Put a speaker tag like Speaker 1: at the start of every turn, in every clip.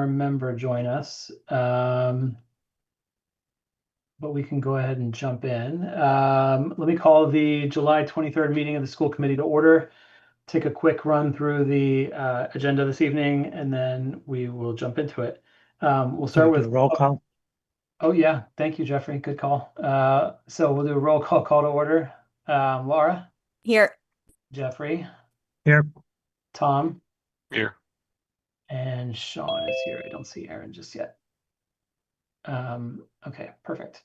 Speaker 1: more member join us, but we can go ahead and jump in. Let me call the July 23rd meeting of the school committee to order. Take a quick run through the agenda this evening, and then we will jump into it. We'll start with
Speaker 2: roll call.
Speaker 1: Oh yeah, thank you, Jeffrey. Good call. So we'll do a roll call to order. Laura,
Speaker 3: Here.
Speaker 1: Jeffrey,
Speaker 2: Here.
Speaker 1: Tom,
Speaker 4: Here.
Speaker 1: and Sean is here. I don't see Aaron just yet. Okay, perfect.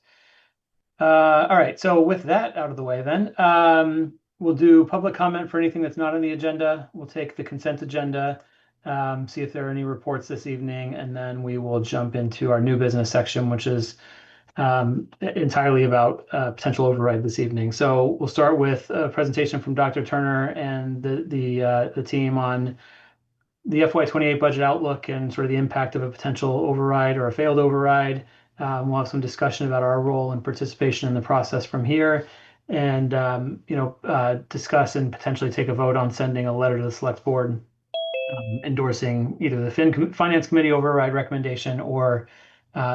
Speaker 1: All right, so with that out of the way then, we'll do public comment for anything that's not on the agenda. We'll take the consent agenda, see if there are any reports this evening, and then we will jump into our new business section, which is entirely about potential override this evening. So we'll start with a presentation from Dr. Turner and the team on the FY28 budget outlook and sort of the impact of a potential override or a failed override. We'll have some discussion about our role and participation in the process from here, and discuss and potentially take a vote on sending a letter to the select board endorsing either the Finance Committee override recommendation or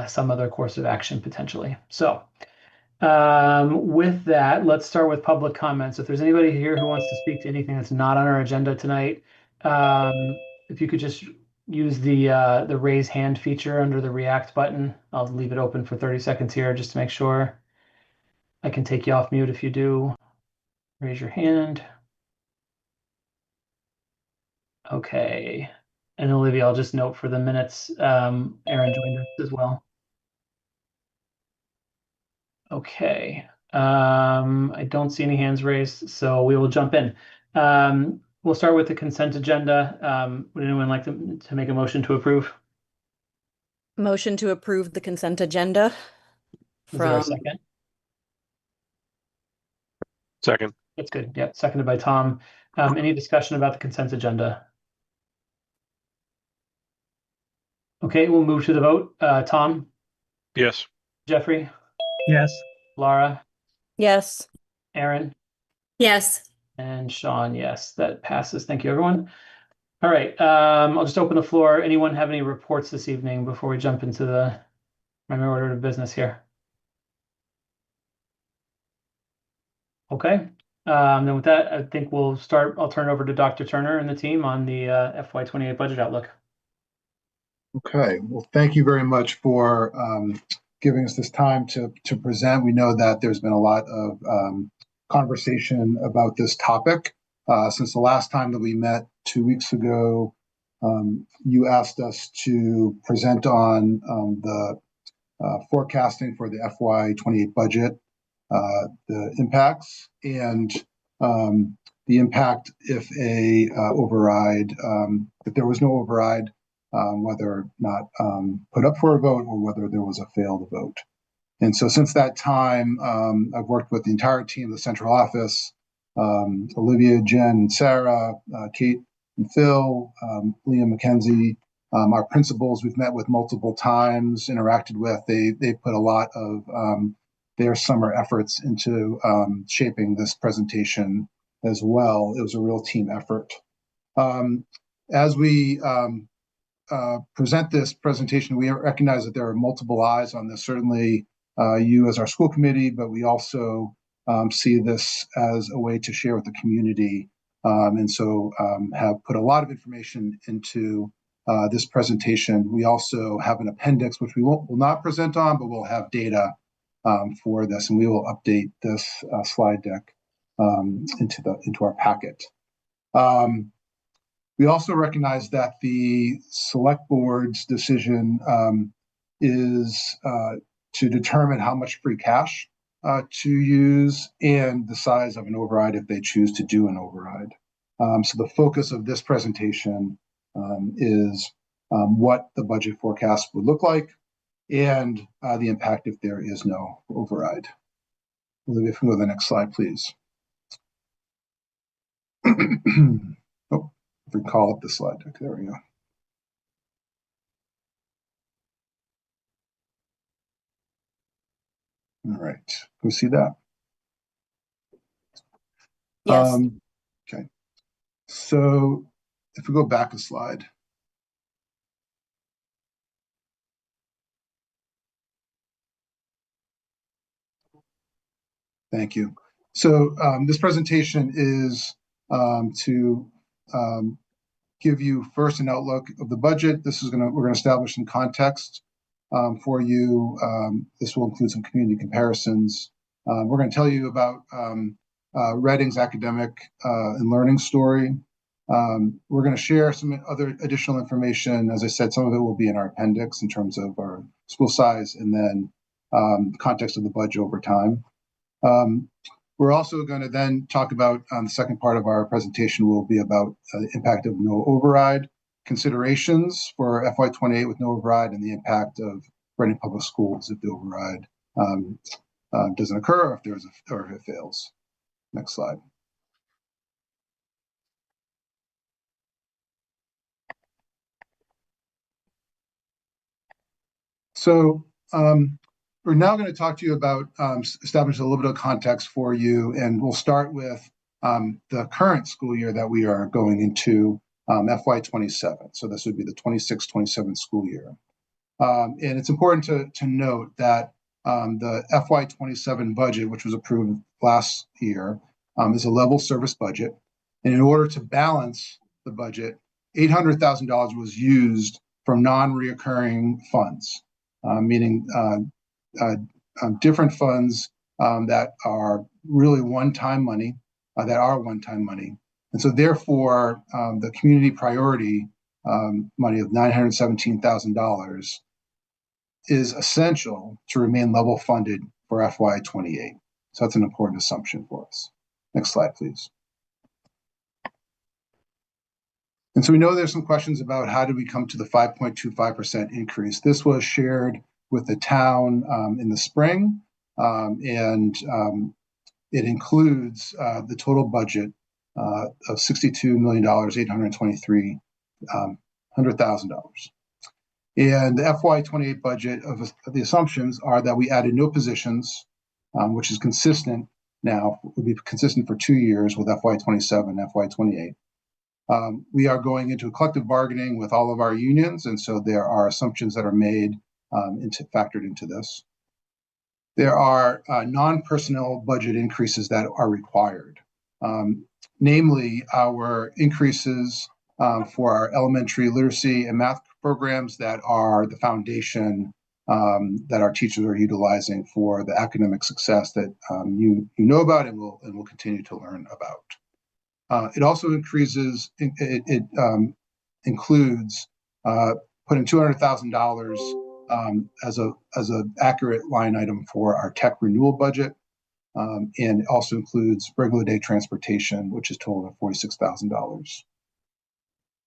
Speaker 1: some other course of action potentially. So with that, let's start with public comments. If there's anybody here who wants to speak to anything that's not on our agenda tonight, if you could just use the raise hand feature under the react button. I'll leave it open for 30 seconds here just to make sure. I can take you off mute if you do. Raise your hand. Okay. And Olivia, I'll just note for the minutes, Aaron joined us as well. Okay. I don't see any hands raised, so we will jump in. We'll start with the consent agenda. Would anyone like to make a motion to approve?
Speaker 3: Motion to approve the consent agenda.
Speaker 1: Is there a second?
Speaker 4: Second.
Speaker 1: That's good. Yeah, seconded by Tom. Any discussion about the consent agenda? Okay, we'll move to the vote. Tom?
Speaker 4: Yes.
Speaker 1: Jeffrey?
Speaker 2: Yes.
Speaker 1: Laura?
Speaker 3: Yes.
Speaker 1: Aaron?
Speaker 3: Yes.
Speaker 1: And Sean, yes, that passes. Thank you, everyone. All right, I'll just open the floor. Anyone have any reports this evening before we jump into the primary order of business here? Okay, then with that, I think we'll start. I'll turn it over to Dr. Turner and the team on the FY28 budget outlook.
Speaker 5: Okay, well, thank you very much for giving us this time to present. We know that there's been a lot of conversation about this topic since the last time that we met 2 weeks ago. You asked us to present on the forecasting for the FY28 budget, the impacts, and the impact if a override, if there was no override, whether or not put up for a vote or whether there was a failed vote. And so since that time, I've worked with the entire team of the central office, Olivia, Jen, and Sarah, Kate and Phil, Liam McKenzie, our principals we've met with multiple times, interacted with. They put a lot of their summer efforts into shaping this presentation as well. It was a real team effort. As we present this presentation, we recognize that there are multiple eyes on this, certainly you as our school committee, but we also see this as a way to share with the community, and so have put a lot of information into this presentation. We also have an appendix, which we will not present on, but we'll have data for this, and we will update this slide deck into our packet. We also recognize that the select board's decision is to determine how much free cash to use and the size of an override if they choose to do an override. So the focus of this presentation is what the budget forecast would look like and the impact if there is no override. Olivia, if we go to the next slide, please. Oh, if we call up the slide deck, there we go. All right, can we see that?
Speaker 3: Yes.
Speaker 5: Okay, so if we go back a slide. Thank you. So this presentation is to give you first an outlook of the budget. We're gonna establish some context for you. This will include some community comparisons. We're gonna tell you about Reading's academic and learning story. We're gonna share some other additional information. As I said, some of it will be in our appendix in terms of our school size and then context of the budget over time. We're also going to then talk about the second part of our presentation will be about the impact of no override, considerations for FY28 with no override, and the impact of Reading Public Schools if the override doesn't occur or if it fails. Next slide. So we're now going to talk to you about establishing a little bit of context for you, and we'll start with the current school year that we are going into, FY27. So this would be the 26-27 school year. And it's important to note that the FY27 budget, which was approved last year, is a level service budget. And in order to balance the budget, $800,000 was used from non-reoccurring funds, meaning different funds that are really one-time money, And so therefore, the community priority money of $917,000 is essential to remain level funded for FY28. So that's an important assumption for us. Next slide, please. And so we know there's some questions about how did we come to the 5.25% increase. This was shared with the town in the spring, and it includes the total budget of $62,823,000. And the FY28 budget of the assumptions are that we added no positions, which is consistent now, would be consistent for 2 years with FY27 and FY28. We are going into collective bargaining with all of our unions, and so there are assumptions that are made factored into this. There are non-personnel budget increases that are required, namely our increases for our elementary literacy and math programs that are the foundation that our teachers are utilizing for the academic success that you know about and will continue to learn about. It also includes putting $200,000 as an accurate line item for our tech renewal budget, and it also includes regular day transportation, which is total of $46,000.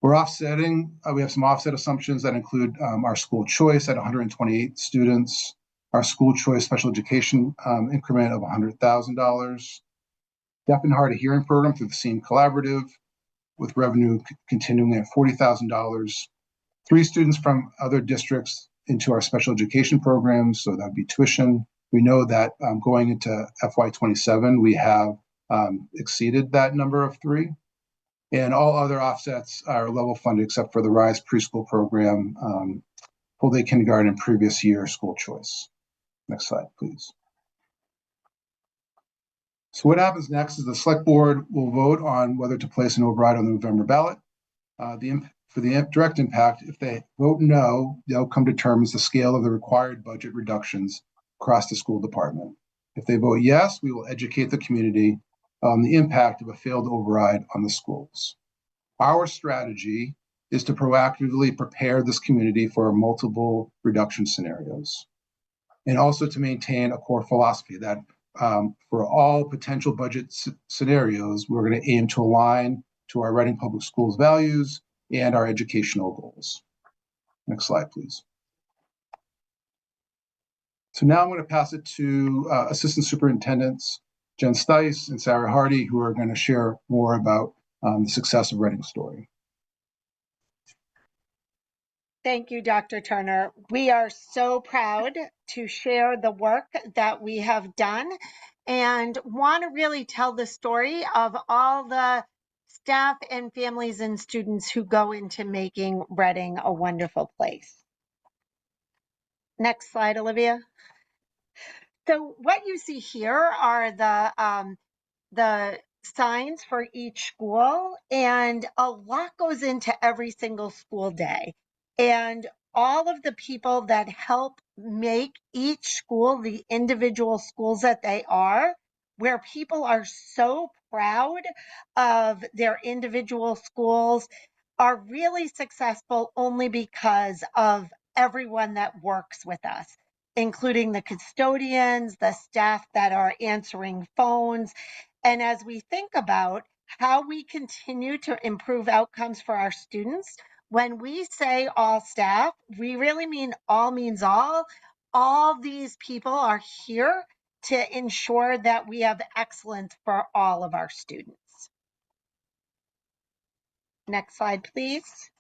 Speaker 5: We're offsetting. We have some offset assumptions that include our school choice at 128 students, our school choice special education increment of $100,000. Deaf and hard of hearing program through the SEAM Collaborative, with revenue continuing at $40,000. 3 students from other districts into our special education programs, so that'd be tuition. We know that going into FY27, we have exceeded that number of 3. And all other offsets are level funded except for the RISE preschool program, full day kindergarten, and previous year school choice. Next slide, please. So what happens next is the select board will vote on whether to place an override on the November ballot. For the direct impact, if they vote no, the outcome determines the scale of the required budget reductions across the school department. If they vote yes, we will educate the community on the impact of a failed override on the schools. Our strategy is to proactively prepare this community for multiple reduction scenarios, and also to maintain a core philosophy that for all potential budget scenarios, we're going to aim to align to our Reading Public Schools values and our educational goals. Next slide, please. So now I'm going to pass it to Assistant Superintendents Jen Stice and Sarah Hardy, who are going to share more about the success of Reading's story.
Speaker 2: Thank you, Dr. Turner. We are so proud to share the work that we have done and want to really tell the story of all the staff and families and students who go into making Reading a wonderful place. Next slide, Olivia. So what you see here are the signs for each school, and a lot goes into every single school day. And all of the people that help make each school the individual schools that they are, where people are so proud of their individual schools, are really successful only because of everyone that works with us, including the custodians, the staff that are answering phones. And as we think about how we continue to improve outcomes for our students, when we say all staff, we really mean all means all. All these people are here to ensure that we have excellence for all of our students. Next slide, please.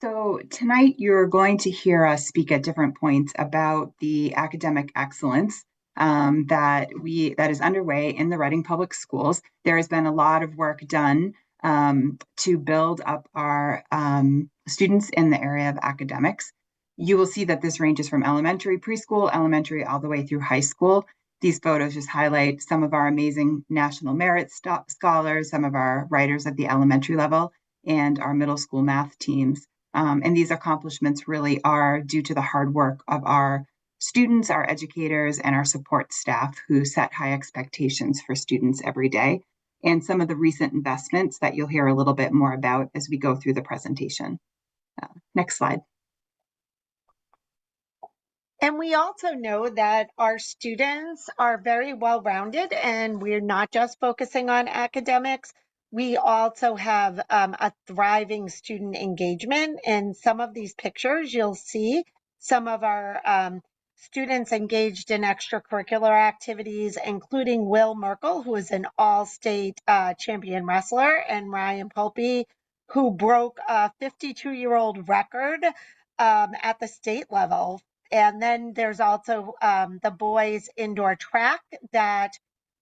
Speaker 6: So tonight you're going to hear us speak at different points about the academic excellence that is underway in the Reading Public Schools. There has been a lot of work done to build up our students in the area of academics. You will see that this ranges from elementary, preschool, elementary, all the way through high school. These photos just highlight some of our amazing national merit scholars, some of our writers at the elementary level, and our middle school math teams. And these accomplishments really are due to the hard work of our students, our educators, and our support staff who set high expectations for students every day, and some of the recent investments that you'll hear a little bit more about as we go through the presentation. Next slide.
Speaker 2: And we also know that our students are very well-rounded, and we're not just focusing on academics. We also have a thriving student engagement. In some of these pictures, you'll see some of our students engaged in extracurricular activities, including Will Merkel, who is an all-state champion wrestler, and Ryan Pulpe, who broke a 52-year-old record at the state level. And then there's also the boys indoor track that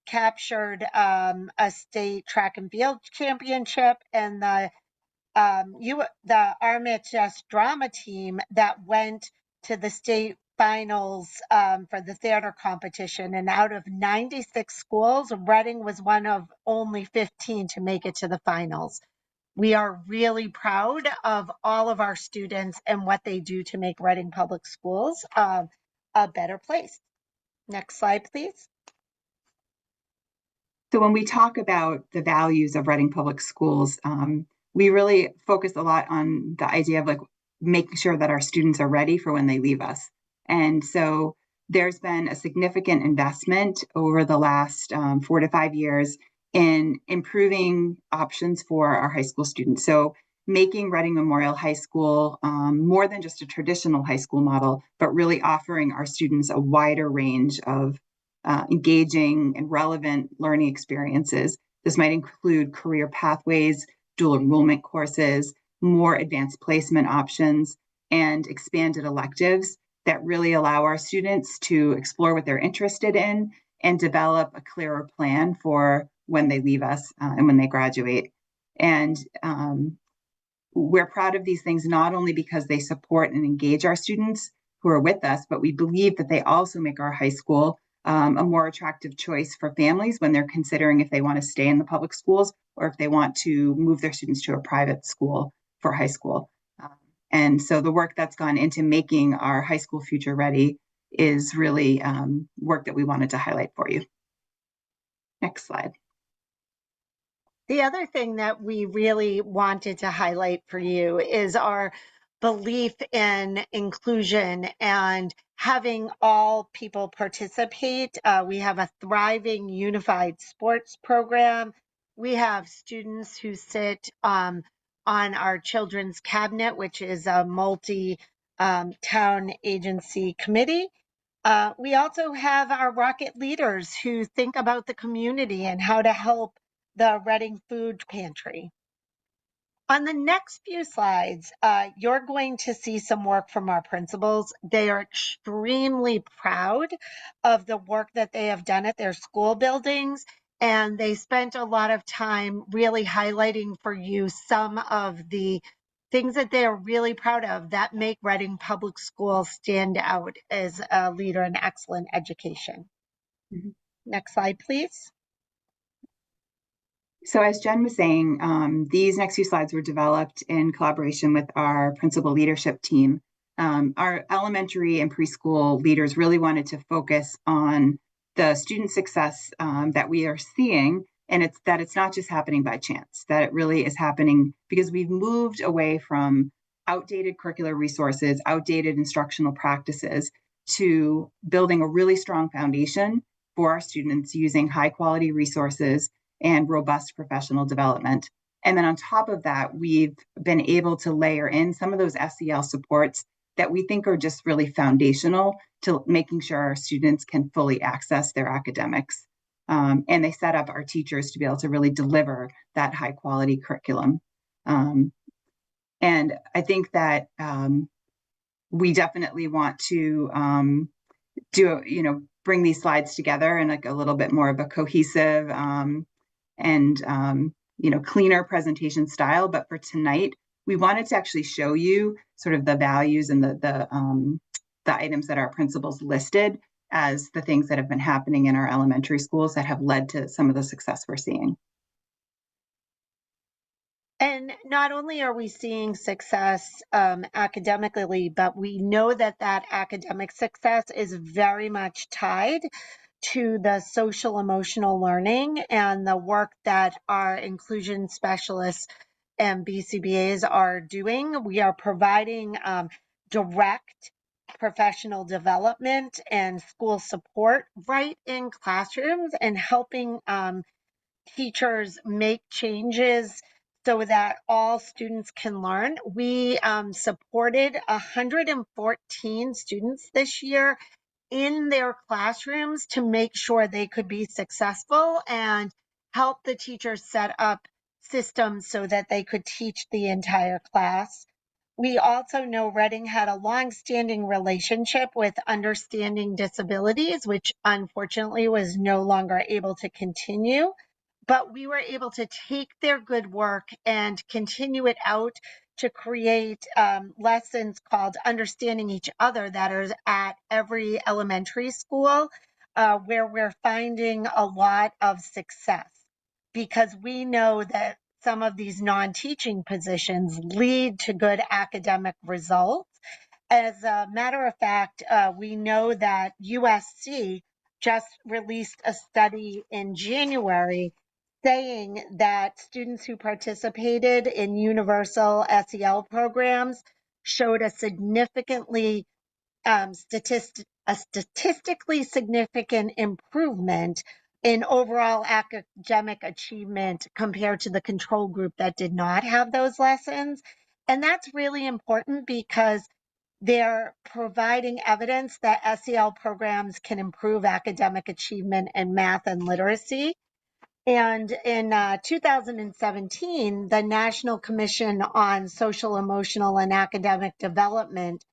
Speaker 2: captured a state track and field championship, and the RMHS drama team that went to the state finals for the theater competition. And out of 96 schools, Reading was one of only 15 to make it to the finals. We are really proud of all of our students and what they do to make Reading Public Schools a better place. Next slide, please.
Speaker 6: So when we talk about the values of Reading Public Schools, we really focus a lot on the idea of like making sure that our students are ready for when they leave us. And so there's been a significant investment over the last 4 to 5 years in improving options for our high school students. So making Reading Memorial High School more than just a traditional high school model, but really offering our students a wider range of engaging and relevant learning experiences. This might include career pathways, dual enrollment courses, more advanced placement options, and expanded electives that really allow our students to explore what they're interested in and develop a clearer plan for when they leave us and when they graduate. And we're proud of these things not only because they support and engage our students who are with us, but we believe that they also make our high school a more attractive choice for families when they're considering if they want to stay in the public schools or if they want to move their students to a private school for high school. And so the work that's gone into making our high school future ready is really work that we wanted to highlight for you. Next slide.
Speaker 2: The other thing that we really wanted to highlight for you is our belief in inclusion and having all people participate. We have a thriving unified sports program. We have students who sit on our children's cabinet, which is a multi-town agency committee. We also have our rocket leaders who think about the community and how to help the Reading Food Pantry. On the next few slides, you're going to see some work from our principals. They are extremely proud of the work that they have done at their school buildings, and they spent a lot of time really highlighting for you some of the things that they are really proud of that make Reading Public Schools stand out as a leader in excellent education.
Speaker 6: Mhm.
Speaker 2: Next slide, please.
Speaker 6: So as Jen was saying, these next few slides were developed in collaboration with our principal leadership team. Our elementary and preschool leaders really wanted to focus on the student success that we are seeing, and it's not just happening by chance, that it really is happening because we've moved away from outdated curricular resources, outdated instructional practices, to building a really strong foundation for our students using high quality resources and robust professional development. And then on top of that, we've been able to layer in some of those SEL supports that we think are just really foundational to making sure our students can fully access their academics. And they set up our teachers to be able to really deliver that high quality curriculum. And I think that we definitely want to bring these slides together in like a little bit more of a cohesive and cleaner presentation style. But for tonight, we wanted to actually show you sort of the values and the items that our principals listed as the things that have been happening in our elementary schools that have led to some of the success we're seeing.
Speaker 2: And not only are we seeing success academically, but we know that that academic success is very much tied to the social emotional learning and the work that our inclusion specialists and BCBAs are doing. We are providing direct professional development and school support right in classrooms and helping teachers make changes so that all students can learn. We supported 114 students this year in their classrooms to make sure they could be successful and help the teachers set up systems so that they could teach the entire class. We also know Reading had a long-standing relationship with Understanding Disabilities, which unfortunately was no longer able to continue. But we were able to take their good work and continue it out to create lessons called Understanding Each Other that are at every elementary school, where we're finding a lot of success because we know that some of these non-teaching positions lead to good academic results. As a matter of fact, we know that USC just released a study in January saying that students who participated in universal SEL programs showed a significantly statistically significant improvement in overall academic achievement compared to the control group that did not have those lessons. And that's really important because they're providing evidence that SEL programs can improve academic achievement in math and literacy. And in 2017, the National Commission on Social, Emotional, and Academic Development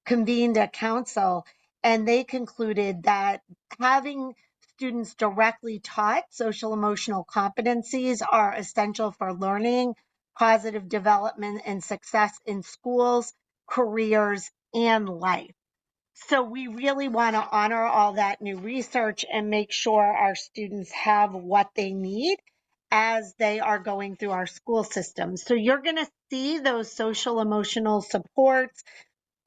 Speaker 2: convened a council, and they concluded that having students directly taught social emotional competencies are essential for learning, positive development, and success in schools, careers, and life. So we really want to honor all that new research and make sure our students have what they need as they are going through our school system. So you're going to see those social emotional supports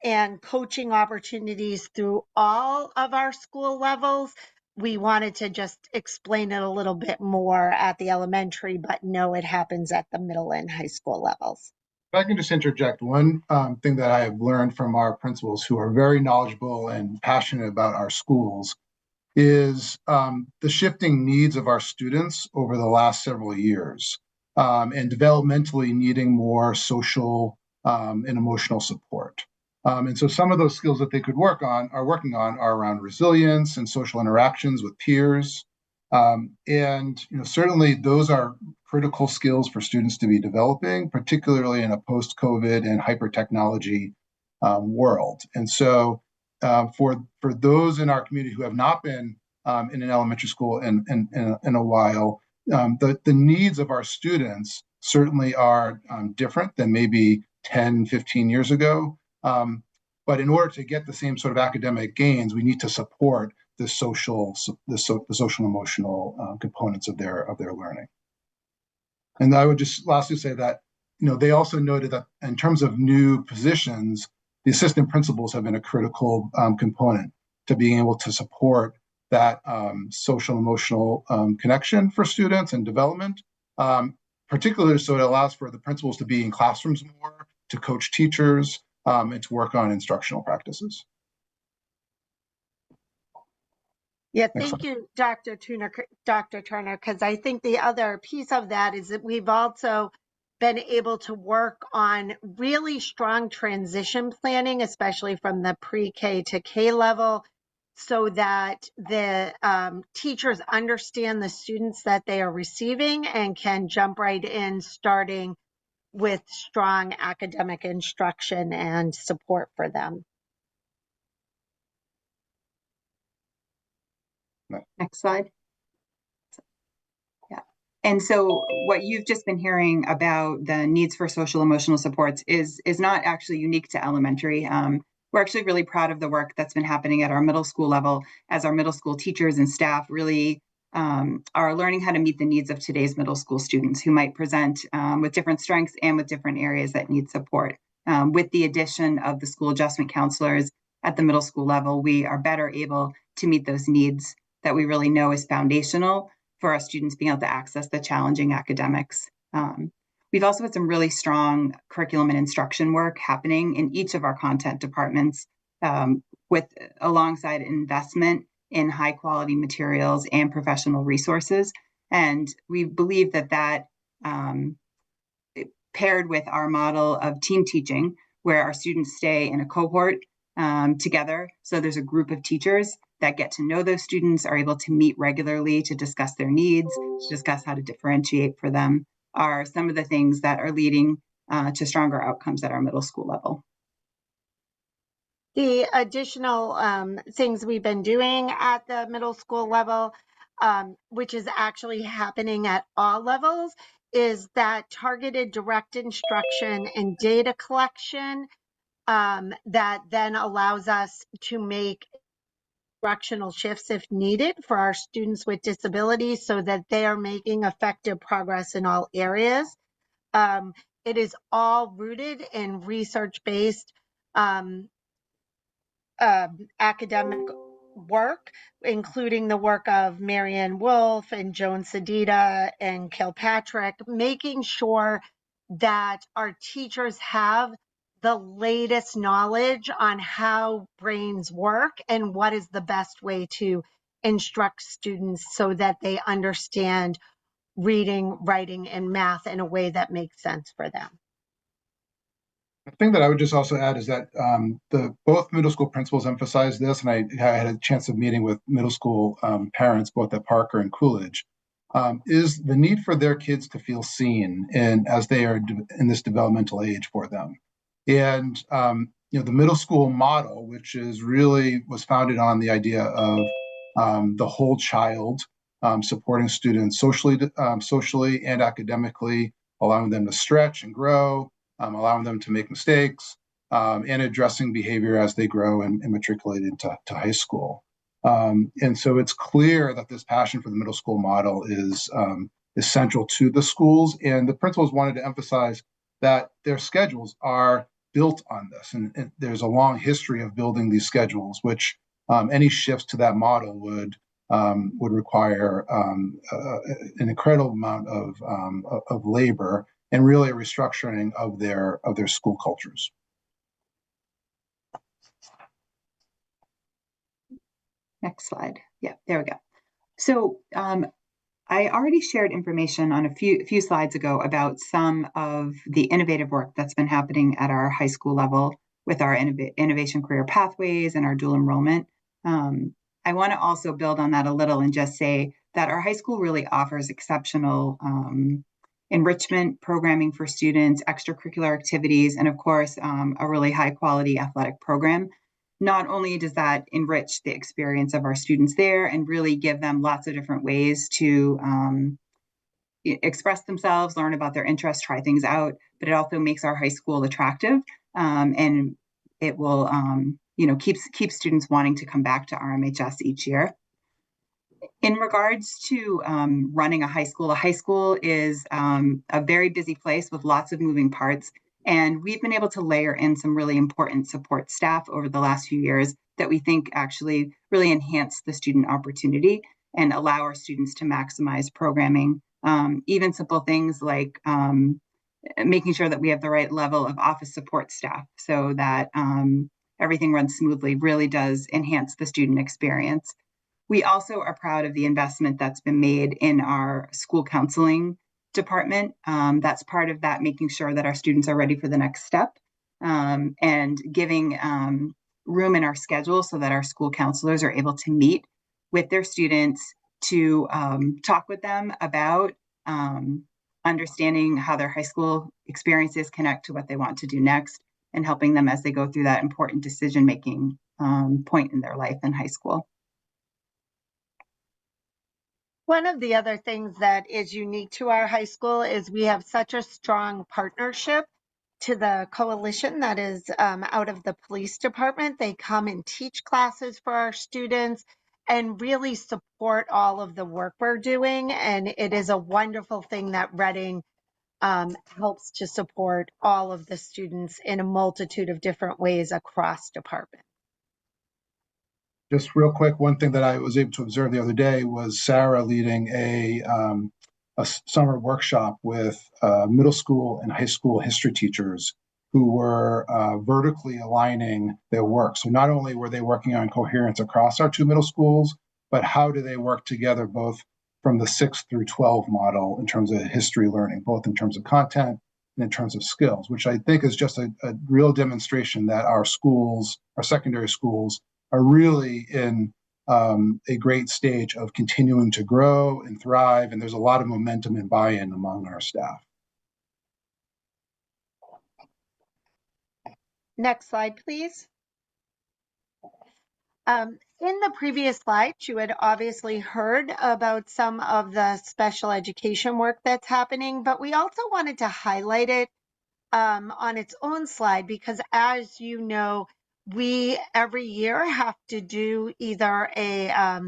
Speaker 2: and coaching opportunities through all of our school levels. We wanted to just explain it a little bit more at the elementary, but no, it happens at the middle and high school levels.
Speaker 5: If I can just interject one thing that I have learned from our principals who are very knowledgeable and passionate about our schools is the shifting needs of our students over the last several years and developmentally needing more social and emotional support. And so some of those skills that they could working on are around resilience and social interactions with peers. And certainly those are critical skills for students to be developing, particularly in a post-COVID and hyper-technology world. And so for those in our community who have not been in an elementary school in a while, the needs of our students certainly are different than maybe 10, 15 years ago. But in order to get the same sort of academic gains, we need to support the social emotional components of their learning. And I would just lastly say that, they also noted that in terms of new positions, the assistant principals have been a critical component to being able to support that social emotional connection for students and development, particularly so it allows for the principals to be in classrooms more, to coach teachers, and to work on instructional practices.
Speaker 2: Yeah, thank you, Dr. Turner, because I think the other piece of that is that we've also been able to work on really strong transition planning, especially from the pre-K to K level, so that the teachers understand the students that they are receiving and can jump right in, starting with strong academic instruction and support for them.
Speaker 6: Next slide. Yeah. And so what you've just been hearing about the needs for social emotional supports is not actually unique to elementary. We're actually really proud of the work that's been happening at our middle school level, as our middle school teachers and staff really are learning how to meet the needs of today's middle school students who might present with different strengths and with different areas that need support. With the addition of the school adjustment counselors at the middle school level, we are better able to meet those needs that we really know is foundational for our students being able to access the challenging academics. We've also had some really strong curriculum and instruction work happening in each of our content departments, with alongside investment in high quality materials and professional resources. And we believe that paired with our model of team teaching, where our students stay in a cohort together. So there's a group of teachers that get to know those students, are able to meet regularly to discuss their needs, to discuss how to differentiate for them, are some of the things that are leading to stronger outcomes at our middle school level.
Speaker 2: The additional things we've been doing at the middle school level, which is actually happening at all levels, is that targeted direct instruction and data collection that then allows us to make instructional shifts if needed for our students with disabilities so that they are making effective progress in all areas. It is all rooted in research-based academic work, including the work of Marianne Wolf and Joan Sedita and Kilpatrick, making sure that our teachers have the latest knowledge on how brains work and what is the best way to instruct students so that they understand reading, writing, and math in a way that makes sense for them.
Speaker 5: The thing that I would just also add is that both middle school principals emphasize this, and I had a chance of meeting with middle school parents, both at Parker and Coolidge, is the need for their kids to feel seen as they are in this developmental age for them. And the middle school model, which was founded on the idea of the whole child, supporting students socially and academically, allowing them to stretch and grow, allowing them to make mistakes, and addressing behavior as they grow and matriculate into high school. And so it's clear that this passion for the middle school model is central to the schools. And the principals wanted to emphasize that their schedules are built on this. And there's a long history of building these schedules, which any shifts to that model would require an incredible amount of labor and really a restructuring of their school cultures.
Speaker 6: Next slide. Yeah, there we go. So I already shared information on a few slides ago about some of the innovative work that's been happening at our high school level with our innovation career pathways and our dual enrollment. I want to also build on that a little and just say that our high school really offers exceptional enrichment programming for students, extracurricular activities, and of course, a really high quality athletic program. Not only does that enrich the experience of our students there and really give them lots of different ways to express themselves, learn about their interests, try things out, but it also makes our high school attractive, and it will, keep students wanting to come back to RMHS each year. In regards to running a high school is a very busy place with lots of moving parts. And we've been able to layer in some really important support staff over the last few years that we think actually really enhance the student opportunity and allow our students to maximize programming. Even simple things like making sure that we have the right level of office support staff so that everything runs smoothly really does enhance the student experience. We also are proud of the investment that's been made in our school counseling department. That's part of that, making sure that our students are ready for the next step, and giving room in our schedule so that our school counselors are able to meet with their students to talk with them about understanding how their high school experiences connect to what they want to do next, and helping them as they go through that important decision-making point in their life in high school.
Speaker 2: One of the other things that is unique to our high school is we have such a strong partnership to the coalition that is out of the police department. They come and teach classes for our students and really support all of the work we're doing. And it is a wonderful thing that Reading helps to support all of the students in a multitude of different ways across departments.
Speaker 5: Just real quick, one thing that I was able to observe the other day was Sarah leading a summer workshop with middle school and high school history teachers who were vertically aligning their work. So not only were they working on coherence across our two middle schools, but how do they work together both from the 6 through 12 model in terms of history learning, both in terms of content and in terms of skills, which I think is just a real demonstration that our schools, our secondary schools, are really in a great stage of continuing to grow and thrive, and there's a lot of momentum and buy-in among our staff.
Speaker 2: Next slide, please. In the previous slide, you had obviously heard about some of the special education work that's happening, but we also wanted to highlight it on its own slide because, as you know, we every year have to do either a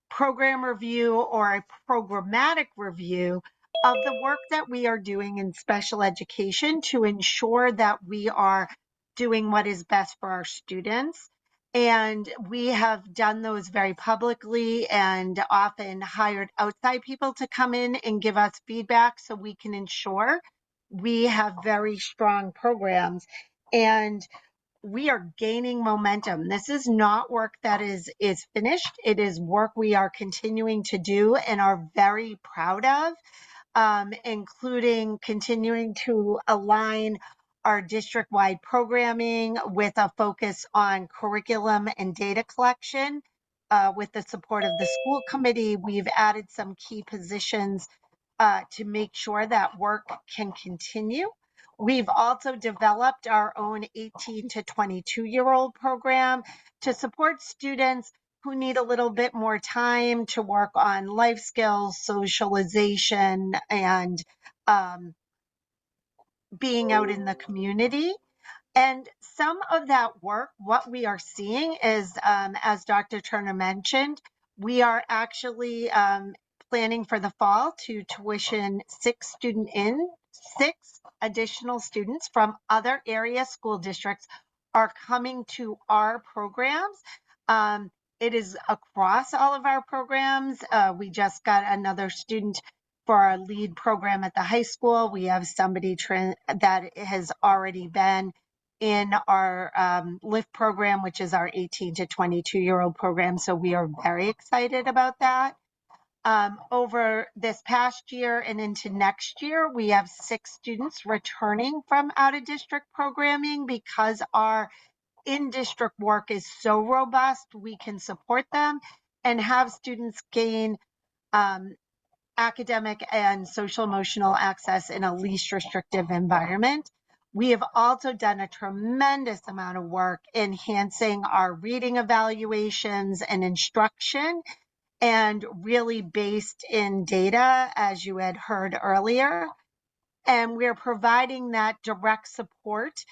Speaker 2: program review or a programmatic review of the work that we are doing in special education to ensure that we are doing what is best for our students. And we have done those very publicly and often hired outside people to come in and give us feedback so we can ensure we have very strong programs. And we are gaining momentum. This is not work that is finished. It is work we are continuing to do and are very proud of, including continuing to align our district-wide programming with a focus on curriculum and data collection. With the support of the school committee, we've added some key positions to make sure that work can continue. We've also developed our own 18 to 22-year-old program to support students who need a little bit more time to work on life skills, socialization, and being out in the community. And some of that work, what we are seeing is, as Dr. Turner mentioned, we are actually planning for the fall to tuition six additional students from other area school districts are coming to our programs. It is across all of our programs. We just got another student for our lead program at the high school. We have somebody that has already been in our LIFT program, which is our 18 to 22-year-old program. So we are very excited about that. Over this past year and into next year, we have 6 students returning from out-of-district programming because our in-district work is so robust, we can support them and have students gain academic and social emotional access in a least restrictive environment. We have also done a tremendous amount of work enhancing our reading evaluations and instruction. and really based in data, as you had heard earlier. And we're providing that direct support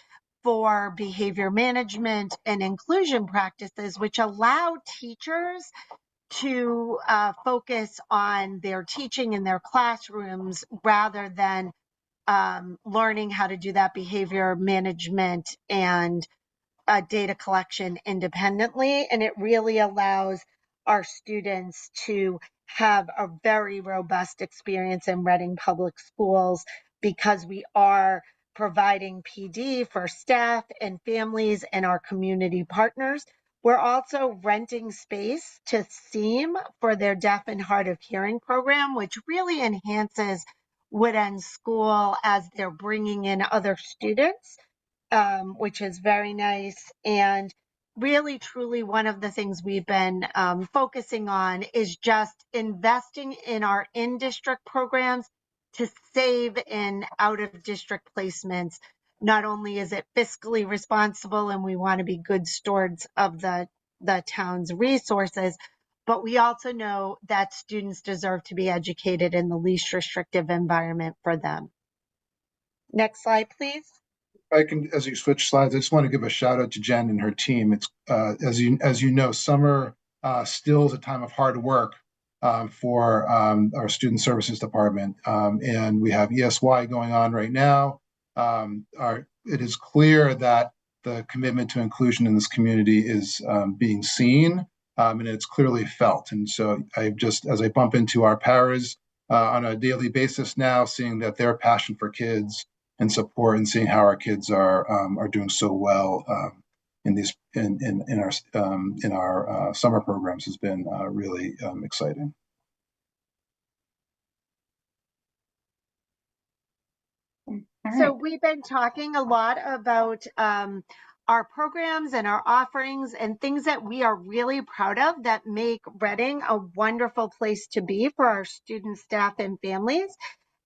Speaker 2: for behavior management and inclusion practices, which allow teachers to focus on their teaching in their classrooms rather than learning how to do that behavior management and data collection independently. And it really allows our students to have a very robust experience in Reading Public Schools because we are providing PD for staff and families and our community partners. We're also renting space to SEAM for their deaf and hard of hearing program, which really enhances Wood End School as they're bringing in other students, which is very nice. And really, truly, one of the things we've been focusing on is just investing in our in-district programs to save in out-of-district placements. Not only is it fiscally responsible and we want to be good stewards of the town's resources, but we also know that students deserve to be educated in the least restrictive environment for them. Next slide, please.
Speaker 5: I can, as you switch slides, I just want to give a shout out to Jen and her team. It's as you know, summer still is a time of hard work for our student services department, and we have ESY going on right now. It is clear that the commitment to inclusion in this community is being seen, and it's clearly felt. And so as I bump into our paras on a daily basis now, seeing that their passion for kids and support, and seeing how our kids are doing so well in our summer programs has been really exciting.
Speaker 2: So we've been talking a lot about our programs and our offerings and things that we are really proud of that make Reading a wonderful place to be for our students, staff, and families.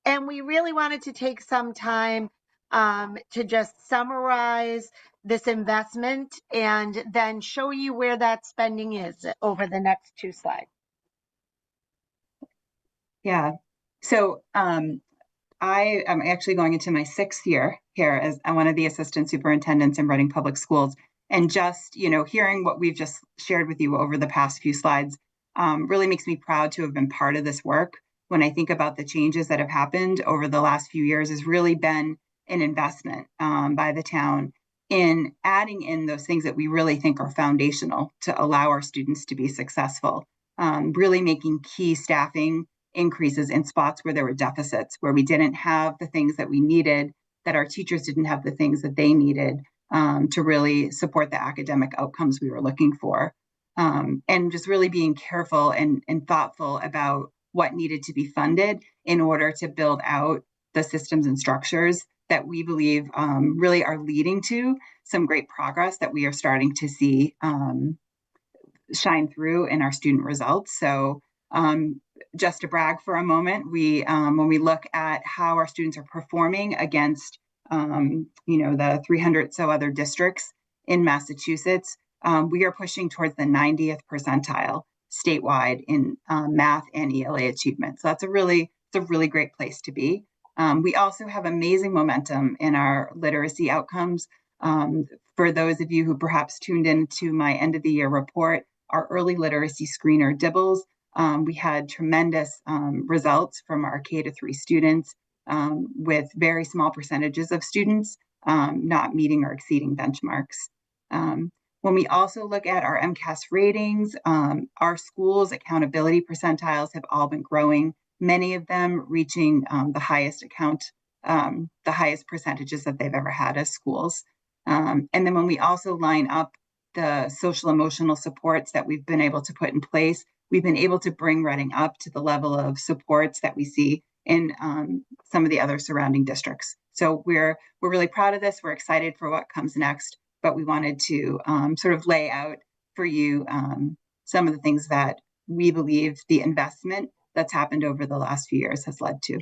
Speaker 2: And we really wanted to take some time to just summarize this investment and then show you where that spending is over the next 2 slides.
Speaker 6: Yeah. So I am actually going into my 6th year here as one of the assistant superintendents in Reading Public Schools. And just, hearing what we've just shared with you over the past few slides really makes me proud to have been part of this work. When I think about the changes that have happened over the last few years, has really been an investment by the town in adding in those things that we really think are foundational to allow our students to be successful, really making key staffing increases in spots where there were deficits, where we didn't have the things that we needed, that our teachers didn't have the things that they needed to really support the academic outcomes we were looking for. And just really being careful and thoughtful about what needed to be funded in order to build out the systems and structures that we believe really are leading to some great progress that we are starting to see shine through in our student results. So just to brag for a moment, when we look at how our students are performing against the 300 so other districts in Massachusetts, we are pushing towards the 90th percentile statewide in math and ELA achievement. So that's a really great place to be. We also have amazing momentum in our literacy outcomes. For those of you who perhaps tuned into my end of the year report, our early literacy screener DIBELS, we had tremendous results from our K-3 students with very small percentages of students not meeting or exceeding benchmarks. When we also look at our MCAS ratings, our schools' accountability percentiles have all been growing, many of them reaching the highest percentages that they've ever had as schools. And then when we also line up the social emotional supports that we've been able to put in place, we've been able to bring Reading up to the level of supports that we see in some of the other surrounding districts. So we're really proud of this. We're excited for what comes next, but we wanted to sort of lay out for you some of the things that we believe the investment that's happened over the last few years has led to.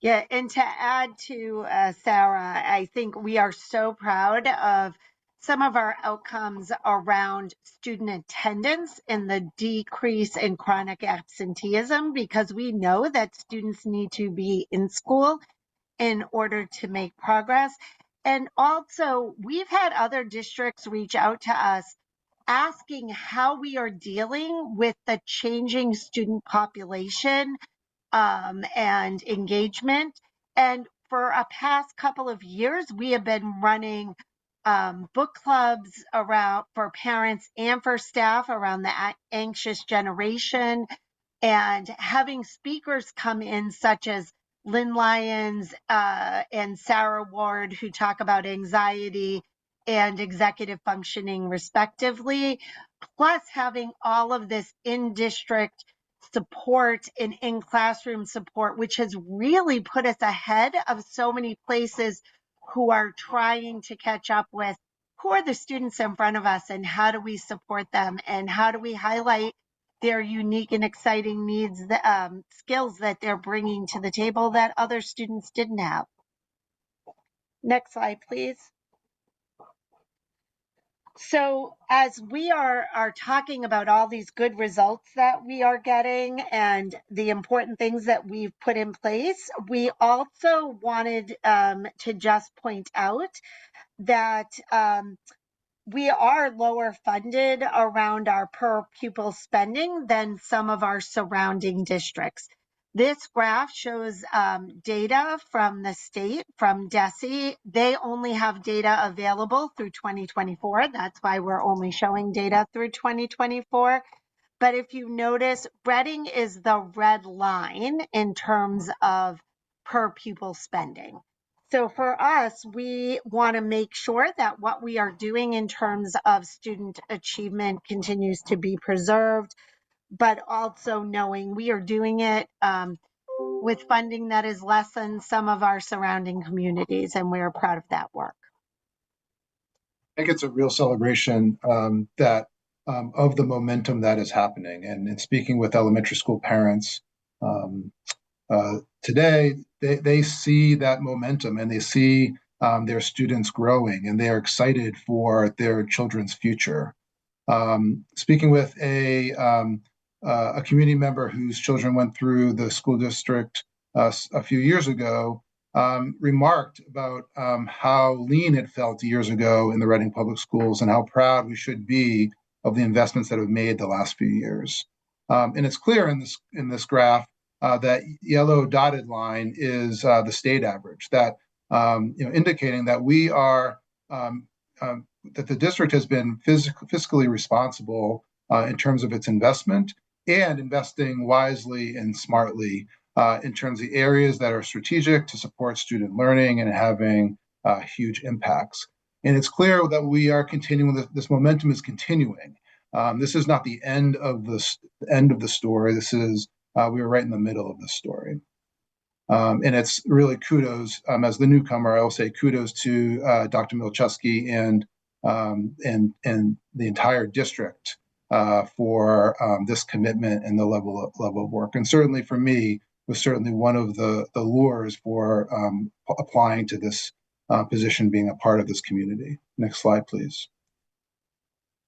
Speaker 2: Yeah, and to add to Sarah, I think we are so proud of some of our outcomes around student attendance and the decrease in chronic absenteeism, because we know that students need to be in school in order to make progress. And also, we've had other districts reach out to us asking how we are dealing with the changing student population and engagement. And for a past couple of years, we have been running book clubs around for parents and for staff around the anxious generation, and having speakers come in such as Lynn Lyons and Sarah Ward, who talk about anxiety and executive functioning respectively, plus having all of this in-district support and in-classroom support, which has really put us ahead of so many places who are trying to catch up with who are the students in front of us and how do we support them and how do we highlight their unique and exciting needs, skills that they're bringing to the table that other students didn't have. Next slide, please. So as we are talking about all these good results that we are getting and the important things that we've put in place, we also wanted to just point out that we are lower funded around our per pupil spending than some of our surrounding districts. This graph shows data from the state, from DESE. They only have data available through 2024. That's why we're only showing data through 2024. But if you notice, Reading is the red line in terms of per pupil spending. So for us, we want to make sure that what we are doing in terms of student achievement continues to be preserved, but also knowing we are doing it with funding that is less than some of our surrounding communities, and we're proud of that work.
Speaker 5: I think it's a real celebration that of the momentum that is happening. And in speaking with elementary school parents today, they see that momentum and they see their students growing and they are excited for their children's future. Speaking with a community member whose children went through the school district a few years ago, remarked about how lean it felt years ago in the Reading Public Schools and how proud we should be of the investments that have made the last few years. And it's clear in this graph that yellow dotted line is the state average, that indicating that we are that the district has been fiscally responsible in terms of its investment and investing wisely and smartly in terms of the areas that are strategic to support student learning and having huge impacts. And it's clear that we are continuing, this momentum is continuing. This is not the end of the story. This is, we were right in the middle of the story. And it's really kudos, as the newcomer, I'll say kudos to Dr. Milczewski and the entire district for this commitment and the level of work. And certainly for me, was certainly one of the lures for applying to this position, being a part of this community. Next slide, please.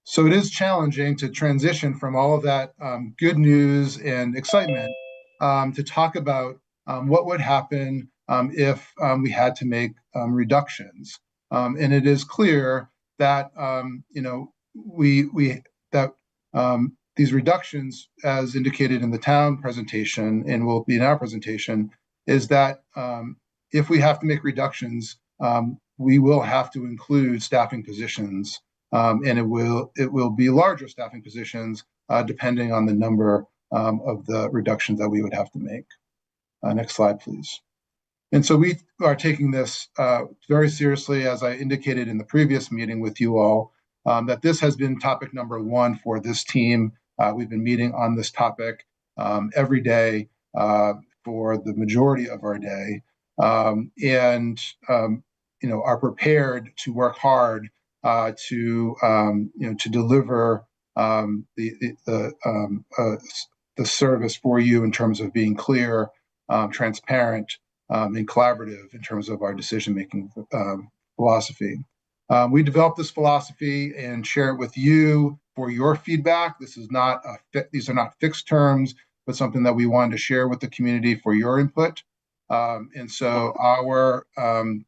Speaker 5: So it is challenging to transition from all of that good news and excitement to talk about what would happen if we had to make reductions. And it is clear that these reductions, as indicated in the town presentation and will be in our presentation, is that if we have to make reductions, we will have to include staffing positions, and it will be larger staffing positions depending on the number of the reductions that we would have to make. Next slide, please. And so we are taking this very seriously, as I indicated in the previous meeting with you all, that this has been topic number one for this team. We've been meeting on this topic every day for the majority of our day, and are prepared to work hard to deliver the service for you in terms of being clear, transparent, and collaborative in terms of our decision-making philosophy. We developed this philosophy and share it with you for your feedback. These are not fixed terms, but something that we wanted to share with the community for your input. And so our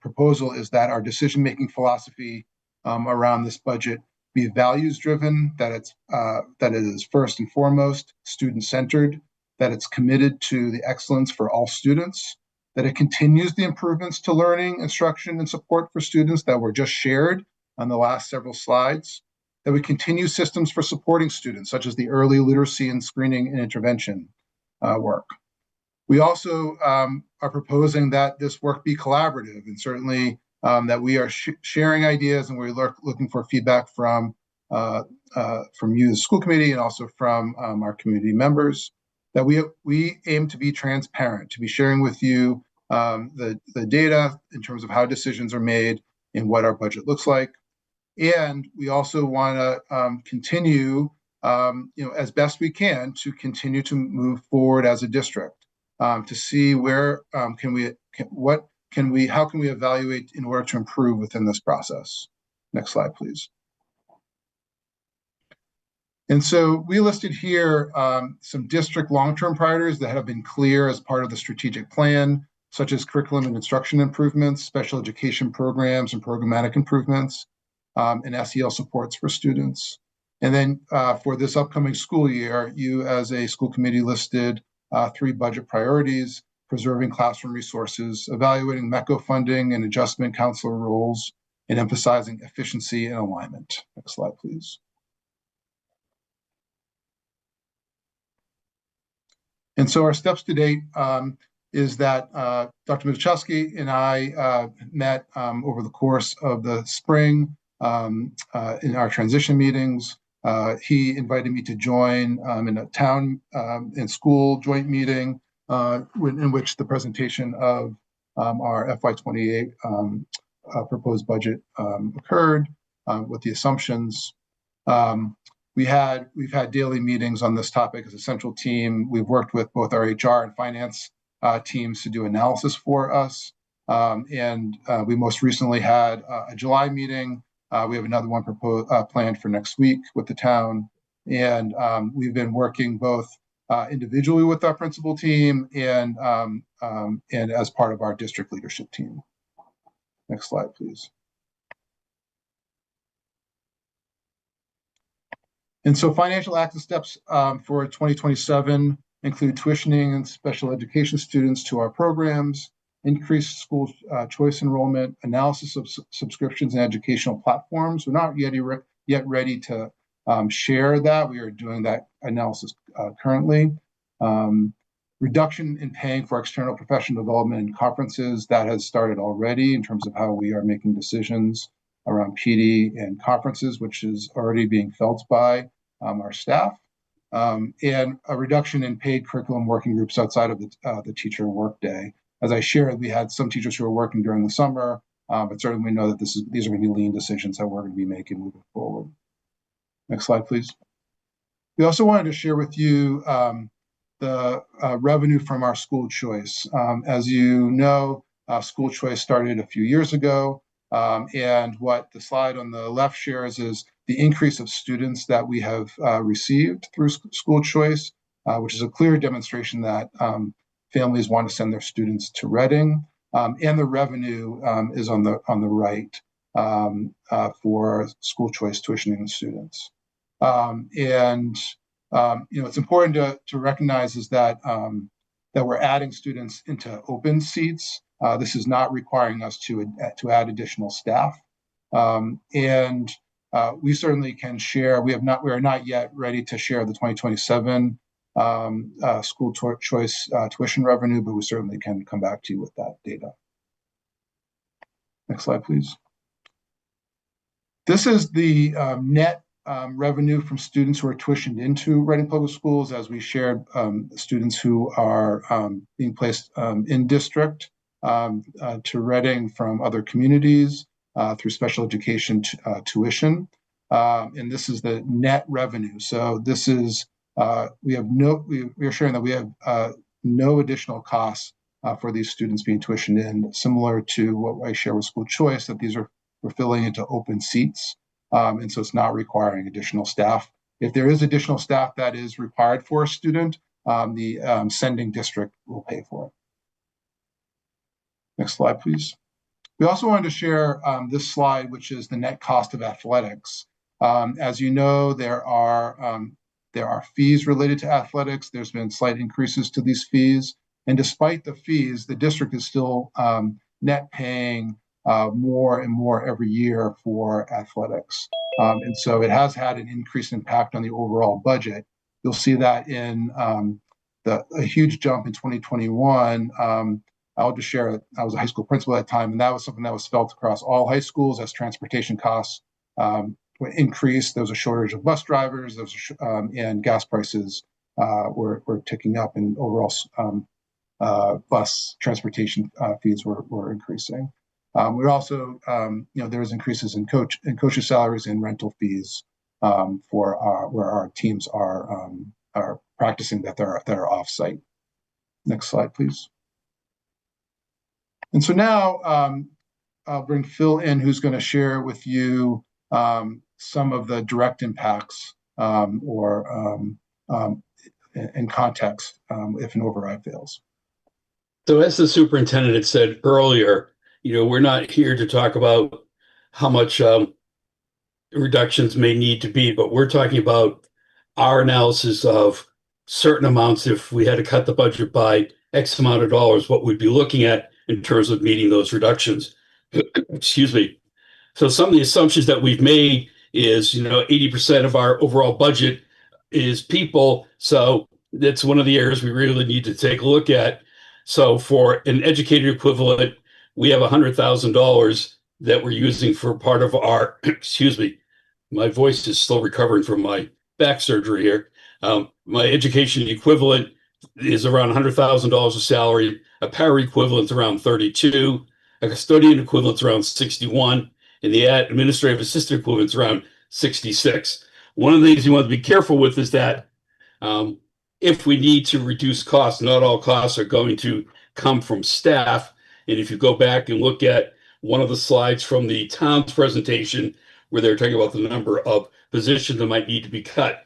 Speaker 5: proposal is that our decision-making philosophy around this budget be values-driven, that it is first and foremost student-centered, that it's committed to the excellence for all students, that it continues the improvements to learning, instruction, and support for students that were just shared on the last several slides, that we continue systems for supporting students, such as the early literacy and screening and intervention work. We also are proposing that this work be collaborative, and certainly that we are sharing ideas, and we're looking for feedback from you, the school committee, and also from our community members. That we aim to be transparent, to be sharing with you the data in terms of how decisions are made and what our budget looks like. And we also want to continue, as best we can, to continue to move forward as a district, to see where how can we evaluate in order to improve within this process. Next slide, please. And so we listed here some district long-term priorities that have been clear as part of the strategic plan, such as curriculum and instruction improvements, special education programs and programmatic improvements, and SEL supports for students. And then for this upcoming school year, you as a school committee listed 3 budget priorities: preserving classroom resources, evaluating MECO funding and adjustment counselor roles, and emphasizing efficiency and alignment. Next slide, please. And so our steps to date is that Dr. Michalski and I met over the course of the spring in our transition meetings. He invited me to join in a town and school joint meeting in which the presentation of our FY28 proposed budget occurred with the assumptions. We've had daily meetings on this topic as a central team. We've worked with both our HR and finance teams to do analysis for us. And we most recently had a July meeting. We have another one planned for next week with the town. And we've been working both individually with our principal team and as part of our district leadership team. Next slide, please. And so financial action steps for 2027 include tuitioning and special education students to our programs, increased school choice enrollment, analysis of subscriptions and educational platforms. We're not yet ready to share that. We are doing that analysis currently. Reduction in paying for external professional development and conferences, that has started already in terms of how we are making decisions around PD and conferences, which is already being felt by our staff, and a reduction in paid curriculum working groups outside of the teacher workday. As I shared, we had some teachers who were working during the summer, but certainly we know that these are going to be lean decisions that we're going to be making moving forward. Next slide, please. We also wanted to share with you the revenue from our school choice. As you know, school choice started a few years ago. And what the slide on the left shares is the increase of students that we have received through school choice, which is a clear demonstration that families want to send their students to Reading. And the revenue is on the right for school choice tuitioning students. It's important to recognize is that we're adding students into open seats. This is not requiring us to add additional staff, and we certainly can share. We are not yet ready to share the 2027 school choice tuition revenue, but we certainly can come back to you with that data. Next slide, please. This is the net revenue from students who are tuitioned into Reading Public Schools, as we shared students who are being placed in district to Reading from other communities through special education tuition. And this is the net revenue. So this is, we are sharing that we have no additional costs for these students being tuitioned in, similar to what I share with school choice, that these are we're filling into open seats. And so it's not requiring additional staff. If there is additional staff that is required for a student, the sending district will pay for it. Next slide, please. We also wanted to share this slide, which is the net cost of athletics. As you know, there are fees related to athletics. There's been slight increases to these fees. And despite the fees, the district is still net paying more and more every year for athletics. And so it has had an increased impact on the overall budget. You'll see that in a huge jump in 2021. I'll just share, I was a high school principal at that time, and that was something that was felt across all high schools as transportation costs increased. There was a shortage of bus drivers, and gas prices were ticking up, and overall bus transportation fees were increasing. We also, there was increases in coaches' salaries and rental fees for where our teams are practicing that they're off-site. Next slide, please. And so now I'll bring Phil in, who's going to share with you some of the direct impacts in context if an override fails.
Speaker 7: So as the superintendent had said earlier, we're not here to talk about how much reductions may need to be, but we're talking about our analysis of certain amounts. If we had to cut the budget by X amount of dollars, what we'd be looking at in terms of meeting those reductions. Excuse me. So some of the assumptions that we've made is, 80% of our overall budget is people. So that's one of the areas we really need to take a look at. So for an educator equivalent, we have $100,000 that we're using for part of our, excuse me, my voice is still recovering from my back surgery here. My education equivalent is around $100,000 of salary, a para equivalent around 32, a custodian equivalent around 61, and the administrative assistant equivalent around 66. One of the things you want to be careful with is that if we need to reduce costs, not all costs are going to come from staff. And if you go back and look at one of the slides from the town's presentation, where they're talking about the number of positions that might need to be cut,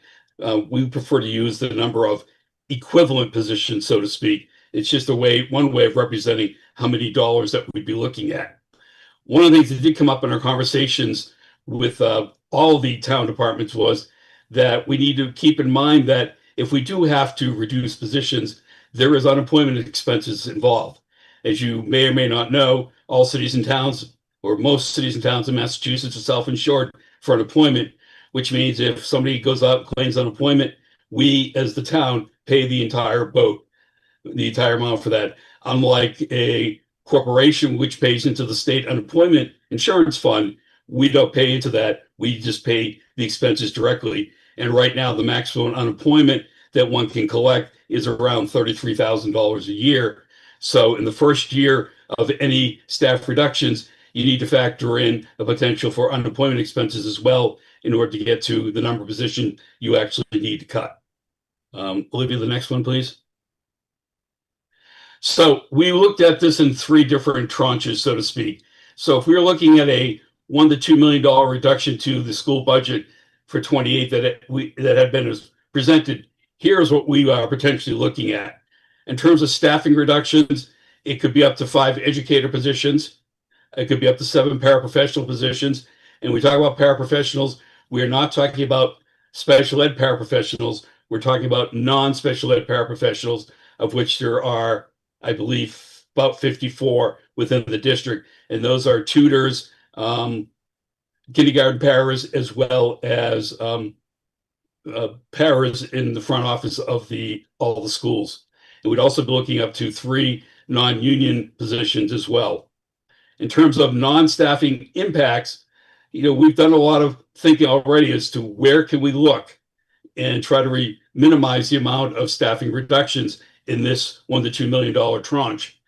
Speaker 7: we prefer to use the number of equivalent positions, so to speak. It's just one way of representing how many dollars that we'd be looking at. One of the things that did come up in our conversations with all the town departments was that we need to keep in mind that if we do have to reduce positions, there is unemployment expenses involved. As you may or may not know, all cities and towns, or most cities and towns in Massachusetts, are self-insured for unemployment, which means if somebody goes out and claims unemployment, we as the town pay the entire boat, the entire amount for that. Unlike a corporation which pays into the state unemployment insurance fund, we don't pay into that. We just pay the expenses directly. And right now, the maximum unemployment that one can collect is around $33,000 a year. So in the first year of any staff reductions, you need to factor in the potential for unemployment expenses as well in order to get to the number of position you actually need to cut. Olivia, the next one, please. So we looked at this in three different tranches, so to speak. So if we were looking at a $1 to $2 million reduction to the school budget for 28 that had been presented, here's what we are potentially looking at. In terms of staffing reductions, it could be up to 5 educator positions. It could be up to 7 paraprofessional positions. And we talk about paraprofessionals, we are not talking about special ed paraprofessionals. We're talking about non-special ed paraprofessionals, of which there are, I believe, about 54 within the district. And those are tutors, kindergarten paras, as well as paras in the front office of all the schools. And we'd also be looking up to 3 non-union positions as well. In terms of non-staffing impacts, we've done a lot of thinking already as to where can we look and try to minimize the amount of staffing reductions in this $1 to $2 million tranche.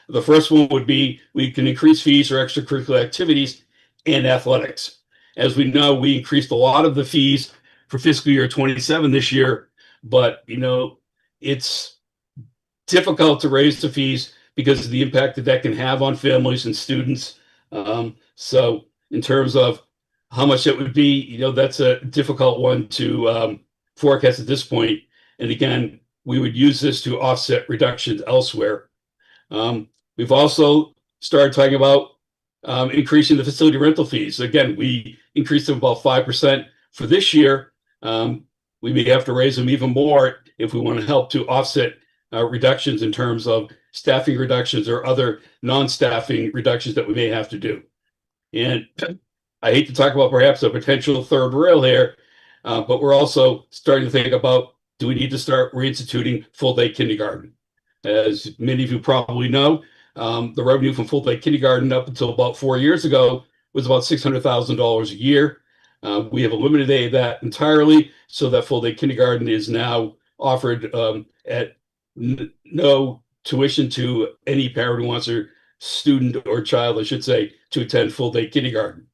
Speaker 7: The first one would be we can increase fees for extracurricular activities and athletics. As we know, we increased a lot of the fees for fiscal year 27 this year, but it's difficult to raise the fees because of the impact that can have on families and students. So in terms of how much it would be, that's a difficult one to forecast at this point. And again, we would use this to offset reductions elsewhere. We've also started talking about increasing the facility rental fees. Again, we increased them about 5% for this year. We may have to raise them even more if we want to help to offset reductions in terms of staffing reductions or other non-staffing reductions that we may have to do. And I hate to talk about perhaps a potential third rail here, but we're also starting to think about, do we need to start reinstituting full-day kindergarten? As many of you probably know, the revenue from full-day kindergarten up until about 4 years ago was about $600,000 a year. We have eliminated that entirely, so that full-day kindergarten is now offered at no tuition to any parent who wants their student or child, I should say, to attend full-day kindergarten.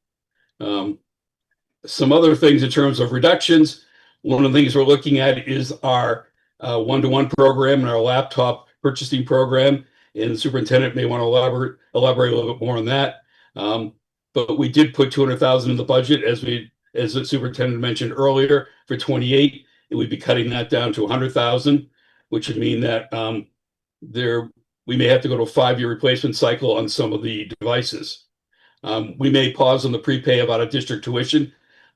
Speaker 7: Some other things in terms of reductions. One of the things we're looking at is our one-to-one program and our laptop purchasing program. And the superintendent may want to elaborate a little bit more on that. But we did put $200,000 in the budget, as the superintendent mentioned earlier, for 28, and we'd be cutting that down to 100,000, which would mean that we may have to go to a 5-year replacement cycle on some of the devices. We may pause on the prepay of out-of-district tuition.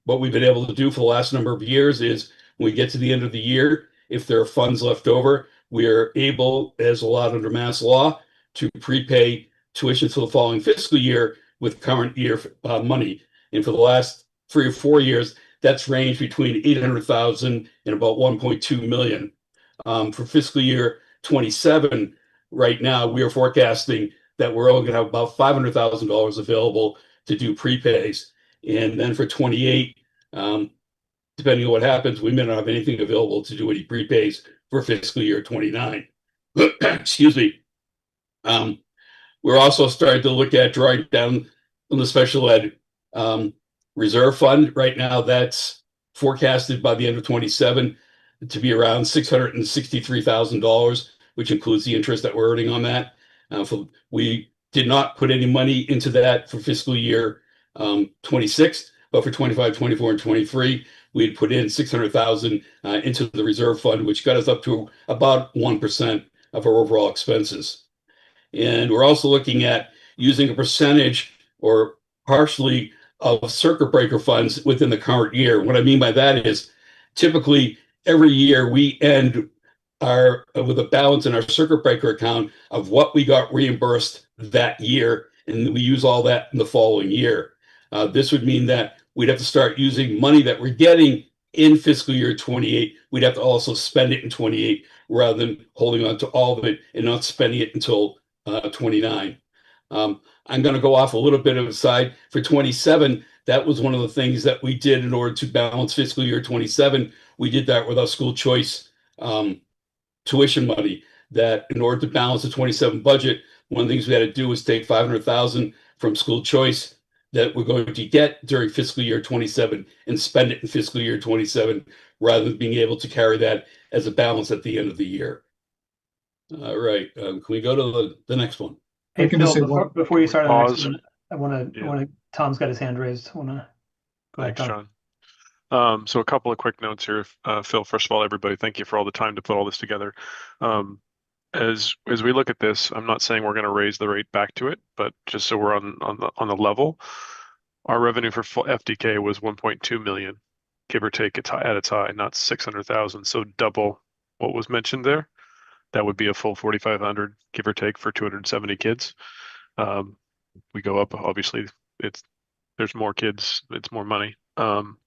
Speaker 7: What we've been able to do for the last number of years is when we get to the end of the year, if there are funds left over, we are able, as allowed under Mass law, to prepay tuition for the following fiscal year with current year money. And for the last 3 or 4 years, that's ranged between 800,000 and about 1.2 million. For fiscal year 27, right now, we are forecasting that we're only going to have about $500,000 available to do prepays. And then for 28, depending on what happens, we may not have anything available to do any prepays for fiscal year 29. Excuse me. We're also starting to look at drawing down on the special ed reserve fund. Right now, that's forecasted by the end of 27 to be around $663,000, which includes the interest that we're earning on that. We did not put any money into that for fiscal year 26, but for 25, 24, and 23, we had put in 600,000 into the reserve fund, which got us up to about 1% of our overall expenses. And we're also looking at using a percentage or partially of circuit breaker funds within the current year. What I mean by that is typically every year we end with a balance in our circuit breaker account of what we got reimbursed that year, and we use all that in the following year. This would mean that we'd have to start using money that we're getting in fiscal year 28. We'd have to also spend it in 28 rather than holding on to all of it and not spending it until 29. I'm going to go off a little bit of a side. For 27, that was one of the things that we did in order to balance fiscal year 27. We did that with our school choice tuition money, that in order to balance the 27 budget, one of the things we had to do was take 500,000 from school choice that we're going to get during fiscal year 27 and spend it in fiscal year 27 rather than being able to carry that as a balance at the end of the year. All right, can we go to the next one?
Speaker 1: Hey,
Speaker 5: I can just
Speaker 1: Phil,
Speaker 5: say
Speaker 1: before you start on the next
Speaker 4: Pause.
Speaker 1: one, I want to, Tom's got his hand raised. I want to go ahead,
Speaker 4: Thanks,
Speaker 1: Tom.
Speaker 4: John. So a couple of quick notes here. Phil, first of all, everybody, thank you for all the time to put all this together. As we look at this, I'm not saying we're going to raise the rate back to it, but just so we're on the level, our revenue for FDK was 1.2 million, give or take at its high, not 600,000. So double what was mentioned there. That would be a full 4,500, give or take, for 270 kids. We go up, obviously, there's more kids, it's more money. So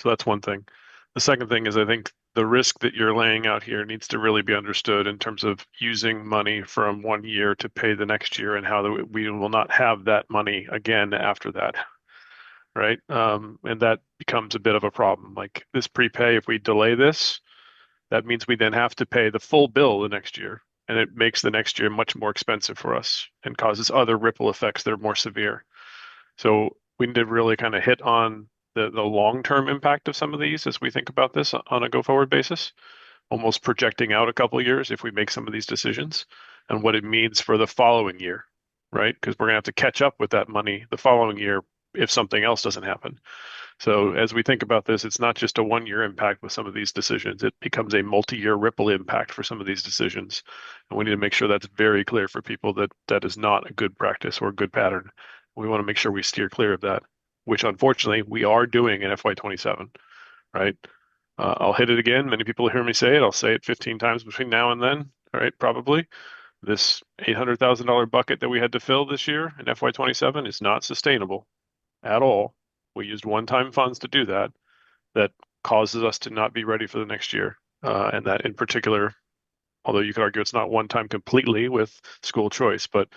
Speaker 4: that's one thing. The second thing is, I think the risk that you're laying out here needs to really be understood in terms of using money from one year to pay the next year, and how we will not have that money again after that, right? And that becomes a bit of a problem. Like this prepay, if we delay this, that means we then have to pay the full bill the next year, and it makes the next year much more expensive for us and causes other ripple effects that are more severe. So we need to really kind of hit on the long-term impact of some of these as we think about this on a go-forward basis, almost projecting out a couple of years if we make some of these decisions, and what it means for the following year, right? Because we're going to have to catch up with that money the following year if something else doesn't happen. So as we think about this, it's not just a 1-year impact with some of these decisions. It becomes a multi-year ripple impact for some of these decisions. And we need to make sure that's very clear for people that that is not a good practice or a good pattern. We want to make sure we steer clear of that, which unfortunately we are doing in FY27, right? I'll hit it again. Many people hear me say it. I'll say it 15 times between now and then, all right, probably. This $800,000 bucket that we had to fill this year in FY27 is not sustainable at all. We used one-time funds to do that. That causes us to not be ready for the next year. And that in particular, although you could argue it's not one time completely with school choice, but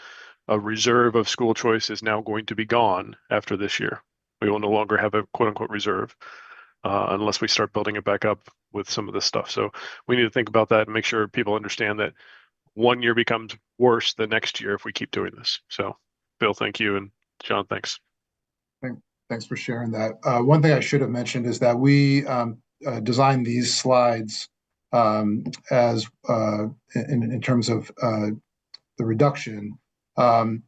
Speaker 4: a reserve of school choice is now going to be gone after this year. We will no longer have a quote unquote reserve unless we start building it back up with some of this stuff. So we need to think about that and make sure people understand that 1 year becomes worse the next year if we keep doing this. So Bill, thank you. And John, thanks.
Speaker 5: Thanks for sharing that. One thing I should have mentioned is that we designed these slides as in terms of the reduction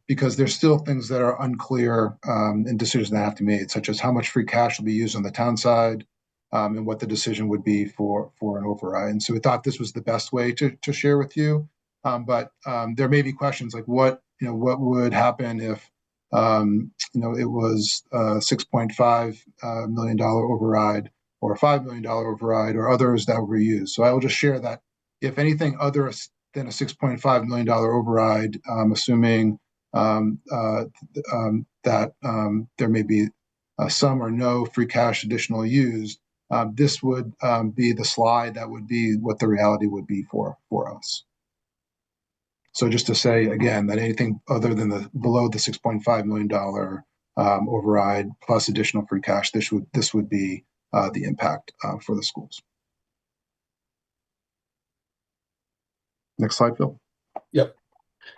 Speaker 5: because there's still things that are unclear in decisions that have to be made, such as how much free cash will be used on the town side and what the decision would be for an override. And so we thought this was the best way to share with you. But there may be questions like what would happen if it was a $6.5 million override or a $5 million override or others that were used. So I will just share that if anything other than a $6.5 million override, assuming that there may be some or no free cash additional used, this would be the slide that would be what the reality would be for us. So just to say again that anything other than below the $6.5 million override plus additional free cash, this would be the impact for the schools. Next slide, Phil.
Speaker 7: Yep.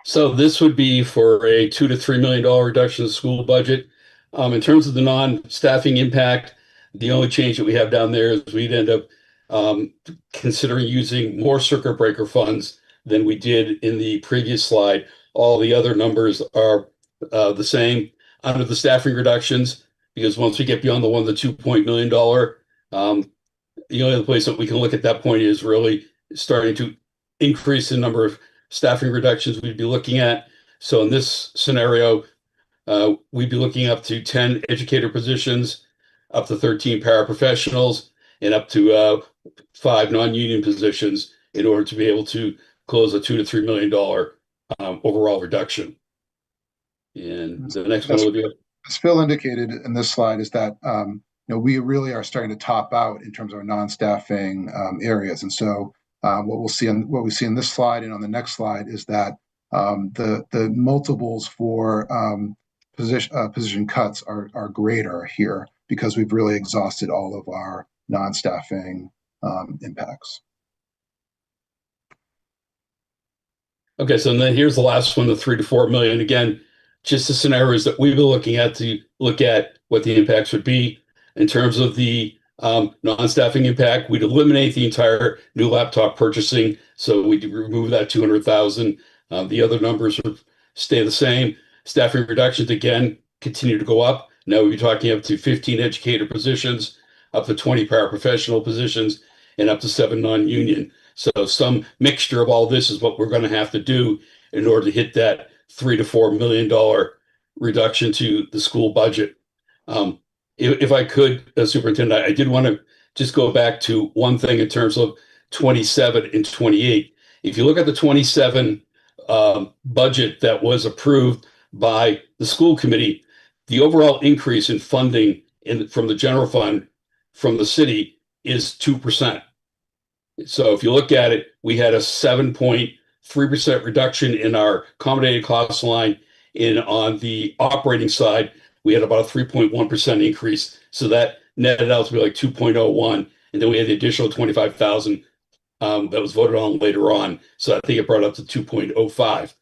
Speaker 7: So this would be for a $2 to $3 million reduction in the school budget. In terms of the non-staffing impact, the only change that we have down there is we'd end up considering using more circuit breaker funds than we did in the previous slide. All the other numbers are the same under the staffing reductions, because once we get beyond the $2 million, the only other place that we can look at that point is really starting to increase the number of staffing reductions we'd be looking at. So in this scenario, we'd be looking up to 10 educator positions, up to 13 paraprofessionals, and up to 5 non-union positions in order to be able to close a $2 to $3 million overall reduction. And the next one, Olivia.
Speaker 5: As Phil indicated in this slide, is that we really are starting to top out in terms of our non-staffing areas. And so what we see in this slide and on the next slide is that the multiples for position cuts are greater here because we've really exhausted all of our non-staffing impacts.
Speaker 7: Okay, so then here's the last one, the 3 to 4 million. Again, just the scenarios that we've been looking at to look at what the impacts would be. In terms of the non-staffing impact, we'd eliminate the entire new laptop purchasing. So we'd remove that 200,000. The other numbers would stay the same. Staffing reductions, again, continue to go up. Now we'd be talking up to 15 educator positions, up to 20 paraprofessional positions, and up to 7 non-union. So some mixture of all this is what we're going to have to do in order to hit that $3 to $4 million reduction to the school budget. If I could, Superintendent, I did want to just go back to one thing in terms of 27 and 28. If you look at the 27 budget that was approved by the school committee, the overall increase in funding from the general fund from the city is 2%. So if you look at it, we had a 7.3% reduction in our accommodated cost line. On the operating side, we had about a 3.1% increase. So that netted out to be like 2.01. And then we had the additional 25,000 that was voted on later on. So I think it brought up to 2.05.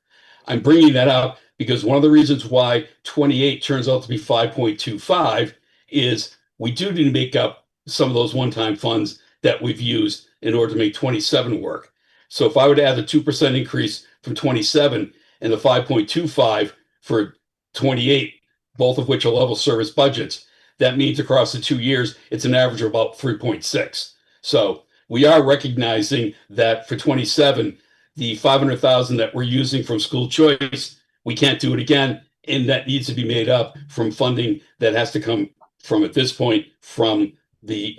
Speaker 7: I'm bringing that up because one of the reasons why 28 turns out to be 5.25 is we do need to make up some of those one-time funds that we've used in order to make 27 work. So if I would add the 2% increase from 27 and the 5.25 for 28, both of which are level service budgets. That means across the 2 years, it's an average of about 3.6. So we are recognizing that for 27, the 500,000 that we're using from school choice, we can't do it again. And that needs to be made up from funding that has to come from, at this point, from the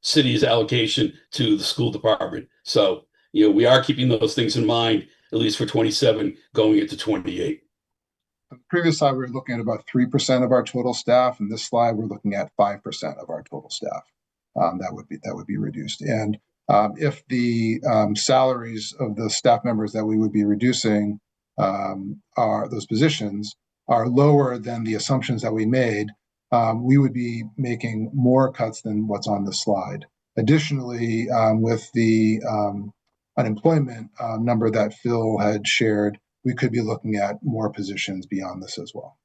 Speaker 7: city's allocation to the school department. So, we are keeping those things in mind, at least for 27 going into 28.
Speaker 5: On the previous slide, we were looking at about 3% of our total staff, and this slide, we're looking at 5% of our total staff. That would be reduced. And if the salaries of the staff members that we would be reducing are those positions are lower than the assumptions that we made, we would be making more cuts than what's on the slide. Additionally, with the unemployment number that Phil had shared, we could be looking at more positions beyond this as well.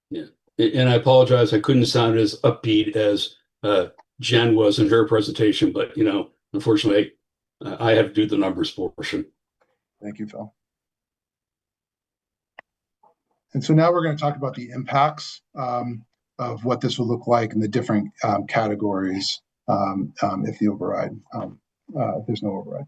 Speaker 7: Yeah, and I apologize, I couldn't sound as upbeat as Jen was in her presentation, but unfortunately, I have to do the numbers portion.
Speaker 5: Thank you, Phil. And so now we're going to talk about the impacts of what this will look like in the different categories if the override, if there's no override.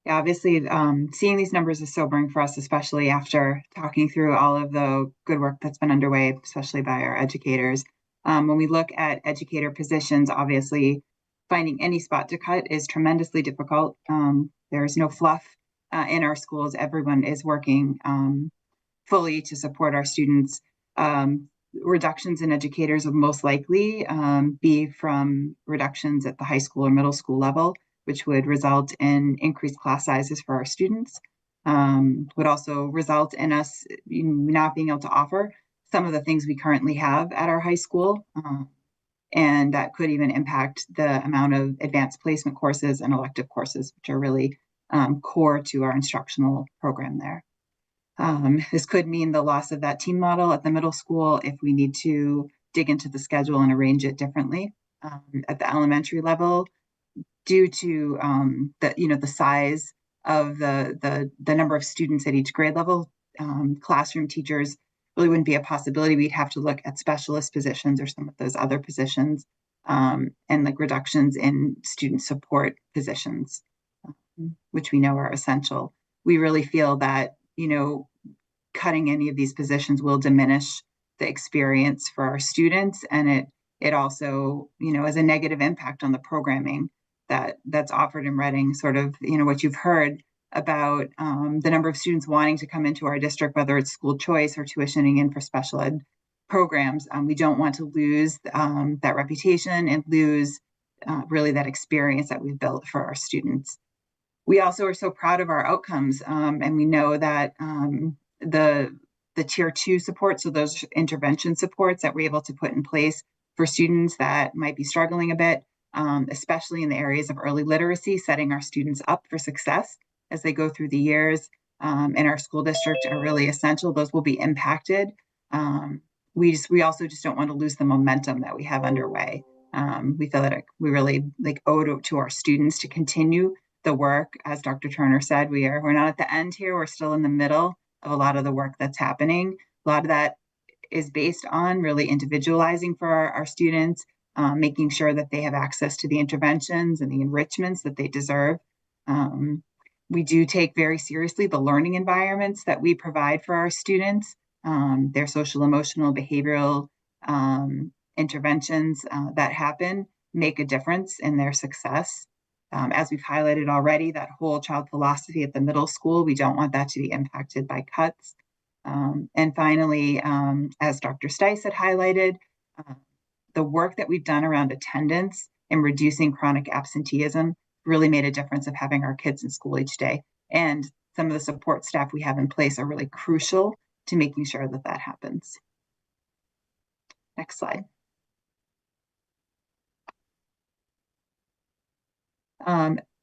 Speaker 6: Yeah, obviously, seeing these numbers is sobering for us, especially after talking through all of the good work that's been underway, especially by our educators. When we look at educator positions, obviously, finding any spot to cut is tremendously difficult. There's no fluff in our schools. Everyone is working fully to support our students. Reductions in educators will most likely be from reductions at the high school or middle school level, which would result in increased class sizes for our students, would also result in us not being able to offer some of the things we currently have at our high school. And that could even impact the amount of advanced placement courses and elective courses, which are really core to our instructional program there. This could mean the loss of that team model at the middle school if we need to dig into the schedule and arrange it differently. At the elementary level, due to the size of the number of students at each grade level, classroom teachers really wouldn't be a possibility. We'd have to look at specialist positions or some of those other positions, and like reductions in student support positions, which we know are essential. We really feel that cutting any of these positions will diminish the experience for our students, and it also has a negative impact on the programming that's offered in Reading. Sort of what you've heard about the number of students wanting to come into our district, whether it's school choice or tuitioning in for special ed programs. We don't want to lose that reputation and lose really that experience that we've built for our students. We also are so proud of our outcomes, and we know that the tier 2 support, so those intervention supports that we're able to put in place for students that might be struggling a bit, especially in the areas of early literacy, setting our students up for success as they go through the years in our school district, are really essential. Those will be impacted. We also just don't want to lose the momentum that we have underway. We feel that we really owe it to our students to continue the work. As Dr. Turner said, we're not at the end here. We're still in the middle of a lot of the work that's happening. A lot of that is based on really individualizing for our students, making sure that they have access to the interventions and the enrichments that they deserve. We do take very seriously the learning environments that we provide for our students, their social, emotional, behavioral interventions that happen make a difference in their success. As we've highlighted already, that whole child philosophy at the middle school, we don't want that to be impacted by cuts. And finally, as Dr. Stice had highlighted, the work that we've done around attendance and reducing chronic absenteeism really made a difference of having our kids in school each day. And some of the support staff we have in place are really crucial to making sure that that happens. Next slide.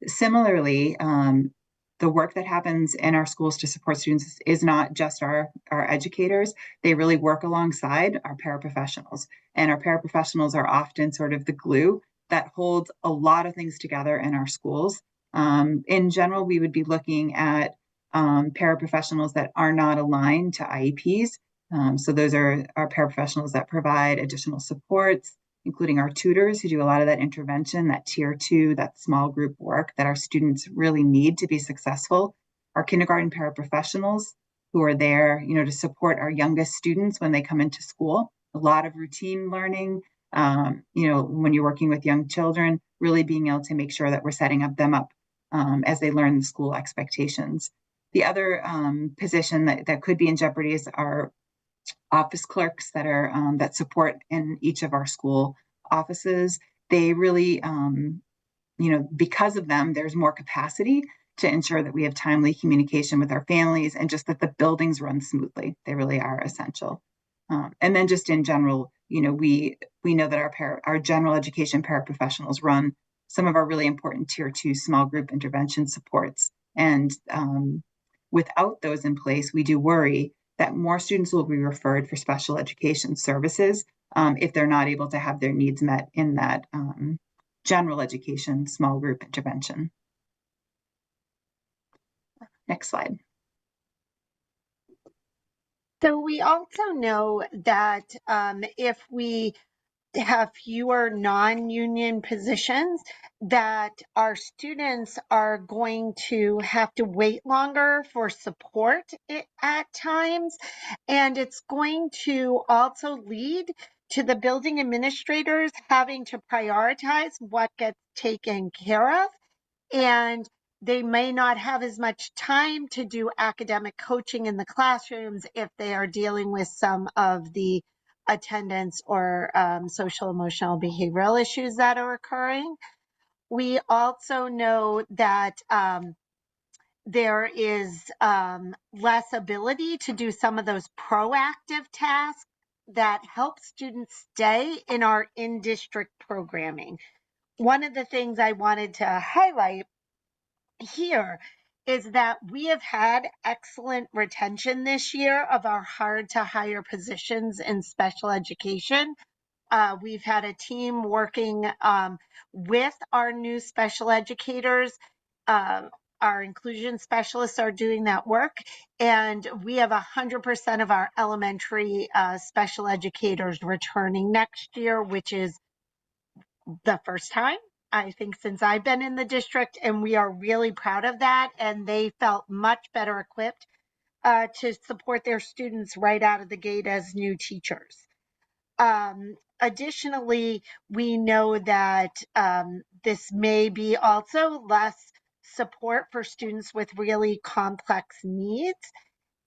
Speaker 6: Similarly, the work that happens in our schools to support students is not just our educators. They really work alongside our paraprofessionals. And our paraprofessionals are often sort of the glue that holds a lot of things together in our schools. In general, we would be looking at paraprofessionals that are not aligned to IEPs So those are our paraprofessionals that provide additional supports, including our tutors who do a lot of that intervention, that tier 2, that small group work that our students really need to be successful. Our kindergarten paraprofessionals who are there, to support our youngest students when they come into school. A lot of routine learning, when you're working with young children, really being able to make sure that we're setting them up as they learn the school expectations. The other position that could be in jeopardy is our office clerks that support in each of our school offices. They really, because of them, there's more capacity to ensure that we have timely communication with our families and just that the buildings run smoothly. They really are essential. And then just in general, we know that our general education paraprofessionals run some of our really important tier 2 small group intervention supports. And without those in place, we do worry that more students will be referred for special education services if they're not able to have their needs met in that general education small group intervention. Next slide.
Speaker 2: So we also know that if we have fewer non-union positions, that our students are going to have to wait longer for support at times. And it's going to also lead to the building administrators having to prioritize what gets taken care of. And they may not have as much time to do academic coaching in the classrooms if they are dealing with some of the attendance or social, emotional, behavioral issues that are occurring. We also know that there is less ability to do some of those proactive tasks that help students stay in our in-district programming. One of the things I wanted to highlight here is that we have had excellent retention this year of our hard to hire positions in special education. We've had a team working with our new special educators. Our inclusion specialists are doing that work, and we have 100% of our elementary special educators returning next year, which is the first time, I think, since I've been in the district, and we are really proud of that. And they felt much better equipped to support their students right out of the gate as new teachers. Additionally, we know that this may be also less support for students with really complex needs.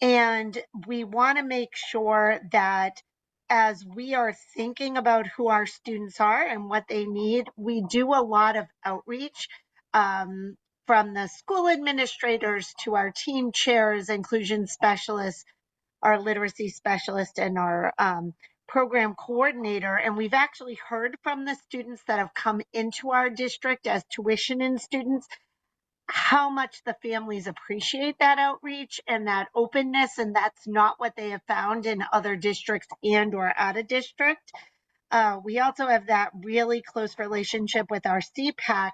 Speaker 2: And we want to make sure that as we are thinking about who our students are and what they need, we do a lot of outreach from the school administrators to our team chairs, inclusion specialists, our literacy specialist, and our program coordinator. And we've actually heard from the students that have come into our district as tuition-in students how much the families appreciate that outreach and that openness, and that's not what they have found in other districts and or out of district. We also have that really close relationship with our CPAC,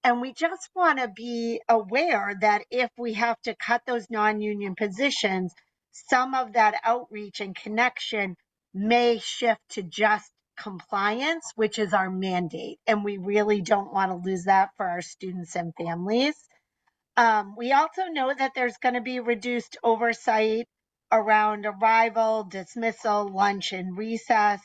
Speaker 2: and we just want to be aware that if we have to cut those non-union positions, some of that outreach and connection may shift to just compliance, which is our mandate, and we really don't want to lose that for our students and families. We also know that there's going to be reduced oversight around arrival, dismissal, lunch, and recess,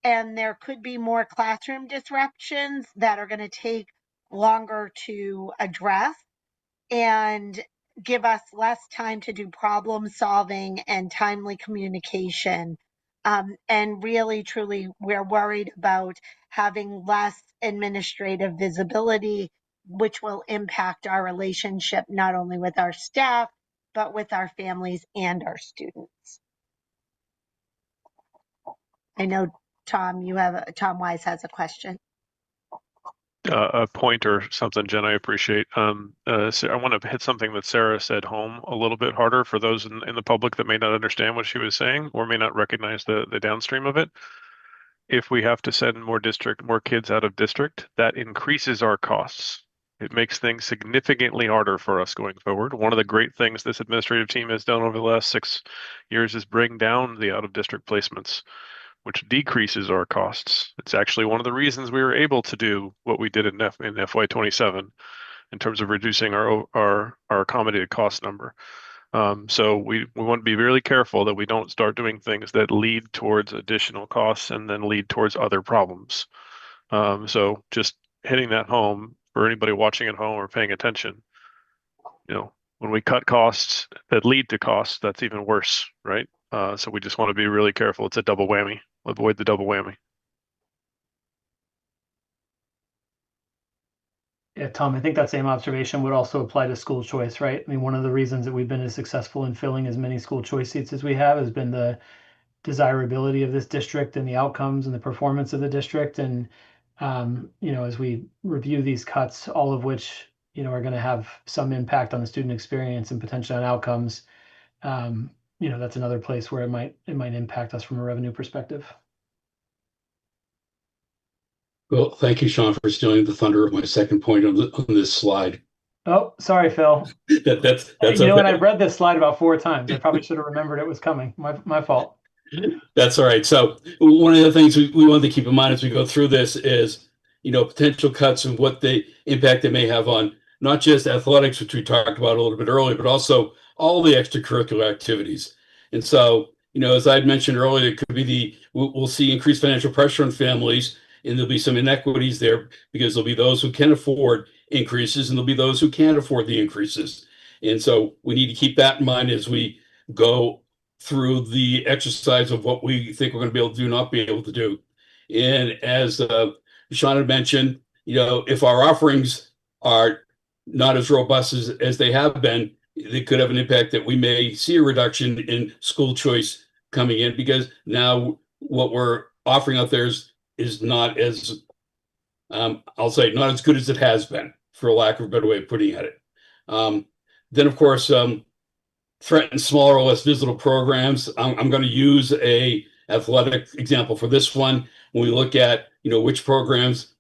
Speaker 2: and there could be more classroom disruptions that are going to take longer to address and give us less time to do problem solving and timely communication. And really, truly, we're worried about having less administrative visibility, which will impact our relationship not only with our staff, but with our families and our students. I know, Tom Wise has a question.
Speaker 4: A point or something, Jen, I appreciate. So I want to hit something that Sarah said home a little bit harder for those in the public that may not understand what she was saying or may not recognize the downstream of it. If we have to send more kids out of district, that increases our costs. It makes things significantly harder for us going forward. One of the great things this administrative team has done over the last 6 years is bring down the out-of-district placements, which decreases our costs. It's actually one of the reasons we were able to do what we did in FY27 in terms of reducing our accommodated cost number. So we want to be really careful that we don't start doing things that lead towards additional costs and then lead towards other problems. So just hitting that home for anybody watching at home or paying attention, when we cut costs that lead to costs, that's even worse, right? So we just want to be really careful. It's a double whammy. Avoid the double whammy.
Speaker 1: Yeah, Tom, I think that same observation would also apply to school choice, right? I mean, one of the reasons that we've been as successful in filling as many school choice seats as we have has been the desirability of this district and the outcomes and the performance of the district. And, as we review these cuts, all of which, are going to have some impact on the student experience and potentially on outcomes, that's another place where it might impact us from a revenue perspective.
Speaker 7: Well, thank you, Sean, for stealing the thunder of my second point on this slide.
Speaker 1: Oh, sorry, Phil.
Speaker 7: That's
Speaker 1: and I've read this slide about 4 times. I probably should have remembered it was coming. My fault.
Speaker 7: That's all right. So one of the things we want to keep in mind as we go through this is, potential cuts and what the impact they may have on not just athletics, which we talked about a little bit earlier, but also all the extracurricular activities. And so, as I'd mentioned earlier, it could be we'll see increased financial pressure on families, and there'll be some inequities there because there'll be those who can afford increases and there'll be those who can't afford the increases. And so we need to keep that in mind as we go through the exercise of what we think we're going to be able to do, not be able to do. And as Sean had mentioned, if our offerings are not as robust as they have been, they could have an impact that we may see a reduction in school choice coming in because now what we're offering out there is not as, I'll say, not as good as it has been, for lack of a better way of putting it. Then, of course, threaten smaller or less visible programs. I'm going to use a athletic example for this one. When we look at, which programs,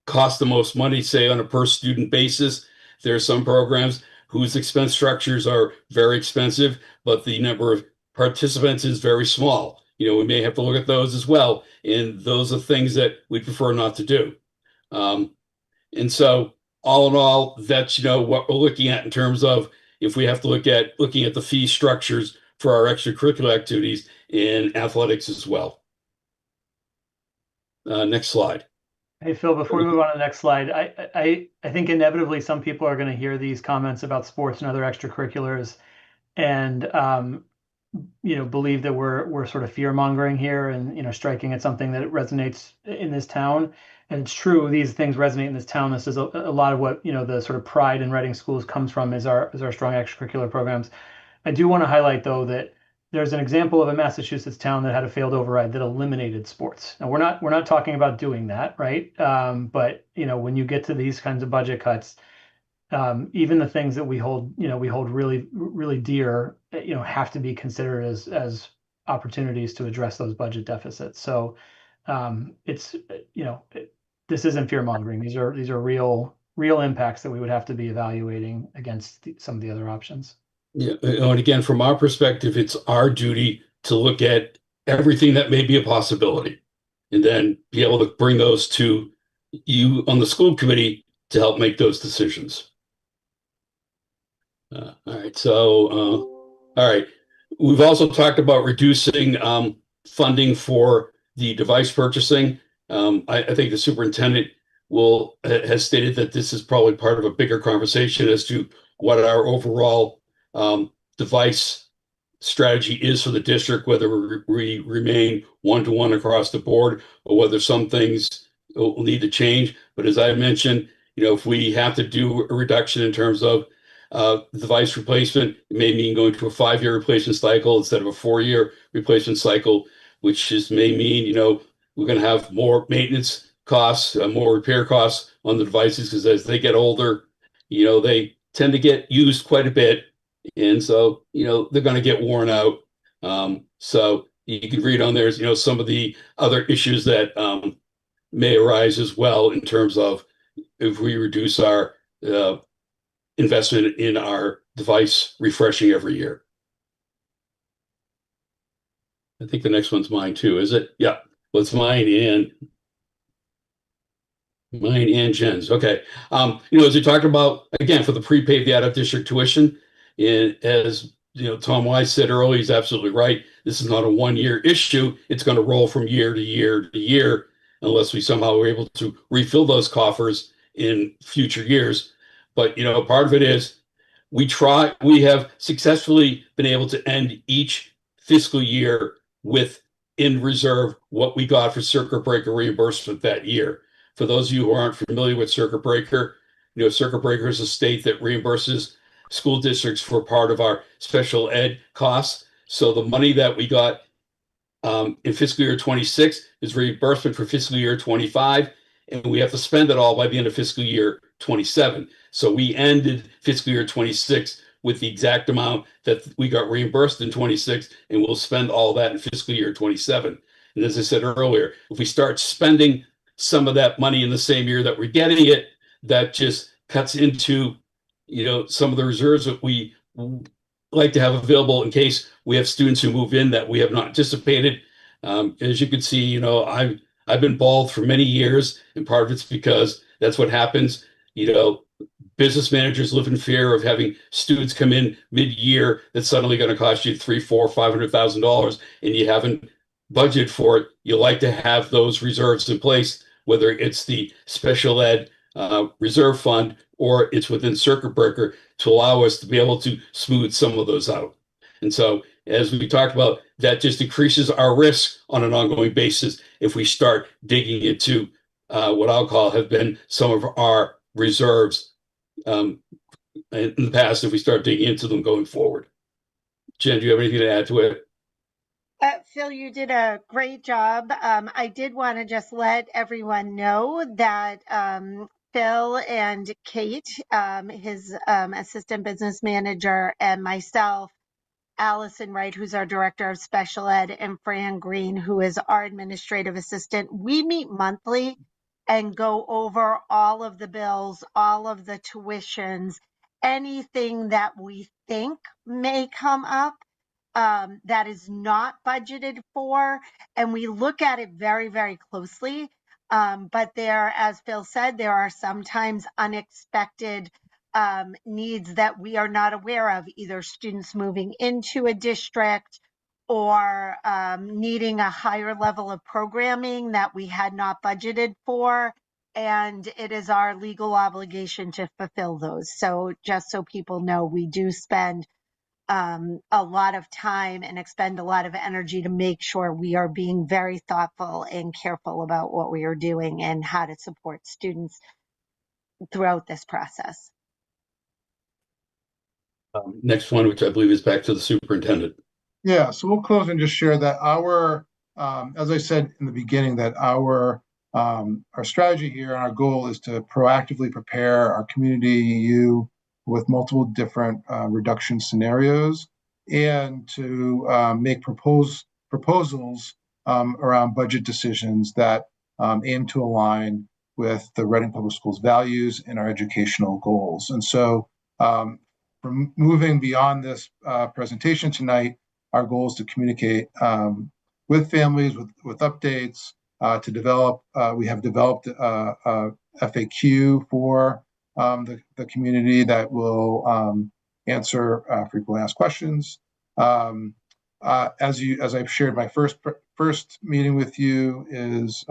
Speaker 7: cost the most money, say on a per student basis, there are some programs whose expense structures are very expensive, but the number of participants is very small. We may have to look at those as well. And those are things that we prefer not to do. And so all in all, that's, what we're looking at in terms of if we have to looking at the fee structures for our extracurricular activities in athletics as well. Next slide.
Speaker 1: Hey, Phil, before we move on to the next slide, I think inevitably some people are going to hear these comments about sports and other extracurriculars and, believe that we're sort of fear mongering here and, striking at something that resonates in this town. And it's true, these things resonate in this town. This is a lot of what, the sort of pride in Reading schools comes from is our strong extracurricular programs. I do want to highlight, though, that there's an example of a Massachusetts town that had a failed override that eliminated sports. Now, we're not talking about doing that, right? But when you get to these kinds of budget cuts, even the things that we hold really, really dear, have to be considered as opportunities to address those budget deficits. So it's this isn't fear mongering. These are real impacts that we would have to be evaluating against some of the other options.
Speaker 7: Yeah, and again, from our perspective, it's our duty to look at everything that may be a possibility and then be able to bring those to you on the school committee to help make those decisions. All right. So, all right. We've also talked about reducing funding for the device purchasing. I think the superintendent has stated that this is probably part of a bigger conversation as to what our overall device strategy is for the district, whether we remain one-to-one across the board or whether some things will need to change. But as I mentioned, if we have to do a reduction in terms of device replacement, it may mean going to a 5-year replacement cycle instead of a 4-year replacement cycle, which just may mean, we're going to have more maintenance costs, more repair costs on the devices because as they get older, they tend to get used quite a bit. And so, they're going to get worn out. So you can read on there, some of the other issues that may arise as well in terms of if we reduce our investment in our device refreshing every year. I think the next one's mine too, is it? Yeah, well, it's mine and Jen's. Okay. As we talked about, again, for the prepaid, the out-of-district tuition, as Tom Wise said earlier, he's absolutely right. This is not a one-year issue. It's going to roll from year to year to year unless we somehow are able to refill those coffers in future years. But, part of it is we have successfully been able to end each fiscal year with in reserve what we got for circuit breaker reimbursement that year. For those of you who aren't familiar with circuit breaker, circuit breaker is a state that reimburses school districts for part of our special ed costs. So the money that we got in fiscal year 26 is reimbursement for fiscal year 25, and we have to spend it all by the end of fiscal year 27. So we ended fiscal year 26 with the exact amount that we got reimbursed in 26, and we'll spend all that in fiscal year 27. And as I said earlier, if we start spending some of that money in the same year that we're getting it, that just cuts into, some of the reserves that we like to have available in case we have students who move in that we have not anticipated. As you can see, I've been bald for many years, and part of it's because that's what happens. Business managers live in fear of having students come in mid-year that's suddenly going to cost you $300,000, $400,000, $500,000, and you haven't budgeted for it. You like to have those reserves in place, whether it's the special ed reserve fund or it's within circuit breaker, to allow us to be able to smooth some of those out. And so, as we talked about, that just increases our risk on an ongoing basis if we start digging into what I'll call have been some of our reserves in the past, if we start digging into them going forward. Jen, do you have anything to add to it?
Speaker 2: Phil, you did a great job. I did want to just let everyone know that Phil and Kate, his assistant business manager, and myself, Allison Wright, who's our director of special ed, and Fran Green, who is our administrative assistant, we meet monthly and go over all of the bills, all of the tuitions, anything that we think may come up that is not budgeted for. And we look at it very, very closely. But there, as Phil said, there are sometimes unexpected needs that we are not aware of, either students moving into a district or needing a higher level of programming that we had not budgeted for. And it is our legal obligation to fulfill those. So just so people know, we do spend a lot of time and expend a lot of energy to make sure we are being very thoughtful and careful about what we are doing and how to support students throughout this process.
Speaker 7: Next one, which I believe is back to the superintendent.
Speaker 5: Yeah, so we'll close and just share that as I said in the beginning, that our strategy here and our goal is to proactively prepare our community, you, with multiple different reduction scenarios, and to make proposals around budget decisions that aim to align with the Reading Public Schools values and our educational goals. And so from moving beyond this presentation tonight, our goal is to communicate with families, with updates, to develop, we have developed a FAQ for the community that will answer frequently asked questions. As I've shared, my first meeting with you is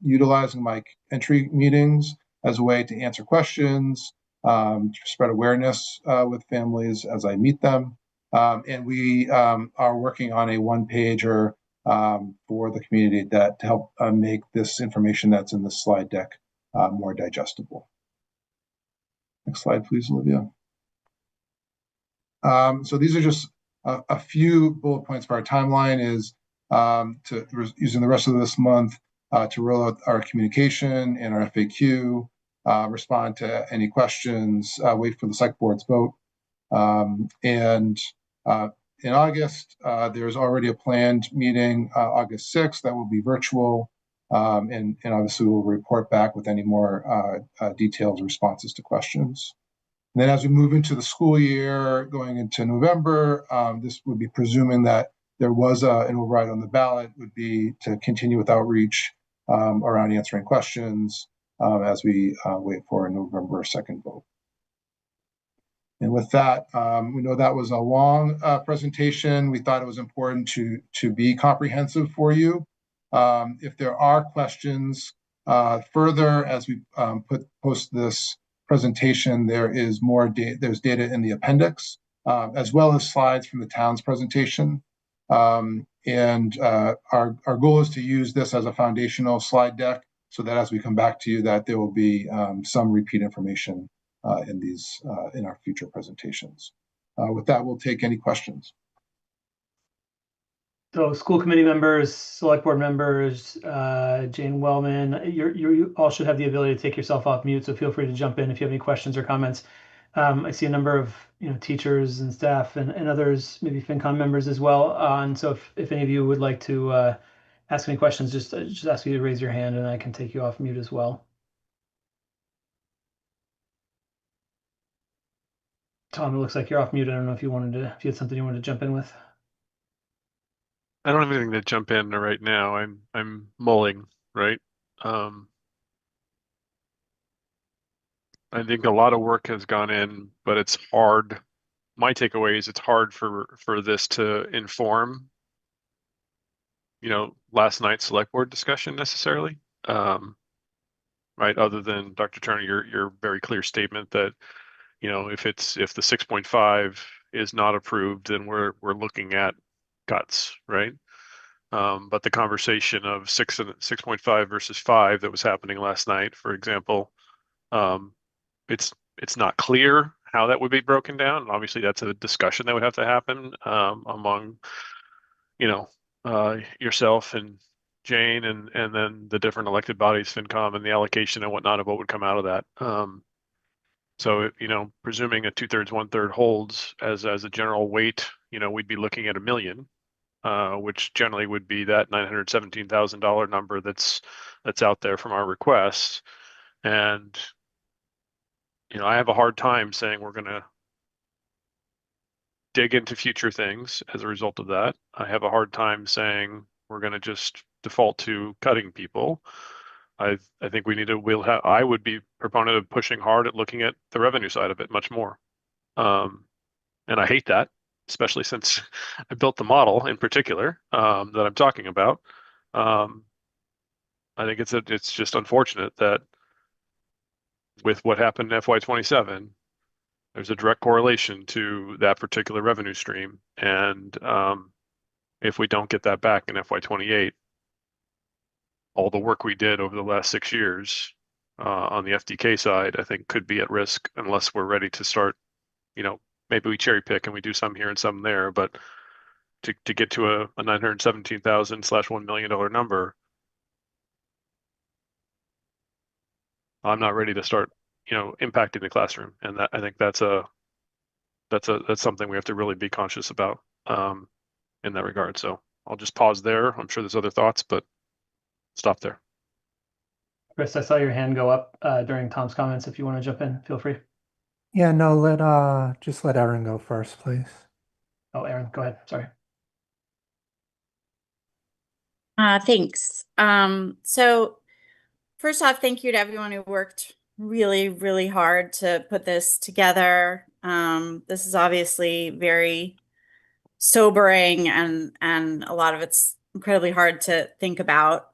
Speaker 5: utilizing my entry meetings as a way to answer questions, to spread awareness with families as I meet them. And we are working on a one-pager for the community to help make this information that's in the slide deck more digestible. Next slide, please, Olivia. So these are just a few bullet points for our timeline is using the rest of this month to roll out our communication and our FAQ, respond to any questions, wait for the psych board's vote. And in August, there's already a planned meeting, August 6th, that will be virtual, And obviously we'll report back with any more detailed responses to questions. And then as we move into the school year, going into November, this would be presuming that there was an override on the ballot, would be to continue with outreach around answering questions as we wait for a November 2nd vote. And with that, we know that was a long presentation. We thought it was important to be comprehensive for you. If there are questions further as we post this presentation, there is more data. There's data in the appendix, as well as slides from the town's presentation. And our goal is to use this as a foundational slide deck so that as we come back to you, that there will be some repeat information in our future presentations. With that, we'll take any questions.
Speaker 1: So school committee members, select board members, Jane Wellman, you all should have the ability to take yourself off mute, so feel free to jump in if you have any questions or comments. I see a number of teachers and staff and others, maybe FinCom members as well. And so if any of you would like to ask any questions, just ask you to raise your hand and I can take you off mute as well. Tom, it looks like you're off mute. I don't know if you had something you wanted to jump in with.
Speaker 4: I don't have anything to jump in right now. I'm mulling, right? I think a lot of work has gone in, but it's hard. My takeaway is it's hard for this to inform, last night's select board discussion necessarily. Right? Other than Dr. Turner, your very clear statement that, if the 6.5 is not approved, then we're looking at cuts, right? But the conversation of 6.5 versus 5 that was happening last night, for example, it's not clear how that would be broken down. Obviously, that's a discussion that would have to happen among, yourself and Jane and then the different elected bodies, FinCom, and the allocation and whatnot of what would come out of that. So, presuming a 2/3, 1/3 holds as a general weight, we'd be looking at $1 million. Which generally would be that $917,000 number that's out there from our requests. And, I have a hard time saying we're going to dig into future things as a result of that. I have a hard time saying we're going to just default to cutting people. I think I would be proponent of pushing hard at looking at the revenue side of it much more. And I hate that, especially since I built the model in particular that I'm talking about. I think it's just unfortunate that with what happened in FY27, there's a direct correlation to that particular revenue stream. And if we don't get that back in FY28, all the work we did over the last 6 years on the FDK side, I think could be at risk unless we're ready to start, maybe we cherry pick and we do some here and some there, but to get to a $917,000 / $1 million number, I'm not ready to start, impacting the classroom. And that, I think that's something we have to really be conscious about in that regard. So I'll just pause there. I'm sure there's other thoughts, but stop there.
Speaker 1: Chris, I saw your hand go up during Tom's comments. If you want to jump in, feel free.
Speaker 8: Yeah, no, just let Aaron go first, please.
Speaker 1: Oh, Aaron, go ahead. Sorry.
Speaker 3: Thanks. So first off, thank you to everyone who worked really, really hard to put this together. This is obviously very sobering and a lot of it's incredibly hard to think about,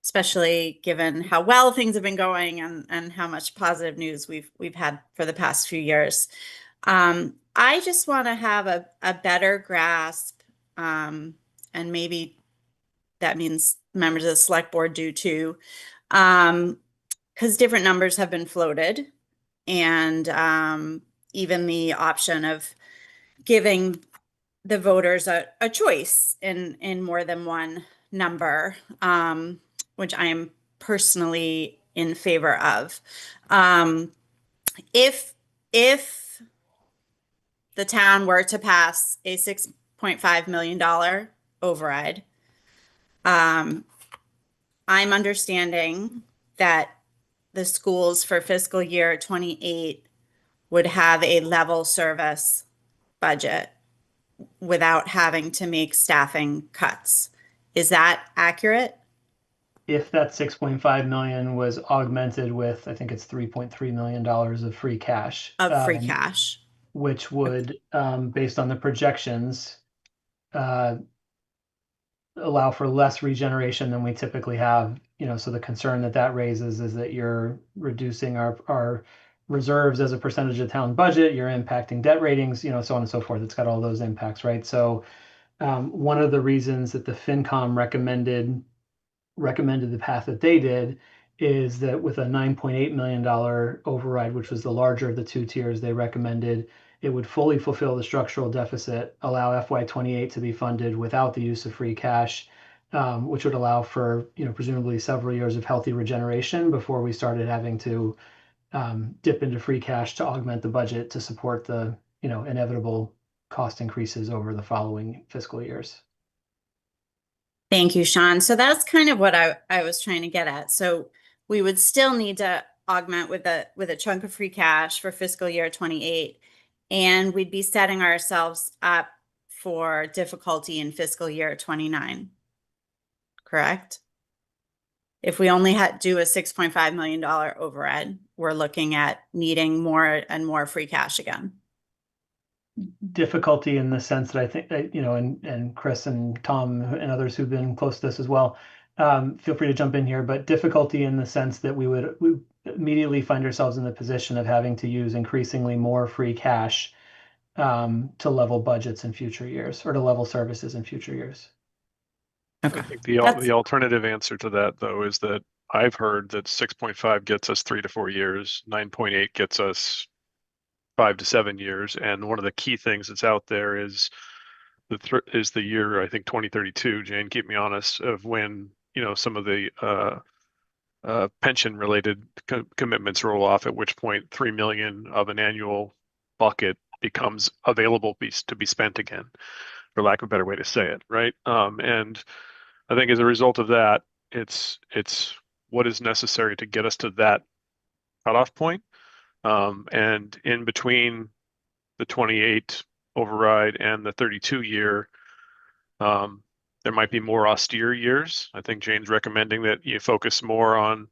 Speaker 3: especially given how well things have been going and how much positive news we've had for the past few years. I just want to have a better grasp, and maybe that means members of the select board do too, because different numbers have been floated, and even the option of giving the voters a choice in more than one number, which I am personally in favor of. If the town were to pass a $6.5 million override, I'm understanding that the schools for fiscal year 28 would have a level service budget without having to make staffing cuts. Is that accurate?
Speaker 1: If that 6.5 million was augmented with, I think it's $3.3 million of free cash,
Speaker 3: Of free cash.
Speaker 1: which would, based on the projections, allow for less regeneration than we typically have. So the concern that raises is that you're reducing our reserves as a percentage of town budget, you're impacting debt ratings, so on and so forth. It's got all those impacts, right? So one of the reasons that the FinCom recommended the path that they did is that with a $9.8 million override, which was the larger of the two tiers, they recommended it would fully fulfill the structural deficit, allow FY28 to be funded without the use of free cash, which would allow for, presumably several years of healthy regeneration before we started having to dip into free cash to augment the budget to support the, inevitable cost increases over the following fiscal years.
Speaker 3: Thank you, Sean. So that's kind of what I was trying to get at. So we would still need to augment with a chunk of free cash for fiscal year 28, and we'd be setting ourselves up for difficulty in fiscal year 29. Correct? If we only had do a $6.5 million override, we're looking at needing more and more free cash again.
Speaker 1: Difficulty in the sense that I think that, and Chris and Tom and others who've been close to this as well, feel free to jump in here, but difficulty in the sense that we immediately find ourselves in the position of having to use increasingly more free cash to level budgets in future years or to level services in future years.
Speaker 3: Okay.
Speaker 4: I think the alternative answer to that, though, is that I've heard that 6.5 gets us 3 to 4 years, 9.8 gets us 5 to 7 years, and one of the key things that's out there is the year, I think 2032. Jane, keep me honest, of when some of the pension related commitments roll off. At which point, 3 million of an annual bucket becomes available to be spent again, for lack of a better way to say it, right? And I think as a result of that, it's what is necessary to get us to that cutoff point. And in between the 28 override and the 32 year, there might be more austere years. I think Jane's recommending that you focus more on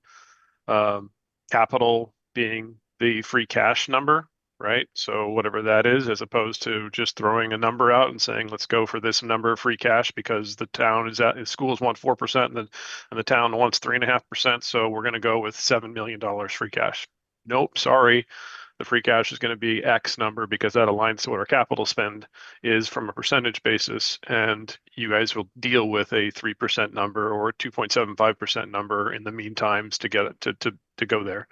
Speaker 4: capital being the free cash number, right? So whatever that is, as opposed to just throwing a number out and saying, let's go for this number of free cash because the town schools want 4% and the town wants 3.5%. So we're going to go with $7 million free cash. Nope, sorry. The free cash is going to be X number because that aligns to what our capital spend is from a percentage basis. And you guys will deal with a 3% number or a 2.75% number in the meantime to get it to go there.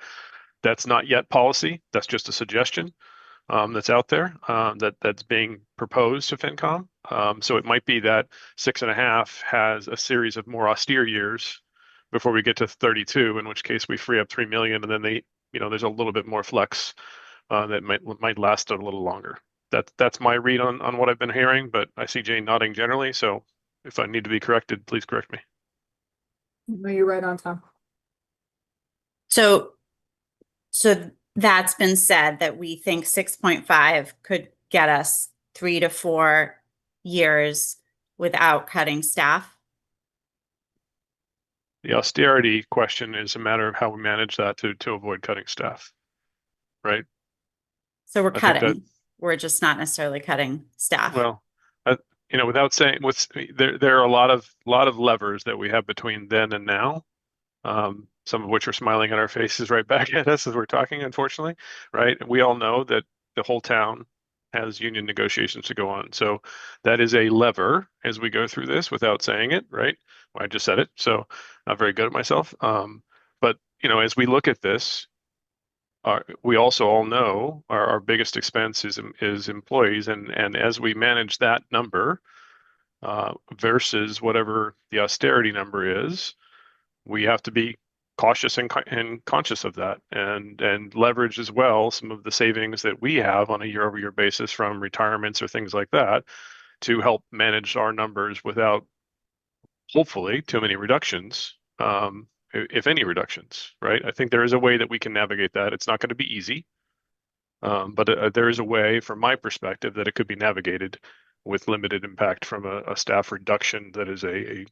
Speaker 4: That's not yet policy. That's just a suggestion that's out there that's being proposed to FinCom. So it might be that 6.5 has a series of more austere years before we get to 32, in which case we free up 3 million, and then there's a little bit more flex that might last a little longer. That's my read on what I've been hearing, but I see Jane nodding generally. So if I need to be corrected, please correct me.
Speaker 9: No, you're right on, Tom.
Speaker 3: So that's been said that we think 6.5 could get us 3 to 4 years without cutting staff.
Speaker 4: The austerity question is a matter of how we manage that to avoid cutting staff, right?
Speaker 3: So we're cutting. We're just not necessarily cutting staff.
Speaker 4: Well, without saying, there are a lot of levers that we have between then and now. Some of which are smiling at our faces right back at us as we're talking, unfortunately, right? We all know that the whole town has union negotiations to go on. So that is a lever as we go through this without saying it, right? Well, I just said it, so not very good at myself. But as we look at this, we also all know our biggest expense is employees, and as we manage that number versus whatever the austerity number is, we have to be cautious and conscious of that, and leverage as well some of the savings that we have on a year-over-year basis from retirements or things like that to help manage our numbers without, hopefully, too many reductions if any reductions, right? I think there is a way that we can navigate that. It's not going to be easy, but there is a way, from my perspective, that it could be navigated with limited impact from a staff reduction that is a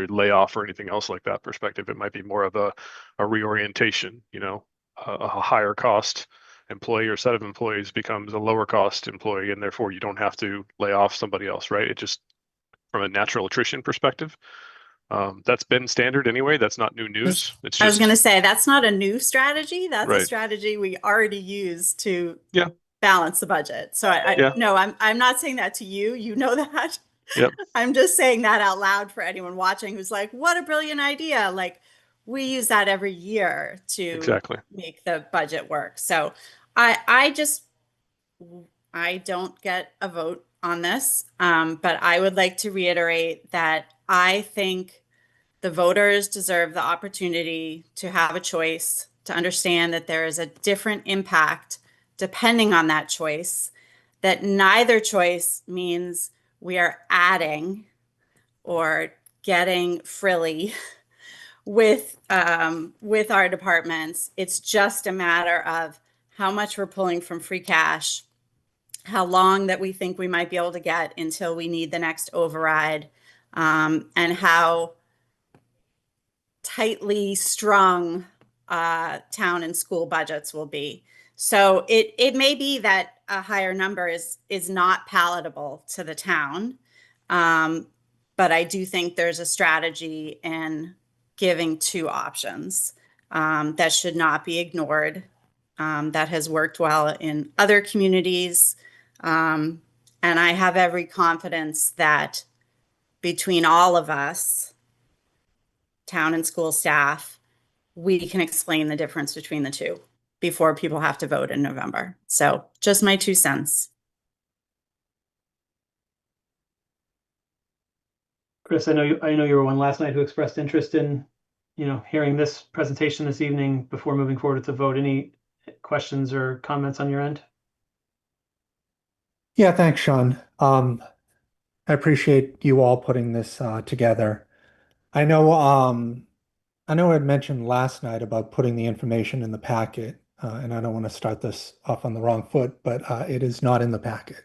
Speaker 4: layoff or anything else like that perspective. It might be more of a reorientation, a higher cost employee or set of employees becomes a lower cost employee, and therefore you don't have to lay off somebody else, right? It just, from a natural attrition perspective, that's been standard anyway. That's not new news. It's
Speaker 3: I was going to
Speaker 4: just
Speaker 3: say that's not a new strategy. That's a
Speaker 4: right.
Speaker 3: strategy we already use to
Speaker 4: Yeah.
Speaker 3: balance the budget. So
Speaker 4: Yeah.
Speaker 3: no, I'm not saying that to you. You know that.
Speaker 4: Yep.
Speaker 3: I'm just saying that out loud for anyone watching who's like, what a brilliant idea. Like, we use that every year to
Speaker 4: Exactly.
Speaker 3: make the budget work. So I just, I don't get a vote on this. But I would like to reiterate that I think the voters deserve the opportunity to have a choice, to understand that there is a different impact depending on that choice, that neither choice means we are adding or getting frilly with our departments. It's just a matter of how much we're pulling from free cash, how long that we think we might be able to get until we need the next override, and how tightly strung town and school budgets will be. So it may be that a higher number is not palatable to the town, but I do think there's a strategy in giving two options that should not be ignored. That has worked well in other communities, and I have every confidence that between all of us, town and school staff, we can explain the difference between the two before people have to vote in November. So just my 2 cents.
Speaker 1: Chris, I know you were one last night who expressed interest in, hearing this presentation this evening before moving forward to vote. Any questions or comments on your end?
Speaker 8: Yeah, thanks, Sean. I appreciate you all putting this together. I know I know I had mentioned last night about putting the information in the packet, and I don't want to start this off on the wrong foot, but it is not in the packet.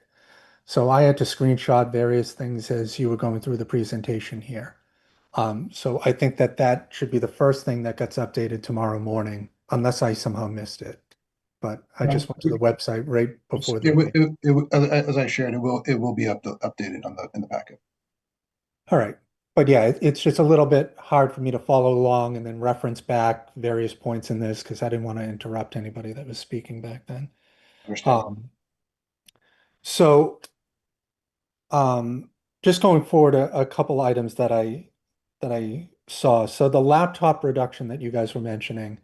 Speaker 8: So I had to screenshot various things as you were going through the presentation here. So I think that that should be the first thing that gets updated tomorrow morning, unless I somehow missed it. But I just went to the website right before the meeting.
Speaker 5: As I shared, it will be updated in the packet.
Speaker 8: All right. But yeah, it's just a little bit hard for me to follow along and then reference back various points in this because I didn't want to interrupt anybody that was speaking back then.
Speaker 5: Understand.
Speaker 8: So just going forward, a couple items that I saw. So the laptop reduction that you guys were mentioning,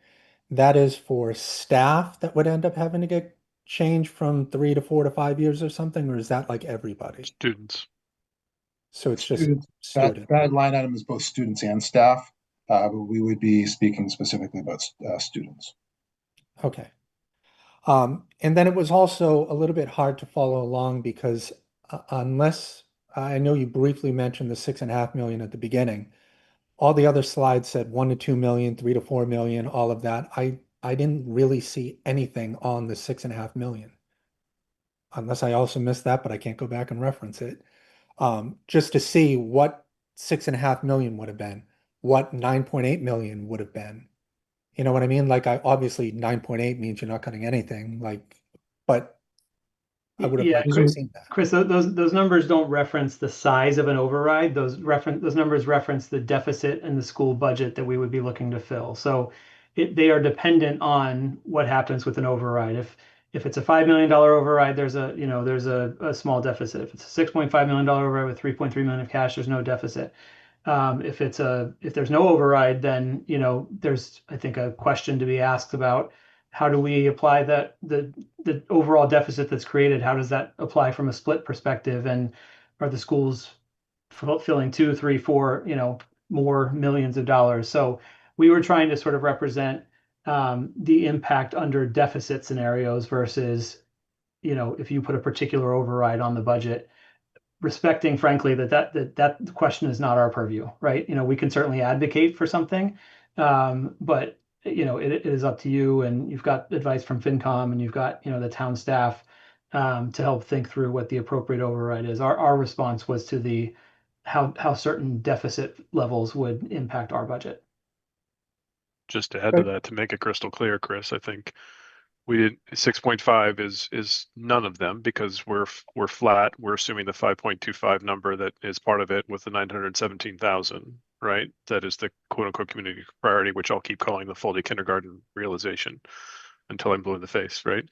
Speaker 8: that is for staff that would end up having to get changed from 3 to 4 to 5 years or something, or is that like everybody?
Speaker 4: Students.
Speaker 8: So it's just
Speaker 5: Students,
Speaker 8: student.
Speaker 5: that line item is both students and staff. But we would be speaking specifically about students.
Speaker 8: Okay. And then it was also a little bit hard to follow along because unless I know you briefly mentioned the 6.5 million at the beginning, all the other slides said 1 to 2 million, 3 to 4 million, all of that. I didn't really see anything on the 6.5 million, unless I also missed that, but I can't go back and reference it. Just to see what 6.5 million would have been, what 9.8 million would have been. You know what I mean? Like, I obviously 9.8 means you're not cutting anything, like, but I would have
Speaker 1: Yeah,
Speaker 8: liked to have seen that.
Speaker 1: Chris, those numbers don't reference the size of an override. Those numbers reference the deficit in the school budget that we would be looking to fill. So they are dependent on what happens with an override. If it's a $5 million override, there's a small deficit. If it's a $6.5 million override with 3.3 million of cash, there's no deficit. If there's no override, then there's, I think, a question to be asked about how do we apply the overall deficit that's created? How does that apply from a split perspective? And are the schools filling 2, 3, 4, more millions of dollars? So we were trying to sort of represent the impact under deficit scenarios versus, if you put a particular override on the budget. respecting, frankly, that question is not our purview, right? We can certainly advocate for something, but it is up to you, and you've got advice from FinCom, and you've got the town staff to help think through what the appropriate override is. Our response was to the how certain deficit levels would impact our budget.
Speaker 4: Just to add to that, to make it crystal clear, Chris, I think we did 6.5 is none of them because we're flat. We're assuming the 5.25 number that is part of it with the 917,000, right? That is the quote unquote community priority, which I'll keep calling the full day kindergarten realization until I'm blue in the face, right?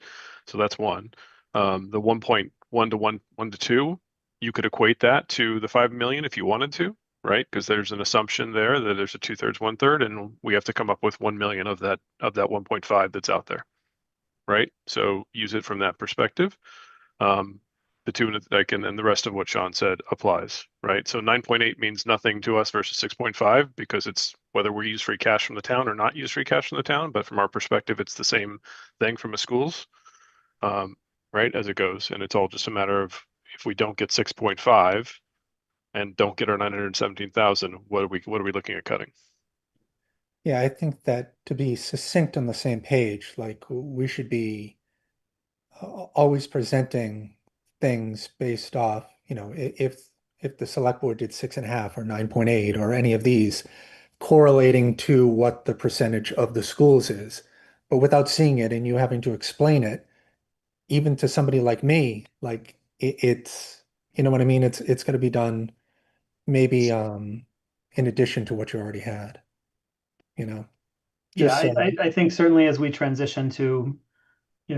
Speaker 4: So that's one. The 1.1 to 1 to 2, you could equate that to the 5 million if you wanted to, right? Because there's an assumption there that there's a 2/3, 1/3, and we have to come up with 1 million of that 1.5 that's out there, right? So use it from that perspective. The two, like, and then the rest of what Sean said applies, right? So 9.8 means nothing to us versus 6.5 because it's whether we use free cash from the town or not use free cash from the town. But from our perspective, it's the same thing from a schools, right? As it goes, and it's all just a matter of if we don't get 6.5 and don't get our 917,000, what are we looking at cutting?
Speaker 8: Yeah, I think that to be succinct on the same page, like we should be always presenting things based off, if the select board did 6.5 or 9.8 or any of these, correlating to what the percentage of the schools is. But without seeing it and you having to explain it, even to somebody like me, like it's, you know what I mean? It's going to be done maybe in addition to what you already had, you know.
Speaker 1: Yeah,
Speaker 8: Just
Speaker 1: I think certainly as we transition to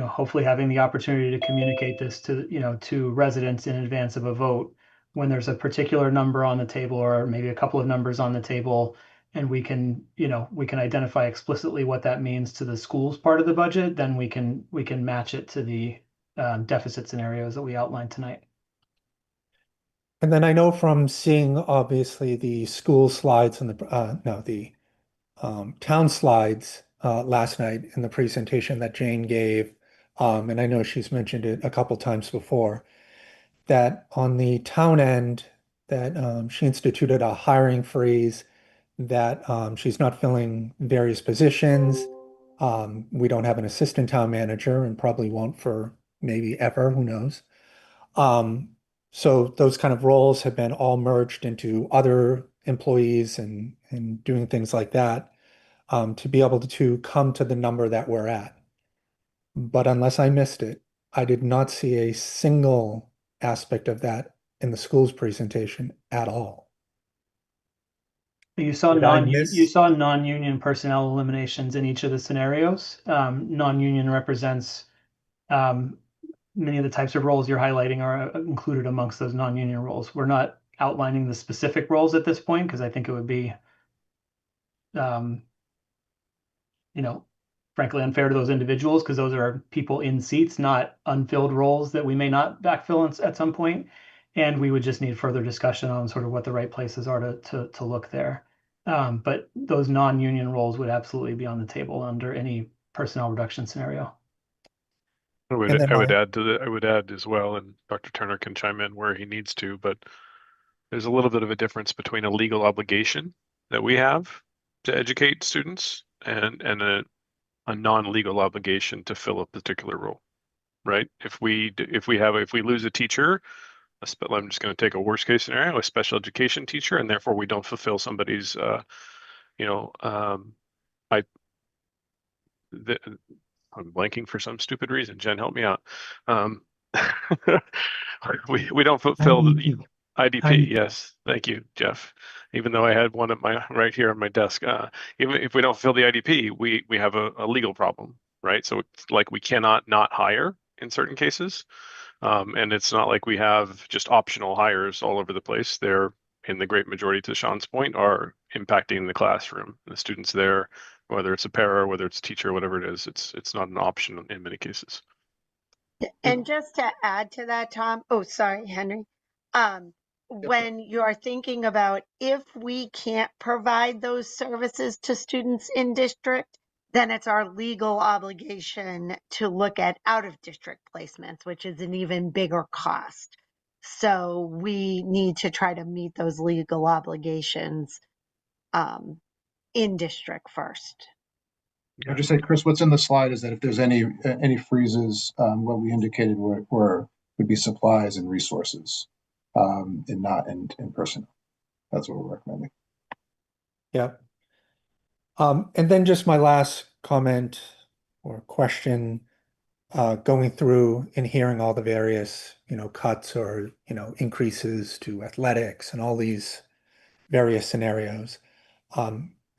Speaker 1: hopefully having the opportunity to communicate this to residents in advance of a vote, when there's a particular number on the table or maybe a couple of numbers on the table, and we can identify explicitly what that means to the schools part of the budget, then we can match it to the deficit scenarios that we outlined tonight.
Speaker 8: And then I know from seeing obviously the school slides and the town slides last night in the presentation that Jane gave, and I know she's mentioned it a couple times before, that on the town end, that she instituted a hiring freeze, that she's not filling various positions. We don't have an assistant town manager and probably won't for maybe ever, who knows. Um, so those kind of roles have been all merged into other employees and doing things like that to be able to come to the number that we're at. But unless I missed it, I did not see a single aspect of that in the school's presentation at all.
Speaker 1: You saw
Speaker 8: Did I
Speaker 1: you
Speaker 8: miss?
Speaker 1: saw non-union personnel eliminations in each of the scenarios. Non-union represents many of the types of roles you're highlighting are included amongst those non-union roles. We're not outlining the specific roles at this point because I think it would be, um, frankly unfair to those individuals because those are people in seats, not unfilled roles that we may not backfill at some point. And we would just need further discussion on sort of what the right places are to look there. But those non-union roles would absolutely be on the table under any personnel reduction scenario.
Speaker 4: I
Speaker 8: And then
Speaker 4: would add as well, and Dr. Turner can chime in where he needs to, but there's a little bit of a difference between a legal obligation that we have to educate students and a non-legal obligation to fill a particular role, right? If we lose a teacher, I'm just going to take a worst case scenario, a special education teacher, and therefore we don't fulfill somebody's, I the, I'm blanking for some stupid reason. Jen, help me out. We don't fulfill the IDP. Yes, thank you, Jeff. Even though I had one at my right here on my desk, even if we don't fill the IDP, we have a legal problem, right? So it's like we cannot not hire in certain cases, and it's not like we have just optional hires all over the place. They're in the great majority, to Sean's point, are impacting the classroom, the students there, whether it's a para, whether it's a teacher, whatever it is. It's not an option in many cases.
Speaker 2: And just to add to that, Tom, oh, sorry, Henry. When you're thinking about if we can't provide those services to students in district, then it's our legal obligation to look at out of district placements, which is an even bigger cost. So we need to try to meet those legal obligations in district first.
Speaker 5: I'll just say, Chris, what's in the slide is that if there's any freezes, what we indicated would be supplies and resources, and not in personnel. That's what we're recommending.
Speaker 8: Yeah. And then just my last comment or question, going through and hearing all the various, cuts or, increases to athletics and all these various scenarios.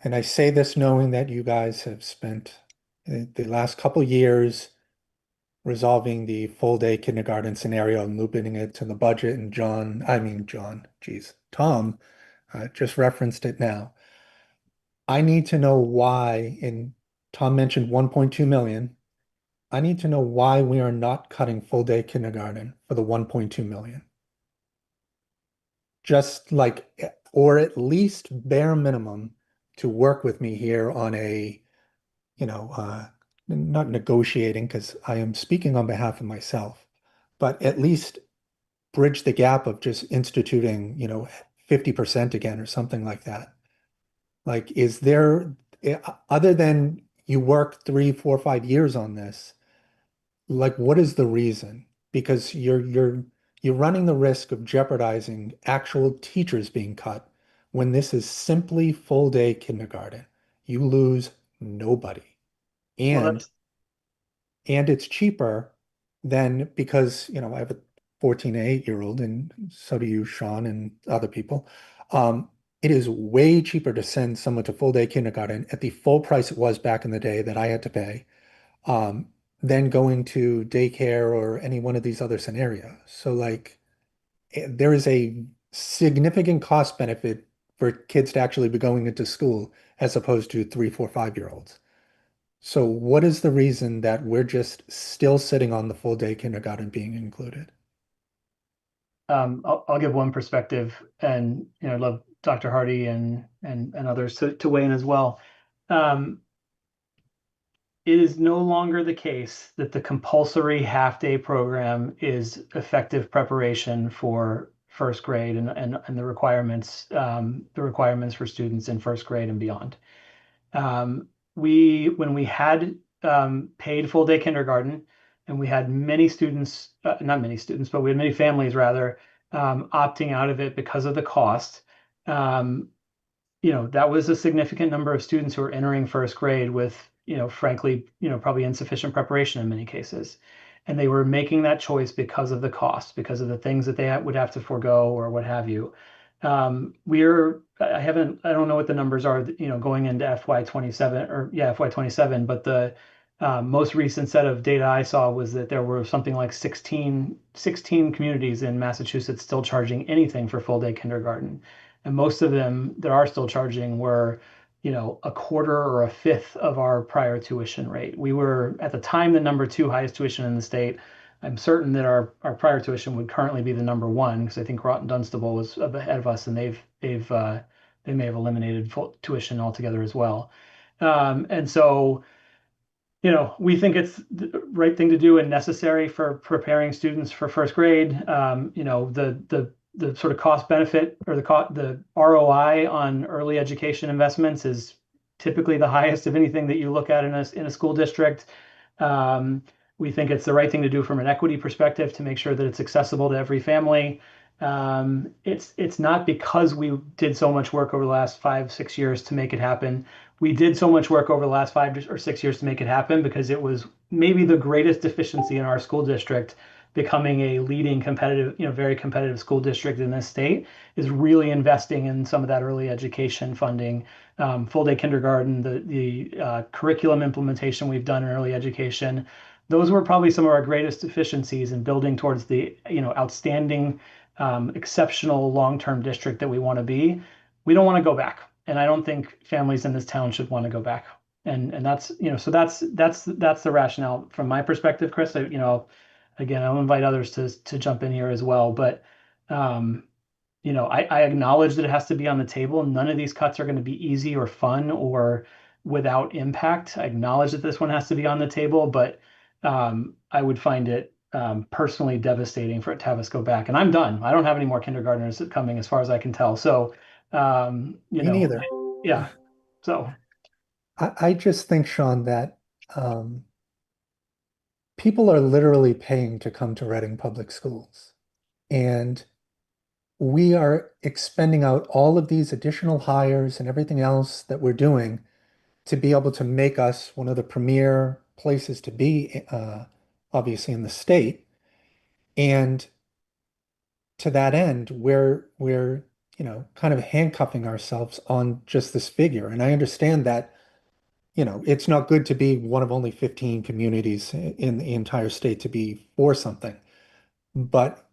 Speaker 8: And I say this knowing that you guys have spent the last couple years resolving the full day kindergarten scenario and looping it to the budget. And Tom, just referenced it now. I need to know why, and Tom mentioned 1.2 million. I need to know why we are not cutting full day kindergarten for the 1.2 million. Just like, or at least bare minimum to work with me here on a, not negotiating because I am speaking on behalf of myself, but at least bridge the gap of just instituting, 50% again or something like that. Like, is there, other than you work 3, 4, 5 years on this, like, what is the reason? Because you're running the risk of jeopardizing actual teachers being cut when this is simply full day kindergarten. You lose nobody.
Speaker 1: Well,
Speaker 8: And it's cheaper than because, I have a 14 and 8-year-old, and so do you, Sean, and other people. It is way cheaper to send someone to full day kindergarten at the full price it was back in the day that I had to pay, than going to daycare or any one of these other scenarios. So like there is a significant cost benefit for kids to actually be going into school as opposed to 3, 4, 5-year-olds. So what is the reason that we're just still sitting on the full day kindergarten being included?
Speaker 1: I'll give one perspective, and I'd love Dr. Hardy and others to weigh in as well. It is no longer the case that the compulsory half-day program is effective preparation for first grade and the requirements for students in first grade and beyond. When we had paid full day kindergarten, and we had many students, not many students, but we had many families rather, opting out of it because of the cost. That was a significant number of students who were entering first grade with, frankly, probably insufficient preparation in many cases. And they were making that choice because of the cost, because of the things that they would have to forego or what have you. I don't know what the numbers are, going into FY27 or FY27, but the most recent set of data I saw was that there were something like 16 communities in Massachusetts still charging anything for full day kindergarten. And most of them that are still charging were, a quarter or a fifth of our prior tuition rate. We were at the time the number 2 highest tuition in the state. I'm certain that our prior tuition would currently be the number 1 because I think Groton Dunstable was ahead of us, and they may have eliminated full tuition altogether as well. And so, we think it's the right thing to do and necessary for preparing students for first grade. The sort of cost benefit or the ROI on early education investments is typically the highest of anything that you look at in a school district. We think it's the right thing to do from an equity perspective to make sure that it's accessible to every family. It's not because we did so much work over the last 5, 6 years to make it happen. We did so much work over the last 5 or 6 years to make it happen because it was maybe the greatest deficiency in our school district, becoming a leading competitive, very competitive school district in this state, is really investing in some of that early education funding, full day kindergarten, the curriculum implementation we've done in early education. Those were probably some of our greatest deficiencies in building towards the, outstanding, exceptional long-term district that we want to be. We don't want to go back, and I don't think families in this town should want to go back. And that's, so that's the rationale from my perspective, Chris. Again, I'll invite others to jump in here as well. But I acknowledge that it has to be on the table. None of these cuts are going to be easy or fun or without impact. I acknowledge that this one has to be on the table, but I would find it personally devastating for it to have us go back. And I'm done. I don't have any more kindergartners coming as far as I can tell. So, you
Speaker 8: Me
Speaker 1: know,
Speaker 8: neither.
Speaker 1: yeah. So,
Speaker 8: I just think, Sean, that people are literally paying to come to Reading Public Schools. And we are expending out all of these additional hires and everything else that we're doing to be able to make us one of the premier places to be, obviously in the state. And to that end, we're kind of handcuffing ourselves on just this figure. And I understand that, it's not good to be one of only 15 communities in the entire state to be for something. But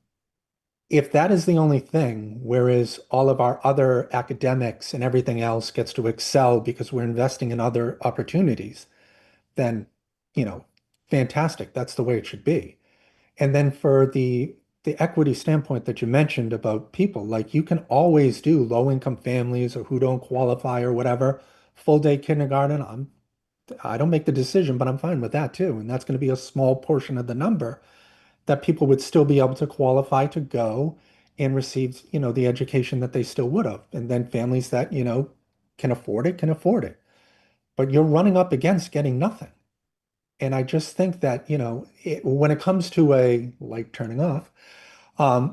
Speaker 8: if that is the only thing, whereas all of our other academics and everything else gets to excel because we're investing in other opportunities, then, you know, fantastic. That's the way it should be. And then for the equity standpoint that you mentioned about people, like you can always do low income families or who don't qualify or whatever, full day kindergarten. I don't make the decision, but I'm fine with that too. And that's going to be a small portion of the number that people would still be able to qualify to go and receive, the education that they still would have. And then families that, can afford it, can afford it. But you're running up against getting nothing. And I just think that, when it comes to a light turning off,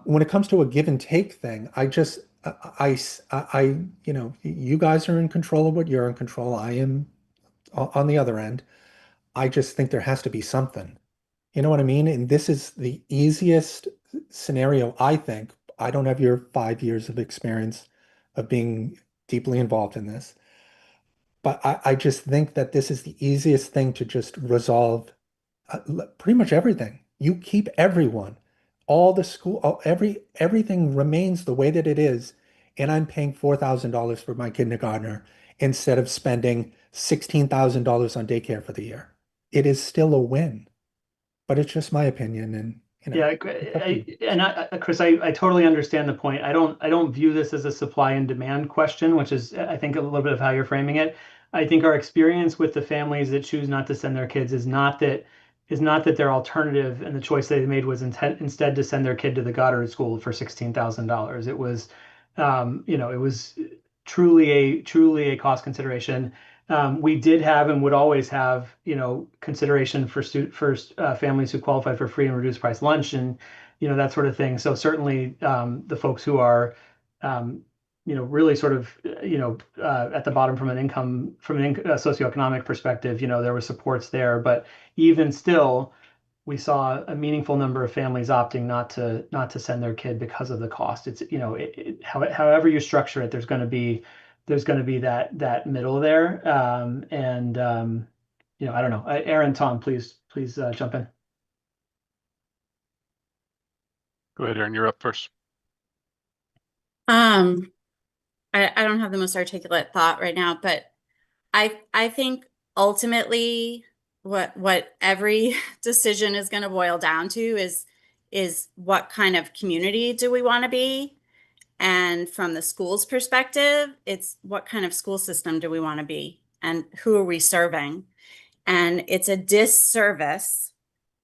Speaker 8: when it comes to a give and take thing, you guys are in control of what you're in control. I am on the other end. I just think there has to be something. You know what I mean? And this is the easiest scenario, I think. I don't have your 5 years of experience of being deeply involved in this, but I just think that this is the easiest thing to just resolve pretty much everything. You keep everyone, all the school, everything remains the way that it is, and I'm paying $4,000 for my kindergartner instead of spending $16,000 on daycare for the year. It is still a win. But it's just my opinion, and
Speaker 1: yeah, Chris, I totally understand the point. I don't view this as a supply and demand question, which is I think a little bit of how you're framing it. I think our experience with the families that choose not to send their kids is not that their alternative and the choice they made was instead to send their kid to the Goddard School for $16,000. It was truly a cost consideration. We did have and would always have, consideration for families who qualify for free and reduced price lunch and, that sort of thing. So certainly the folks who are, really sort of, at the bottom from a socioeconomic perspective, there were supports there. But even still, we saw a meaningful number of families opting not to send their kid because of the cost. It's, however you structure it, there's going to be that middle there. I don't know. Aaron, Tom, please jump in.
Speaker 4: Go ahead, Aaron, you're up first.
Speaker 3: I don't have the most articulate thought right now, but I think ultimately what every decision is going to boil down to is what kind of community do we want to be? And from the school's perspective, it's what kind of school system do we want to be and who are we serving? And it's a disservice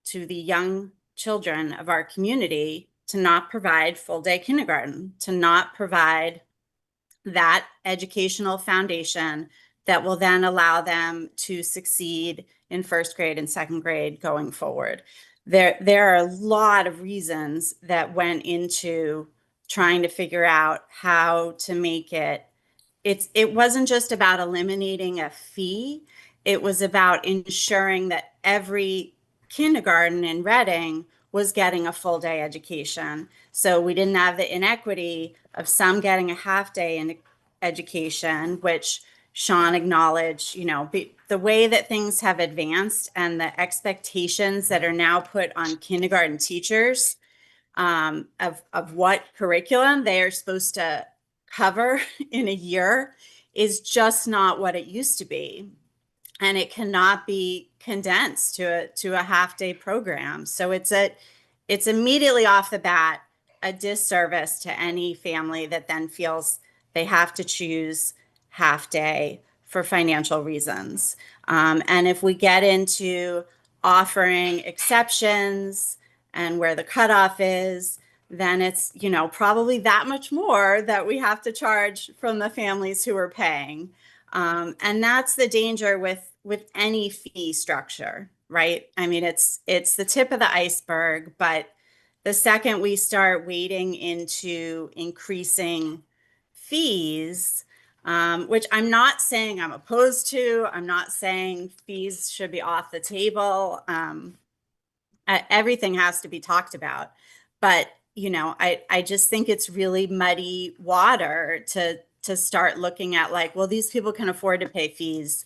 Speaker 3: to the young children of our community to not provide full day kindergarten, to not provide that educational foundation that will then allow them to succeed in first grade and second grade going forward. There are a lot of reasons that went into trying to figure out how to make it wasn't just about eliminating a fee. It was about ensuring that every kindergarten in Reading was getting a full day education. So we didn't have the inequity of some getting a half day in education, which Sean acknowledged, the way that things have advanced and the expectations that are now put on kindergarten teachers of what curriculum they are supposed to cover in a year is just not what it used to be. And it cannot be condensed to a half day program. So it's immediately off the bat a disservice to any family that then feels they have to choose half day for financial reasons. And if we get into offering exceptions and where the cutoff is, then it's, you know, probably that much more that we have to charge from the families who are paying. And that's the danger with any fee structure, right? I mean, it's the tip of the iceberg, but the second we start wading into increasing fees, which I'm not saying I'm opposed to, I'm not saying fees should be off the table. Everything has to be talked about, but you know, I just think it's really muddy water to start looking at like, well, these people can afford to pay fees,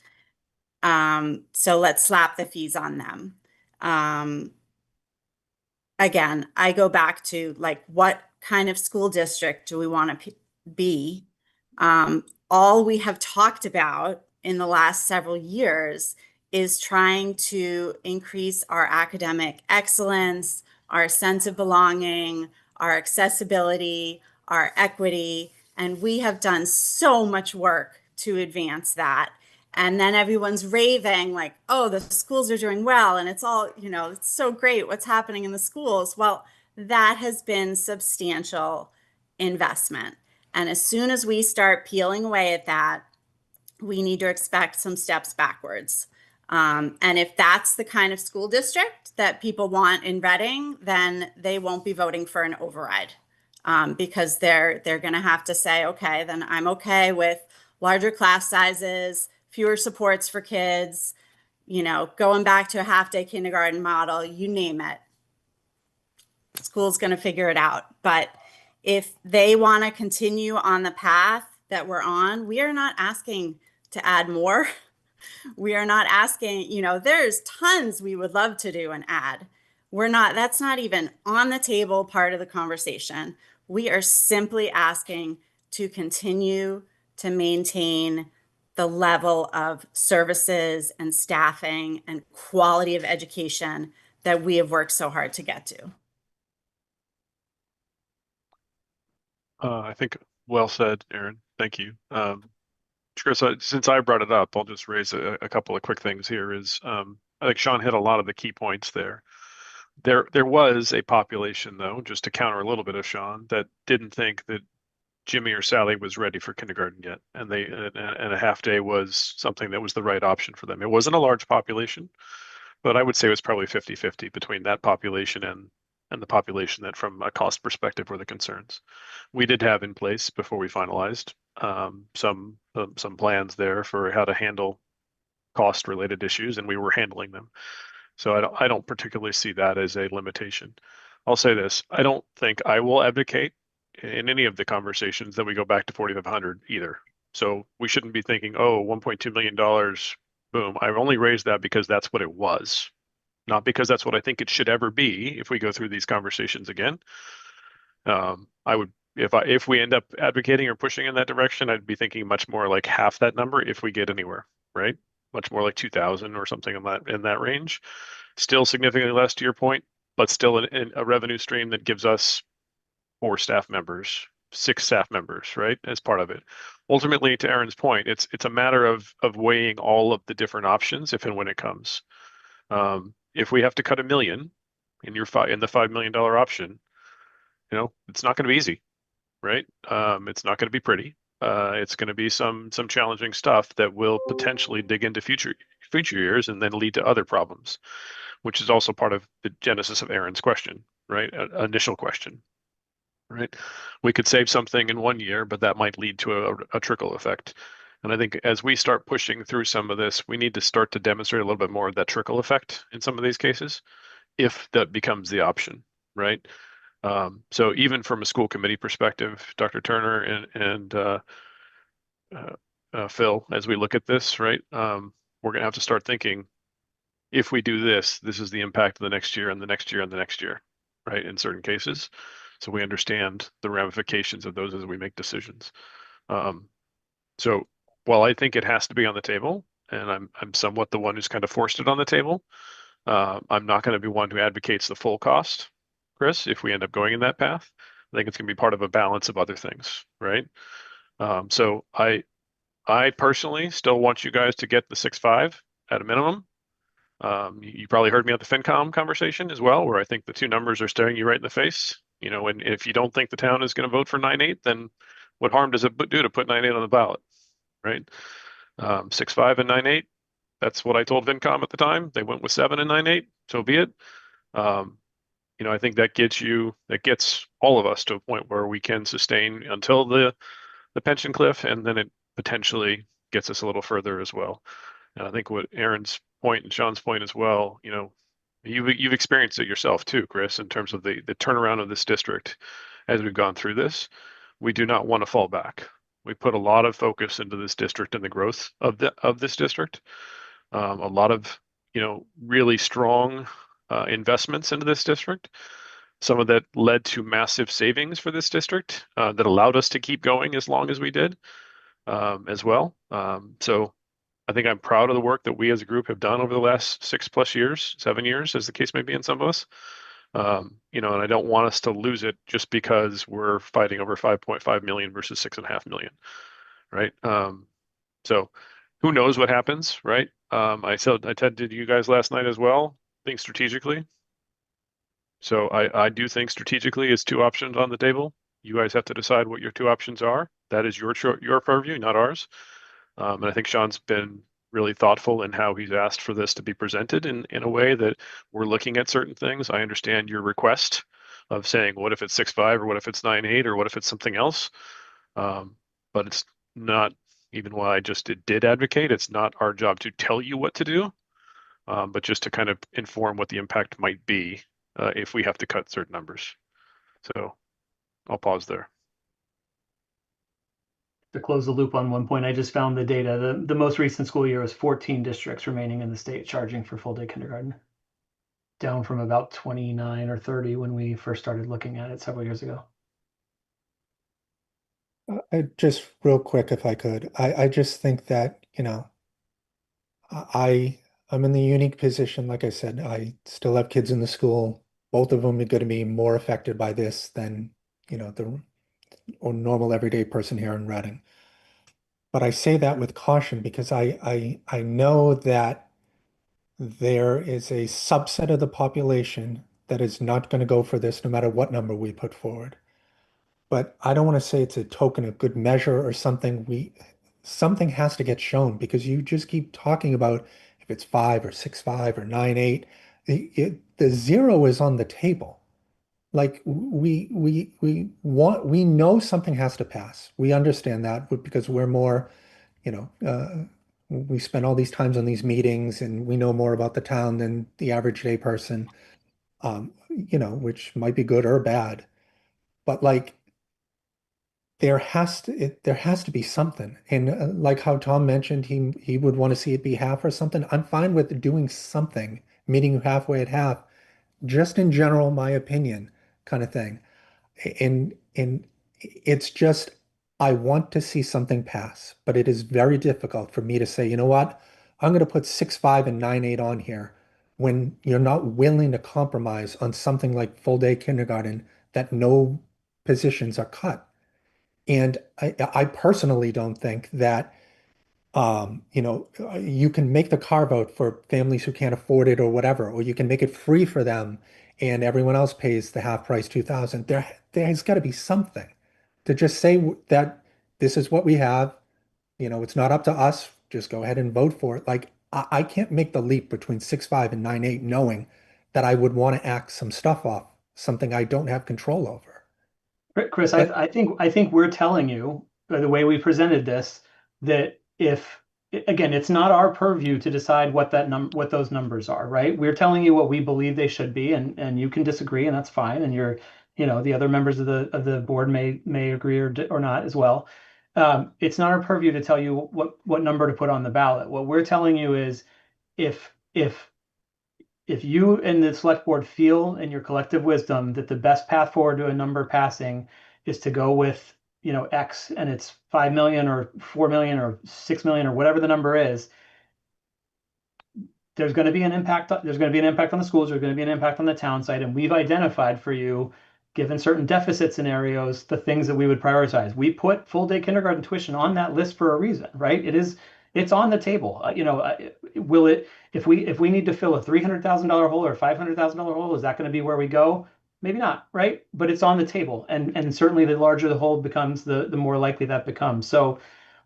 Speaker 3: so let's slap the fees on them. Again, I go back to like, what kind of school district do we want to be? All we have talked about in the last several years is trying to increase our academic excellence, our sense of belonging, our accessibility, our equity, and we have done so much work to advance that. And then everyone's raving like, oh, the schools are doing well and it's all, you know, it's so great what's happening in the schools. Well, that has been substantial investment. And as soon as we start peeling away at that, we need to expect some steps backwards. And if that's the kind of school district that people want in Reading, then they won't be voting for an override, because they're going to have to say, okay, then I'm okay with larger class sizes, fewer supports for kids, you know, going back to a half-day kindergarten model, you name it. School's going to figure it out. But if they want to continue on the path that we're on, we are not asking to add more. We are not asking, you know, there's tons we would love to do and add. We're not, that's not even on the table part of the conversation. We are simply asking to continue to maintain the level of services and staffing and quality of education that we have worked so hard to get to.
Speaker 4: I think well said, Aaron. Thank you. Chris, since I brought it up, I'll just raise a couple of quick things here. I think Sean hit a lot of the key points there. There was a population, though, just to counter a little bit of Sean, that didn't think that Jimmy or Sally was ready for kindergarten yet, and a half day was something that was the right option for them. It wasn't a large population, but I would say it was probably 50-50 between that population and the population that, from a cost perspective, were the concerns. We did have in place before we finalized some plans there for how to handle cost related issues, and we were handling them. So I don't particularly see that as a limitation. I'll say this: I don't think I will advocate in any of the conversations that we go back to 4,500 either. So we shouldn't be thinking, oh, $1.2 million, boom. I've only raised that because that's what it was, not because that's what I think it should ever be if we go through these conversations again. I would, if we end up advocating or pushing in that direction, I'd be thinking much more like half that number if we get anywhere, right? Much more like 2,000 or something in that range. Still significantly less to your point, but still a revenue stream that gives us 4 staff members, 6 staff members, right, as part of it. Ultimately, to Aaron's point, it's a matter of weighing all of the different options if and when it comes. If we have to cut $1 million in the $5 million option, you know, it's not going to be easy, right? It's not going to be pretty. It's going to be some challenging stuff that will potentially dig into future years and then lead to other problems, which is also part of the genesis of Aaron's question, right? Initial question, right? We could save something in 1 year, but that might lead to a trickle effect. And I think as we start pushing through some of this, we need to start to demonstrate a little bit more of that trickle effect in some of these cases, if that becomes the option, right? So even from a school committee perspective, Dr. Turner and Phil, as we look at this, right, we're going to have to start thinking, if we do this, this is the impact of the next year and the next year and the next year, right, in certain cases. So we understand the ramifications of those as we make decisions. So while I think it has to be on the table, and I'm somewhat the one who's kind of forced it on the table, I'm not going to be one who advocates the full cost, Chris, if we end up going in that path. I think it's going to be part of a balance of other things, right? So I personally still want you guys to get the 6.5 at a minimum. You probably heard me at the FinCom conversation as well, where I think the two numbers are staring you right in the face. You know, and if you don't think the town is going to vote for 9.8, then what harm does it do to put 9.8 on the ballot, right? 6.5 and 9.8. That's what I told FinCom at the time. They went with 7 and 9.8. So be it. You know, I think that gets all of us to a point where we can sustain until the pension cliff, and then it potentially gets us a little further as well. And I think what Aaron's point and Sean's point as well, you know, you've experienced it yourself too, Chris, in terms of the turnaround of this district as we've gone through this. We do not want to fall back. We put a lot of focus into this district and the growth of this district. A lot of, you know, really strong investments into this district. Some of that led to massive savings for this district that allowed us to keep going as long as we did as well. So I think I'm proud of the work that we as a group have done over the last 6+ years, 7 years, as the case may be in some of us. You know, and I don't want us to lose it just because we're fighting over 5.5 million versus 6.5 million, right? So who knows what happens, right? I said to you guys last night as well, think strategically. So I do think strategically is two options on the table. You guys have to decide what your two options are. That is your purview, not ours. And I think Sean's been really thoughtful in how he's asked for this to be presented in a way that we're looking at certain things. I understand your request of saying, what if it's 6.5 or what if it's 9.8 or what if it's something else? But it's not, even while I just did advocate, it's not our job to tell you what to do, but just to kind of inform what the impact might be if we have to cut certain numbers. So I'll pause there.
Speaker 1: To close the loop on one point, I just found the data. The most recent school year was 14 districts remaining in the state charging for full day kindergarten, down from about 29 or 30 when we first started looking at it several years ago.
Speaker 8: Just real quick, if I could, I just think that, you know, I'm in the unique position. Like I said, I still have kids in the school. Both of them are going to be more affected by this than, you know, the normal everyday person here in Reading. But I say that with caution because I know that there is a subset of the population that is not going to go for this no matter what number we put forward. But I don't want to say it's a token of good measure or something has to get shown because you just keep talking about if it's 5 or 6.5 or 9.8, the zero is on the table. Like we know something has to pass. We understand that because we're more, you know, we spend all these times on these meetings and we know more about the town than the average day person, you know, which might be good or bad. But like there has to be something. And like how Tom mentioned, he would want to see it be half or something. I'm fine with doing something, meeting you halfway at half, just in general, my opinion, kind of thing. And it's just I want to see something pass, but it is very difficult for me to say, you know what, I'm going to put 6.5 and 9.8 on here when you're not willing to compromise on something like full day kindergarten that no positions are cut. And I personally don't think that you know, you can make the carve out for families who can't afford it or whatever, or you can make it free for them and everyone else pays the half price 2,000. There's got to be something to just say that this is what we have. You know, it's not up to us. Just go ahead and vote for it. Like I can't make the leap between 6.5 and 9.8 knowing that I would want to act some stuff off, something I don't have control over.
Speaker 1: Chris,
Speaker 8: But
Speaker 1: I think we're telling you by the way we presented this that if again, it's not our purview to decide what what those numbers are, right? We're telling you what we believe they should be, and you can disagree, and that's fine. And you're, you know, the other members of the board may agree or not as well. It's not our purview to tell you what number to put on the ballot. What we're telling you is if you and the select board feel in your collective wisdom that the best path forward to a number passing is to go with, you know, X and it's 5 million or 4 million or 6 million or whatever the number is, there's going to be an impact. There's going to be an impact on the schools. There's going to be an impact on the town site. And we've identified for you, given certain deficit scenarios, the things that we would prioritize. We put full day kindergarten tuition on that list for a reason, right? it's on the table. Will it, if we need to fill a $300,000 hole or a $500,000 hole, is that going to be where we go? Maybe not, right? But it's on the table, and certainly the larger the hole becomes, the more likely that becomes. So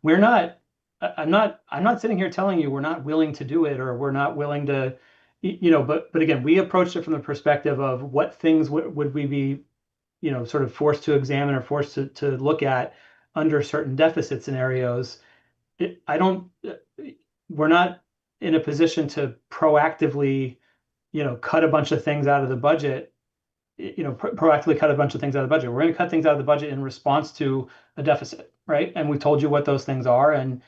Speaker 1: we're not. I'm not sitting here telling you we're not willing to do it, or we're not willing to, but again, we approached it from the perspective of what things would we be, sort of forced to examine or forced to look at under certain deficit scenarios. I don't, we're not in a position to proactively, cut a bunch of things out of the budget, proactively cut a bunch of things out of the budget. We're going to cut things out of the budget in response to a deficit, right? And we told you what those things are, and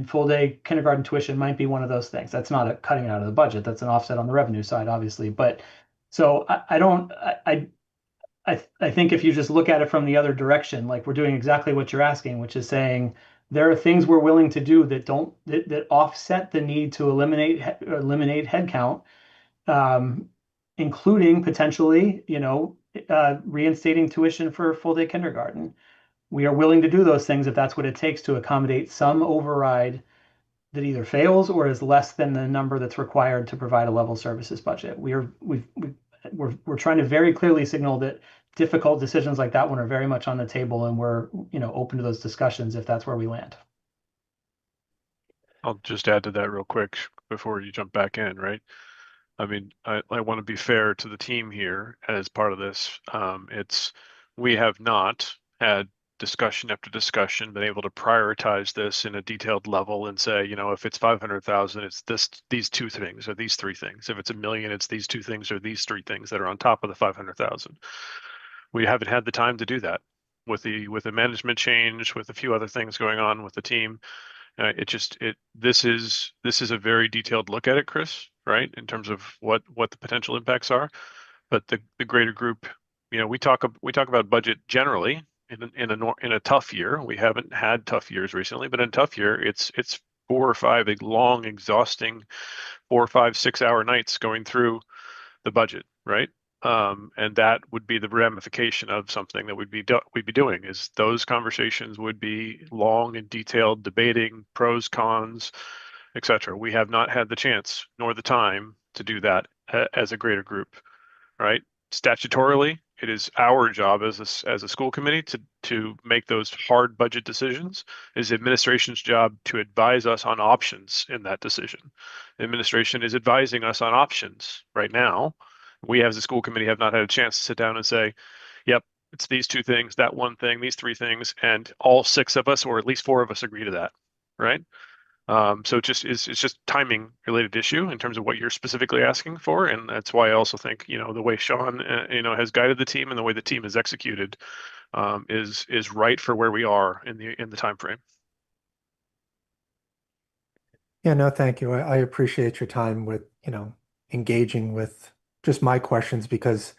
Speaker 1: full day kindergarten tuition might be one of those things. That's not a cutting out of the budget. That's an offset on the revenue side, obviously. But so I don't, I think if you just look at it from the other direction, like we're doing exactly what you're asking, which is saying there are things we're willing to do that offset the need to eliminate headcount, um, including potentially, reinstating tuition for full day kindergarten. We are willing to do those things if that's what it takes to accommodate some override that either fails or is less than the number that's required to provide a level services budget. We're trying to very clearly signal that difficult decisions like that one are very much on the table, and we're, open to those discussions if that's where we land.
Speaker 4: I'll just add to that real quick before you jump back in, right? I mean, I want to be fair to the team here as part of this. We have not had discussion after discussion, been able to prioritize this in a detailed level and say, if it's 500,000, it's these two things or these three things. If it's 1 million, it's these two things or these three things that are on top of the 500,000. We haven't had the time to do that with the management change, with a few other things going on with the team. This is a very detailed look at it, Chris, right? In terms of what the potential impacts are, but the greater group, we talk about budget generally in a tough year. We haven't had tough years recently, but in a tough year, it's 4 or 5 long, exhausting 4 or 5 6-hour nights going through the budget, right? And that would be the ramification of something that we'd be doing, is those conversations would be long and detailed, debating pros, cons, etc. We have not had the chance nor the time to do that as a greater group, right? Statutorily, it is our job as a school committee to make those hard budget decisions. It is administration's job to advise us on options in that decision. Administration is advising us on options right now. We as a school committee have not had a chance to sit down and say, yep, it's these two things, that one thing, these three things, and all 6 of us, or at least 4 of us, agree to that, right? So it's just timing related issue in terms of what you're specifically asking for, and that's why I also think the way Sean has guided the team and the way the team has executed is right for where we are in the time frame.
Speaker 8: Yeah, no, thank you. I appreciate your time with, engaging with just my questions, because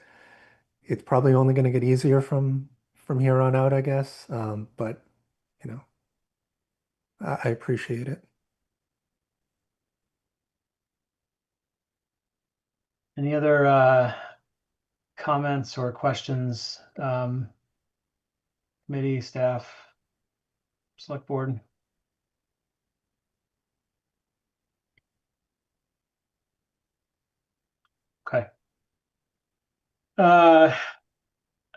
Speaker 8: it's probably only going to get easier from here on out, I guess. But I appreciate it.
Speaker 1: Any other comments or questions, committee, staff, select board? Okay. I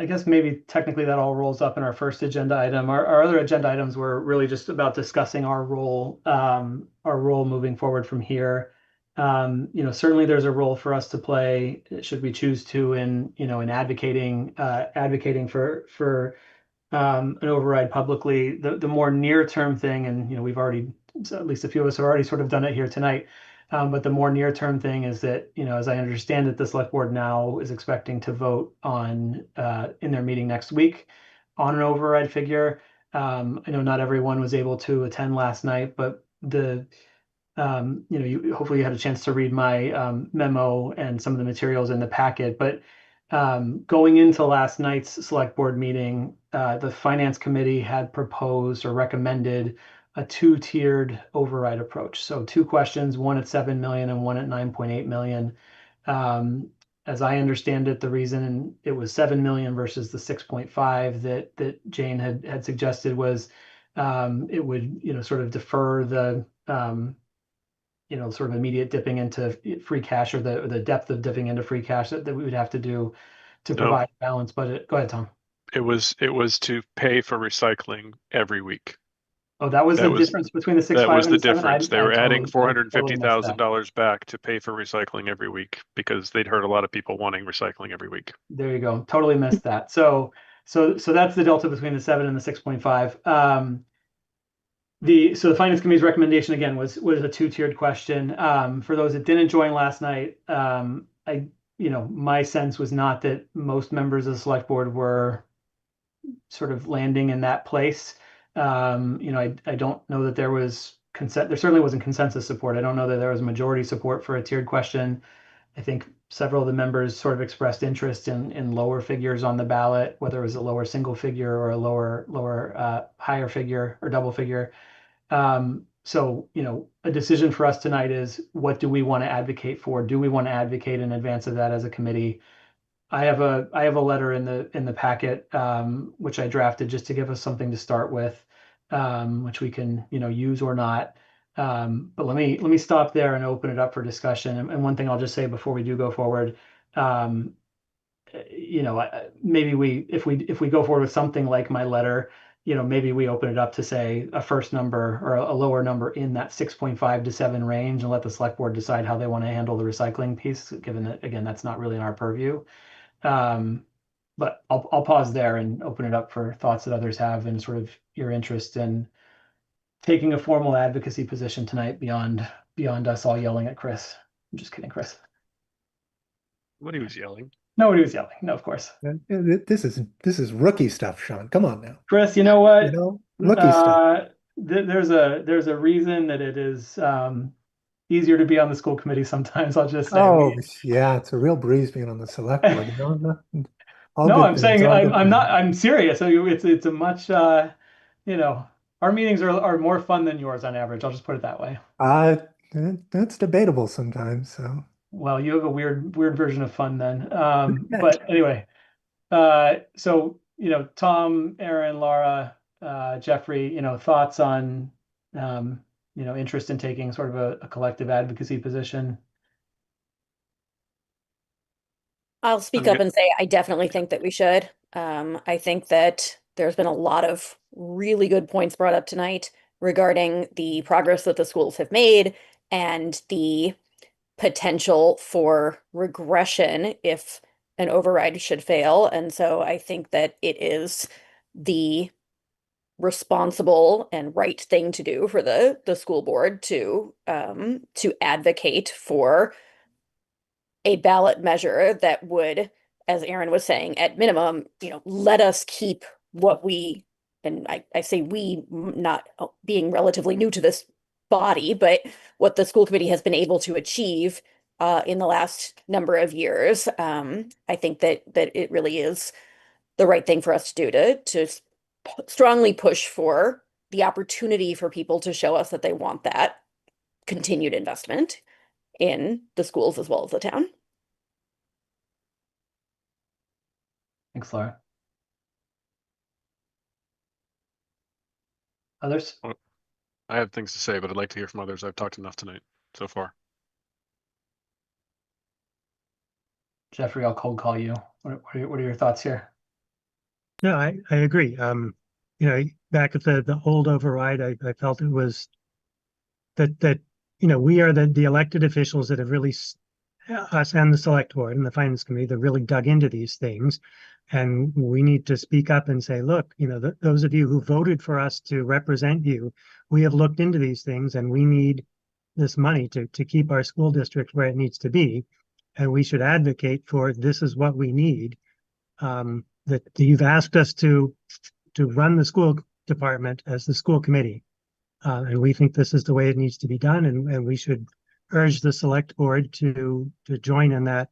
Speaker 1: guess maybe technically that all rolls up in our first agenda item. Our other agenda items were really just about discussing our role moving forward from here. Certainly there's a role for us to play, should we choose to, in advocating for an override publicly. The more near term thing, and we've already, at least a few of us have already sort of done it here tonight. But the more near term thing is that, as I understand it, the select board now is expecting to vote on in their meeting next week on an override figure. I know not everyone was able to attend last night, but you hopefully you had a chance to read my memo and some of the materials in the packet. But going into last night's select board meeting, the finance committee had proposed or recommended a 2-tiered override approach. So 2 questions, one at 7 million and one at 9.8 million. As I understand it, the reason it was 7 million versus the 6.5 that Jane had suggested was it would sort of defer the sort of immediate dipping into free cash, or the depth of dipping into free cash that we would have to do to
Speaker 4: No,
Speaker 1: provide a balanced budget. Go ahead, Tom.
Speaker 4: it was to pay for recycling every week.
Speaker 1: Oh, that was
Speaker 4: That
Speaker 1: the
Speaker 4: was
Speaker 1: difference between the
Speaker 4: that
Speaker 1: 6.5
Speaker 4: was
Speaker 1: and
Speaker 4: the
Speaker 1: the 7.
Speaker 4: difference. They were adding
Speaker 1: I totally missed that.
Speaker 4: $450,000 back to pay for recycling every week because they'd heard a lot of people wanting recycling every week.
Speaker 1: There you go. Totally missed that. So that's the delta between the 7 and the 6.5. The finance committee's recommendation again was a two-tiered question. For those that didn't join last night, my sense was not that most members of the select board were sort of landing in that place. I don't know that there was consent. There certainly wasn't consensus support. I don't know that there was majority support for a tiered question. I think several of the members sort of expressed interest in lower figures on the ballot, whether it was a lower single figure or a lower higher figure or double figure. So, a decision for us tonight is, what do we want to advocate for? Do we want to advocate in advance of that as a committee? I have a letter in the packet, which I drafted just to give us something to start with, which we can, use or not. But let me stop there and open it up for discussion. And one thing I'll just say before we do go forward, maybe if we go forward with something like my letter, maybe we open it up to say a first number or a lower number in that 6.5 to 7 range, and let the select board decide how they want to handle the recycling piece, given that, again, that's not really in our purview. But I'll pause there and open it up for thoughts that others have, and sort of your interest in taking a formal advocacy position tonight beyond us all yelling at Chris. I'm just kidding, Chris.
Speaker 4: What he was yelling.
Speaker 1: Nobody was yelling. No, of course.
Speaker 8: This is rookie stuff, Sean. Come on now.
Speaker 1: Chris, you know what?
Speaker 8: Rookie stuff.
Speaker 1: There's a reason that it is easier to be on the school committee sometimes. I'll just say.
Speaker 8: Oh, yeah, it's a real breeze being on the select board. All
Speaker 1: No,
Speaker 8: good
Speaker 1: I'm
Speaker 8: things,
Speaker 1: saying
Speaker 8: all good
Speaker 1: I'm
Speaker 8: things.
Speaker 1: not. I'm serious. So it's a much our meetings are more fun than yours on average. I'll just put it that way.
Speaker 8: That's debatable sometimes. So
Speaker 1: Well, you have a weird version of fun then. But anyway, so Tom, Aaron, Laura, Jeffrey, thoughts on interest in taking sort of a collective advocacy position.
Speaker 10: I'll speak up and say I definitely think that we should. I think that there's been a lot of really good points brought up tonight regarding the progress that the schools have made and the potential for regression if an override should fail. And so I think that it is the responsible and right thing to do for the school board to advocate for a ballot measure that would, as Aaron was saying, at minimum, let us keep what we, and I say we, not being relatively new to this body, but what the school committee has been able to achieve in the last number of years. I think that it really is the right thing for us to do to strongly push for the opportunity for people to show us that they want that continued investment in the schools as well as the town.
Speaker 1: Thanks, Laura. Others?
Speaker 4: Well, I have things to say, but I'd like to hear from others. I've talked enough tonight so far.
Speaker 1: Jeffrey, I'll cold call you. What are your thoughts here?
Speaker 11: No, I agree. Back at the old override, I felt it was that we are the elected officials that have really, us and the select board and the finance committee, that really dug into these things, and we need to speak up and say, look, those of you who voted for us to represent you, we have looked into these things, and we need this money to keep our school district where it needs to be, and we should advocate for this is what we need. That you've asked us to run the school department as the school committee. And we think this is the way it needs to be done, and we should urge the select board to join in that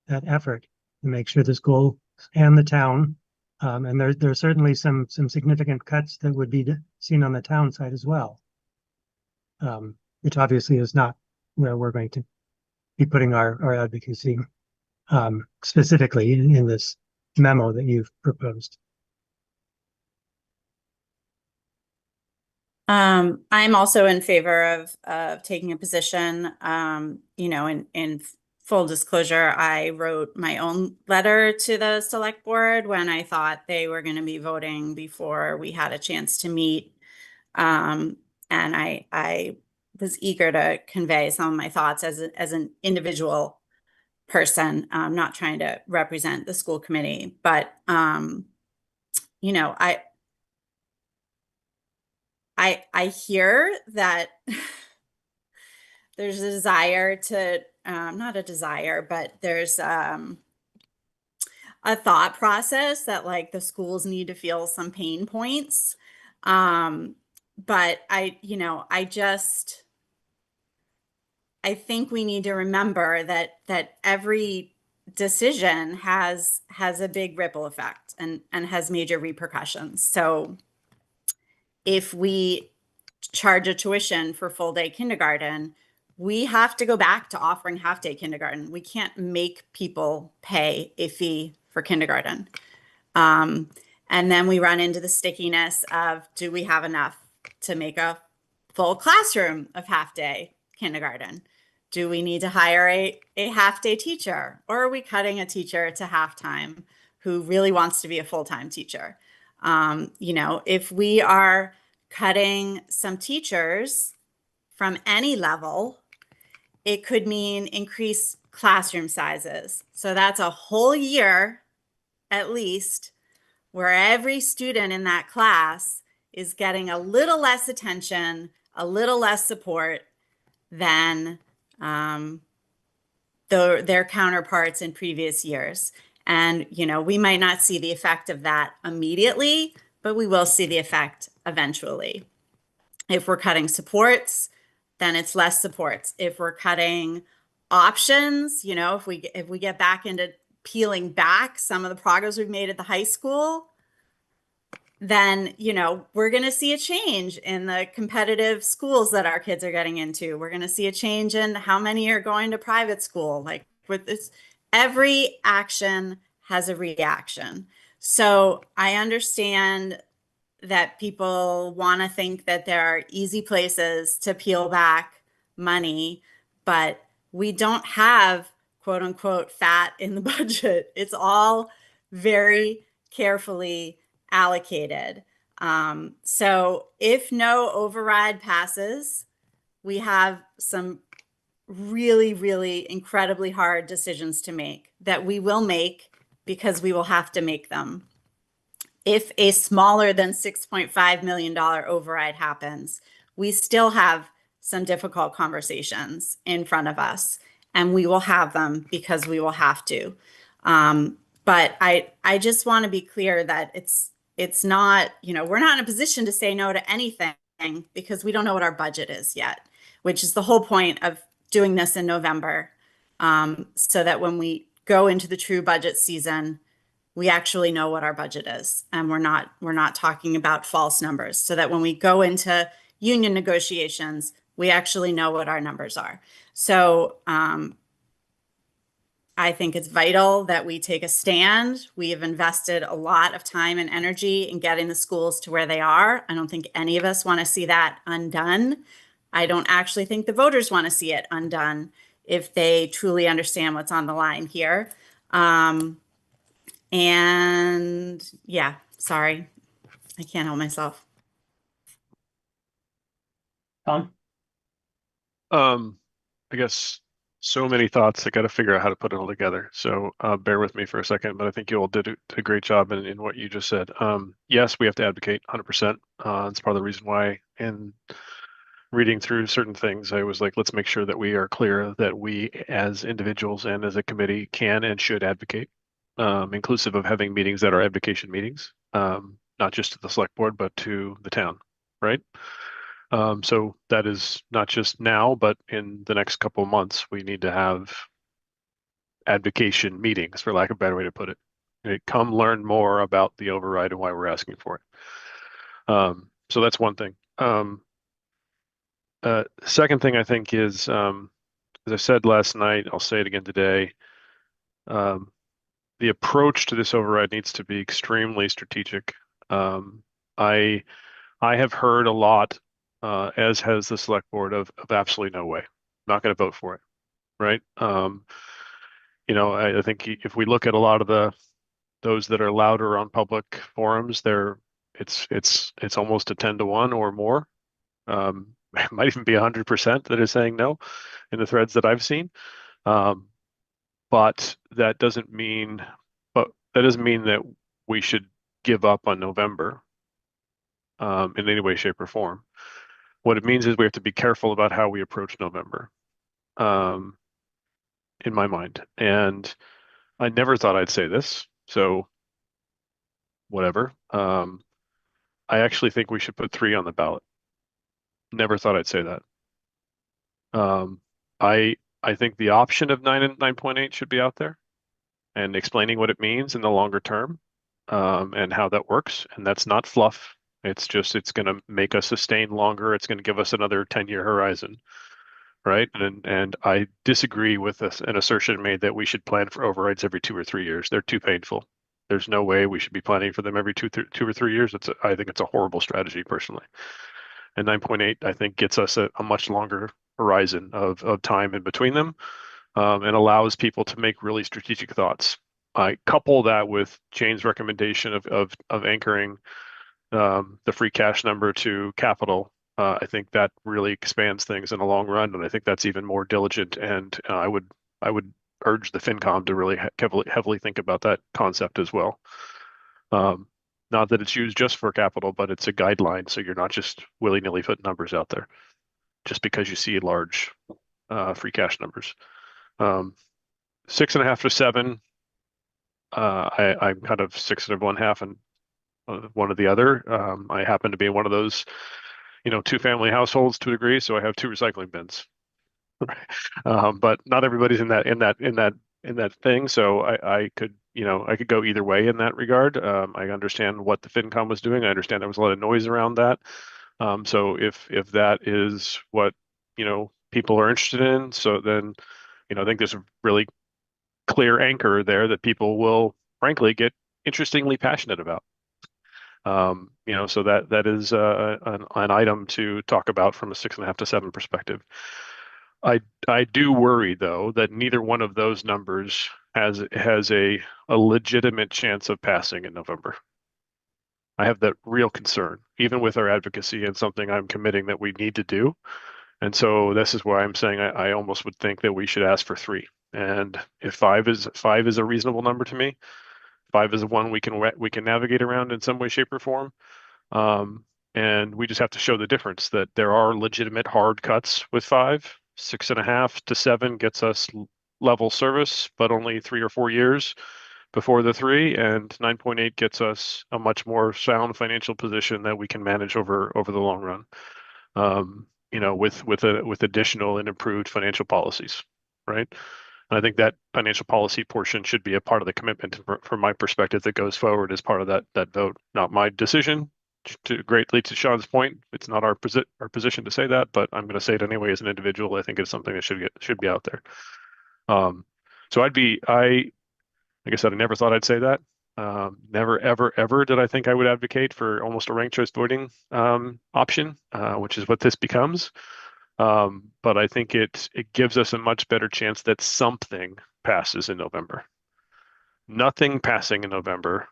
Speaker 11: effort to make sure the school and the town, and there are certainly some significant cuts that would be seen on the town side as well, which obviously is not where we're going to be putting our advocacy specifically in this memo that you've proposed.
Speaker 3: I'm also in favor of taking a position. In full disclosure, I wrote my own letter to the select board when I thought they were going to be voting before we had a chance to meet. And I was eager to convey some of my thoughts as an individual person, not trying to represent the school committee, but I hear that there's a desire to not a desire, but there's a thought process that like the schools need to feel some pain points. But I think we need to remember that every decision has a big ripple effect and has major repercussions. So if we charge a tuition for full day kindergarten, we have to go back to offering half day kindergarten. We can't make people pay a fee for kindergarten. And then we run into the stickiness of, do we have enough to make a full classroom of half day kindergarten? Do we need to hire a half day teacher, or are we cutting a teacher to half-time who really wants to be a full-time teacher? If we are cutting some teachers from any level, it could mean increased classroom sizes. So that's a whole year at least where every student in that class is getting a little less attention, a little less support than their counterparts in previous years. And, we might not see the effect of that immediately, but we will see the effect eventually. If we're cutting supports, then it's less supports. If we're cutting options, if we get back into peeling back some of the progress we've made at the high school, then, we're going to see a change in the competitive schools that our kids are getting into. We're going to see a change in how many are going to private school. Like with this, every action has a reaction. So I understand that people want to think that there are easy places to peel back money, but we don't have quote unquote fat in the budget. It's all very carefully allocated. So if no override passes, we have some really, really incredibly hard decisions to make that we will make because we will have to make them. If a smaller than $6.5 million override happens, we still have some difficult conversations in front of us, and we will have them because we will have to. But I just want to be clear that it's not, we're not in a position to say no to anything because we don't know what our budget is yet, which is the whole point of doing this in November, so that when we go into the true budget season, we actually know what our budget is, and we're not talking about false numbers, so that when we go into union negotiations, we actually know what our numbers are. So I think it's vital that we take a stand. We have invested a lot of time and energy in getting the schools to where they are. I don't think any of us want to see that undone. I don't actually think the voters want to see it undone if they truly understand what's on the line here. And yeah, sorry, I can't help myself.
Speaker 1: Tom?
Speaker 4: I guess so many thoughts. I got to figure out how to put it all together. So bear with me for a second, but I think you all did a great job in what you just said. Yes, we have to advocate 100%. It's part of the reason why in reading through certain things, I was like, let's make sure that we are clear that we as individuals and as a committee can and should advocate, inclusive of having meetings that are advocation meetings, not just to the select board, but to the town, right? So that is not just now, but in the next couple of months, we need to have advocation meetings, for lack of a better way to put it. Come learn more about the override and why we're asking for it. So that's one thing. Second thing I think is, as I said last night, I'll say it again today. The approach to this override needs to be extremely strategic. I have heard a lot as has the select board of absolutely no way. Not going to vote for it, right? I think if we look at a lot of those that are louder on public forums, it's almost a 10-1 or more. It might even be 100% that is saying no in the threads that I've seen. But that doesn't mean that we should give up on November in any way, shape, or form. What it means is we have to be careful about how we approach November, in my mind. And I never thought I'd say this, so whatever. I actually think we should put 3 on the ballot. Never thought I'd say that. Um, I I think the option of 9 and 9.8 should be out there and explaining what it means in the longer term, and how that works. And that's not fluff. It's going to make us sustain longer. It's going to give us another 10-year horizon, right? And I disagree with an assertion made that we should plan for overrides every 2 or 3 years. They're too painful. There's no way we should be planning for them every 2 or 3 years. I think it's a horrible strategy personally. And 9.8, I think, gets us a much longer horizon of time in between them, and allows people to make really strategic thoughts. I couple that with Jane's recommendation of anchoring the free cash number to capital. I think that really expands things in the long run, and I think that's even more diligent. And I would urge the FinCom to really heavily think about that concept as well. Not that it's used just for capital, but it's a guideline, so you're not just willy-nilly putting numbers out there just because you see large free cash numbers. 6.5 to 7. I'm kind of 6 and 1/2 and one or the other. I happen to be in one of those, 2-family households to a degree, so I have 2 recycling bins. But not everybody's in that thing. So I could go either way in that regard. I understand what the FinCom was doing. I understand there was a lot of noise around that. So if that is what people are interested in, so then I think there's a really clear anchor there that people will frankly get interestingly passionate about. So that is an item to talk about from a 6.5 to 7 perspective. I do worry though that neither one of those numbers has a legitimate chance of passing in November. I have that real concern, even with our advocacy and something I'm committing that we need to do. And so this is why I'm saying I almost would think that we should ask for 3. And if 5 is a reasonable number to me, 5 is one we can navigate around in some way, shape, or form. And we just have to show the difference that there are legitimate hard cuts with 5. 6.5 to 7 gets us level service, but only 3 or 4 years before the 3, and 9.8 gets us a much more sound financial position that we can manage over the long run. With additional and improved financial policies, right? And I think that financial policy portion should be a part of the commitment from my perspective that goes forward as part of that vote. Not my decision. Greatly to Sean's point, it's not our position to say that, but I'm going to say it anyway as an individual. I think it's something that should be out there. So like I said, I never thought I'd say that. Never, ever, ever did I think I would advocate for almost a ranked choice voting option, which is what this becomes. But I think it gives us a much better chance that something passes in November. Nothing passing in November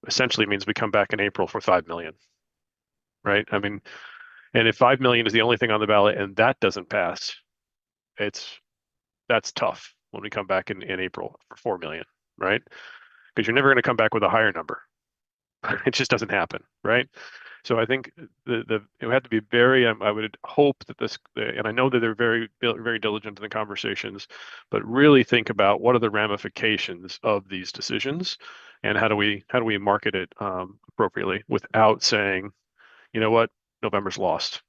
Speaker 4: essentially means we come back in April for 5 million, right? I mean, and if 5 million is the only thing on the ballot and that doesn't pass, that's tough when we come back in April for 4 million, right? Because you're never going to come back with a higher number. It just doesn't happen, right? So I think it would have to be very. I would hope that and I know that they're very, very diligent in the conversations, but really think about what are the ramifications of these decisions, and how do we market it appropriately without saying, you know what, November's lost,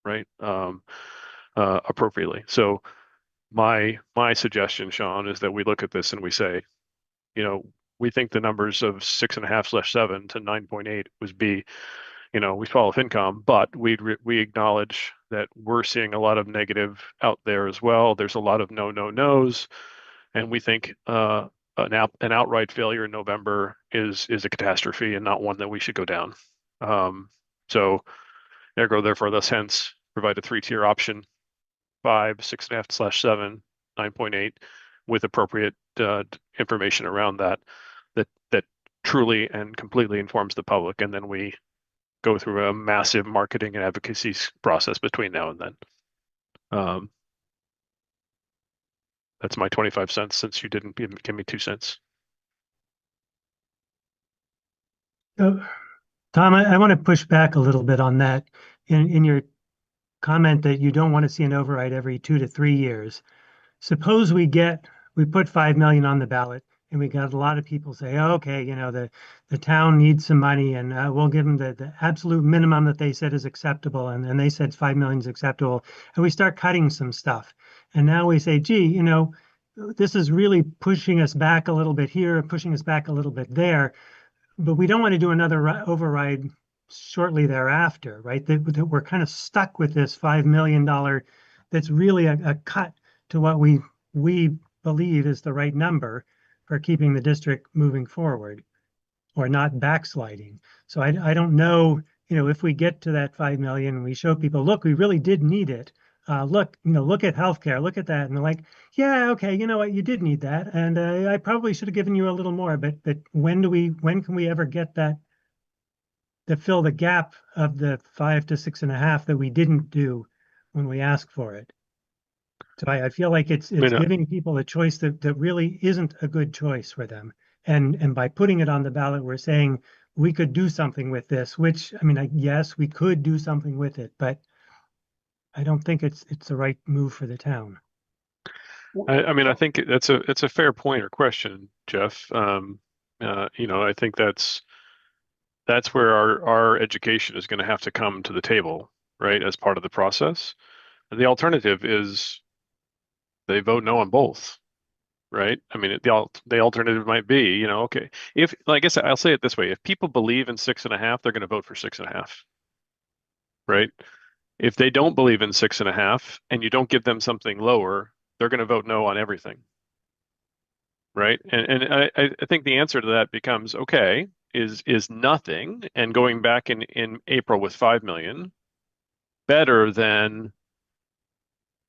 Speaker 4: right? Appropriately. So my suggestion, Sean, is that we look at this and we say, we think the numbers of 6.5/7 to 9.8 was B. We follow FinCom, but we acknowledge that we're seeing a lot of negative out there as well. There's a lot of no's, and we think an outright failure in November is a catastrophe and not one that we should go down. So Ergo, therefore, thus hence, provide a 3-tier option, 5, 6.5/7, 9.8, with appropriate information around that truly and completely informs the public, and then we go through a massive marketing and advocacy process between now and then. That's my 25 cents, since you didn't give me 2 cents.
Speaker 11: So, Tom, I want to push back a little bit on that. In your comment that you don't want to see an override every 2 to 3 years. Suppose we put 5 million on the ballot, and we got a lot of people say, oh, okay, the town needs some money, and we'll give them the absolute minimum that they said is acceptable, and they said 5 million is acceptable, and we start cutting some stuff. And now we say, gee, this is really pushing us back a little bit here, pushing us back a little bit there, but we don't want to do another override shortly thereafter, right? That we're kind of stuck with this $5 million that's really a cut to what we believe is the right number for keeping the district moving forward or not backsliding. So I don't know, if we get to that 5 million and we show people, look, we really did need it. Look at healthcare, look at that. And they're like, yeah, okay, you know what, you did need that. And I probably should have given you a little more, but when can we ever get that to fill the gap of the 5 to 6.5 that we didn't do when we asked for it? So I feel like it's giving people a choice that really isn't a good choice for them. And by putting it on the ballot, we're saying we could do something with this, which, yes, we could do something with it, but I don't think it's the right move for the town.
Speaker 4: I think it's a fair point or question, Jeff. I think that's where our education is going to have to come to the table, right, as part of the process. And the alternative is they vote no on both, right? The alternative might be, okay, I guess I'll say it this way: if people believe in 6.5, they're going to vote for 6.5, right? If they don't believe in 6.5 and you don't give them something lower, they're going to vote no on everything, right? And I think the answer to that becomes, okay, is nothing and going back in April with 5 million better than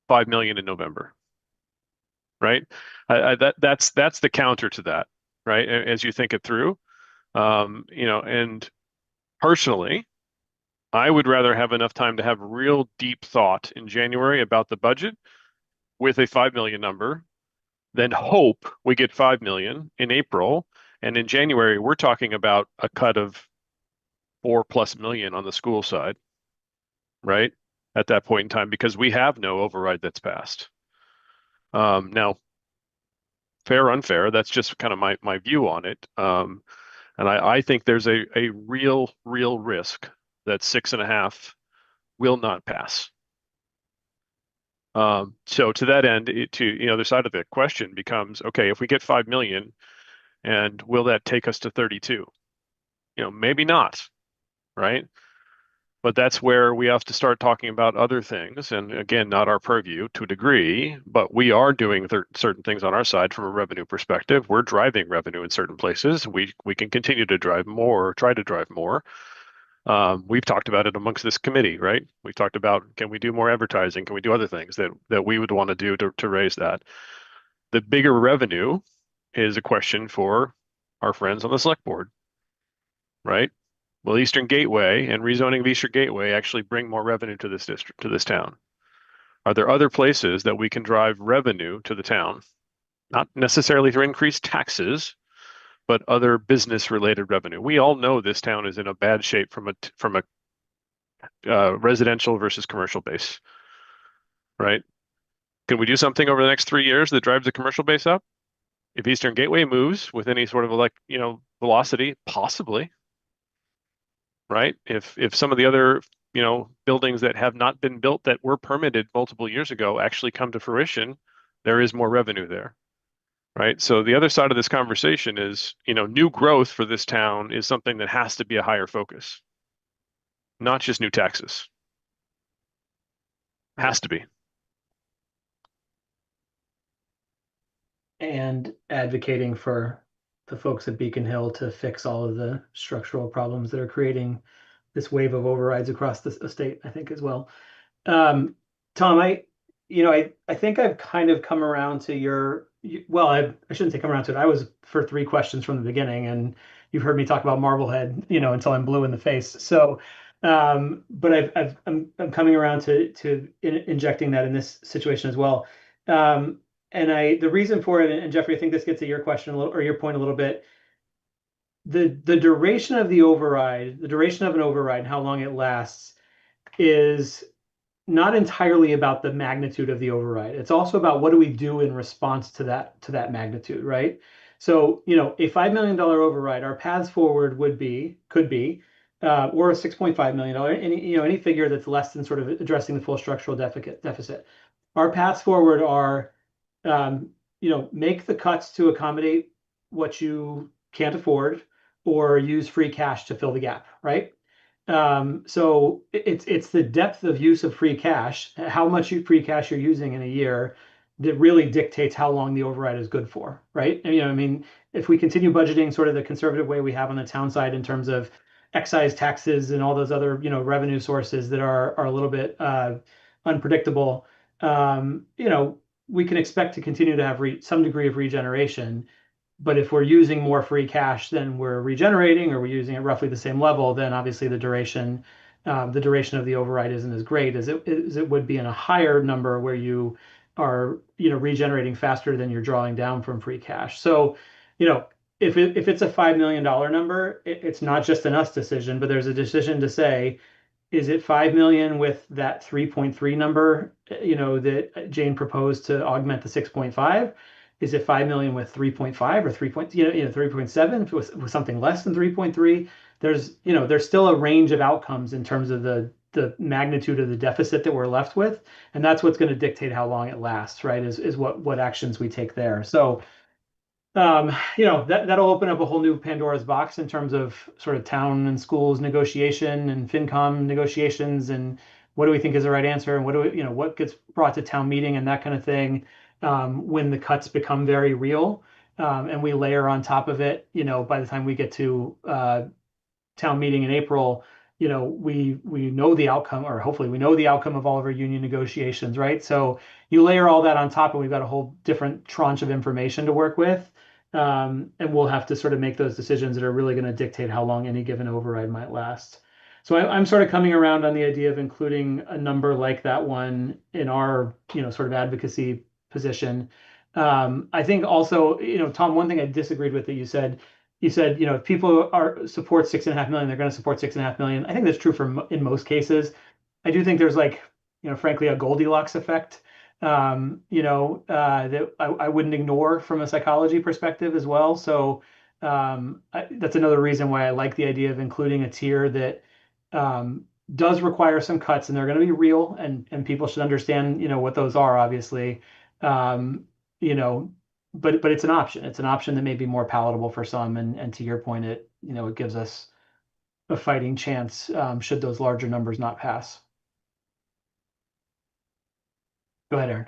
Speaker 4: 5 million in November, right? That's the counter to that, right? As you think it through, and personally, I would rather have enough time to have real deep thought in January about the budget with a 5 million number than hope we get 5 million in April. And in January, we're talking about a cut of 4+ million on the school side, right? At that point in time, because we have no override that's passed. Now, fair, unfair, that's just kind of my view on it. And I think there's a real risk that 6.5 will not pass. So to that end, to the other side of the question becomes, okay, if we get 5 million, and will that take us to 32? Maybe not, right? But that's where we have to start talking about other things. And again, not our purview to a degree, but we are doing certain things on our side from a revenue perspective. We're driving revenue in certain places. We can continue to drive more, or try to drive more. We've talked about it amongst this committee, right? We've talked about, can we do more advertising? Can we do other things that we would want to do to raise that? The bigger revenue is a question for our friends on the select board, right? Will Eastern Gateway and rezoning of Eastern Gateway actually bring more revenue to this district, to this town? Are there other places that we can drive revenue to the town? Not necessarily through increased taxes, but other business related revenue. We all know this town is in a bad shape from a residential versus commercial base, right? Can we do something over the next 3 years that drives the commercial base up? If Eastern Gateway moves with any sort of velocity, possibly, right? If some of the other buildings that have not been built that were permitted multiple years ago actually come to fruition, there is more revenue there, right? So the other side of this conversation is, new growth for this town is something that has to be a higher focus, not just new taxes. Has to be.
Speaker 1: And advocating for the folks at Beacon Hill to fix all of the structural problems that are creating this wave of overrides across the state, I think, as well. Tom, I think I've kind of come around to well, I shouldn't say come around to it. I was for 3 questions from the beginning, and you've heard me talk about Marblehead, until I'm blue in the face. So, but I'm coming around to injecting that in this situation as well. And the reason for it, and Jeffrey, I think this gets at your question a little, or your point a little bit. The duration of the override, the duration of an override, and how long it lasts is not entirely about the magnitude of the override. It's also about what do we do in response to that magnitude, right? So, a $5 million override, our paths forward could be, or a $6.5 million, any figure that's less than sort of addressing the full structural deficit. Our paths forward are, make the cuts to accommodate what you can't afford, or use free cash to fill the gap, right? So it's the depth of use of free cash, how much free cash you're using in a year, that really dictates how long the override is good for, right? And, I mean, if we continue budgeting sort of the conservative way we have on the town side in terms of excise taxes and all those other, revenue sources that are a little bit unpredictable, we can expect to continue to have some degree of regeneration. But if we're using more free cash than we're regenerating, or we're using it roughly the same level, then obviously the duration of the override isn't as great as it would be in a higher number where you are, regenerating faster than you're drawing down from free cash. So, if it's a $5 million number, it's not just an us decision, but there's a decision to say, is it 5 million with that 3.3 number, that Jane proposed to augment the 6.5? Is it 5 million with 3.5 or 3.7 with something less than 3.3? There's still a range of outcomes in terms of the magnitude of the deficit that we're left with, and that's what's going to dictate how long it lasts, right? Is what actions we take there. So, that'll open up a whole new Pandora's box in terms of sort of town and schools negotiation and FinCom negotiations, and what do we think is the right answer, and what gets brought to town meeting and that kind of thing, when the cuts become very real, and we layer on top of it, by the time we get to town meeting in April, we know the outcome, or hopefully we know the outcome of all of our union negotiations, right? So you layer all that on top, and we've got a whole different tranche of information to work with. And we'll have to sort of make those decisions that are really going to dictate how long any given override might last. So I'm sort of coming around on the idea of including a number like that one in our, sort of advocacy position. I think also, Tom, one thing I disagreed with that you said, if people support 6.5 million, they're going to support 6.5 million. I think that's true in most cases. I do think there's frankly, a Goldilocks effect, that I wouldn't ignore from a psychology perspective as well. So that's another reason why I like the idea of including a tier that does require some cuts, and they're going to be real, and people should understand, what those are, obviously. But it's an option. It's an option that may be more palatable for some, and to your point, it gives us a fighting chance should those larger numbers not pass. Go ahead, Aaron.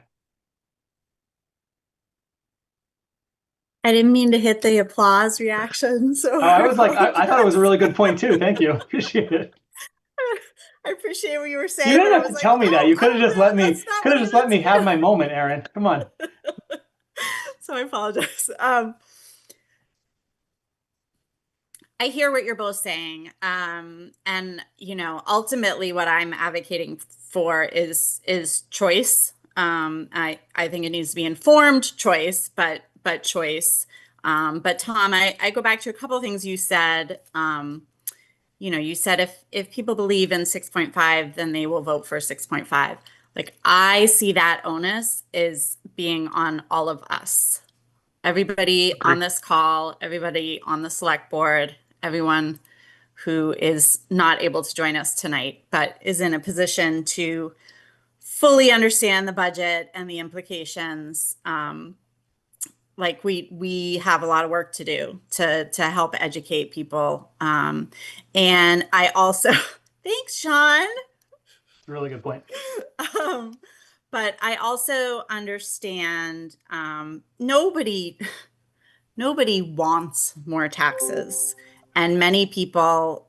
Speaker 3: I didn't mean to hit the applause reaction. So
Speaker 1: I was like, I thought it was a really good point too. Thank you. Appreciate it.
Speaker 3: I appreciate what you were saying.
Speaker 1: You didn't
Speaker 3: but I
Speaker 1: have to
Speaker 3: was
Speaker 1: tell
Speaker 3: like,
Speaker 1: me that.
Speaker 3: "Oh,
Speaker 1: You could have
Speaker 3: oh,
Speaker 1: just
Speaker 3: no,
Speaker 1: let me
Speaker 3: that's not what I meant to
Speaker 1: have
Speaker 3: do."
Speaker 1: my moment, Aaron. Come on.
Speaker 3: So I apologize. I hear what you're both saying. And ultimately what I'm advocating for is choice. I think it needs to be informed choice, but choice. But Tom, I go back to a couple of things you said. You said if people believe in 6.5, then they will vote for 6.5. Like, I see that onus is being on all of us. Everybody on this call, everybody on the select board, everyone who is not able to join us tonight, but is in a position to fully understand the budget and the implications. Like, we have a lot of work to do to help educate people. And I also, thanks, Sean.
Speaker 1: It's a really good point.
Speaker 3: But I also understand nobody wants more taxes, and many people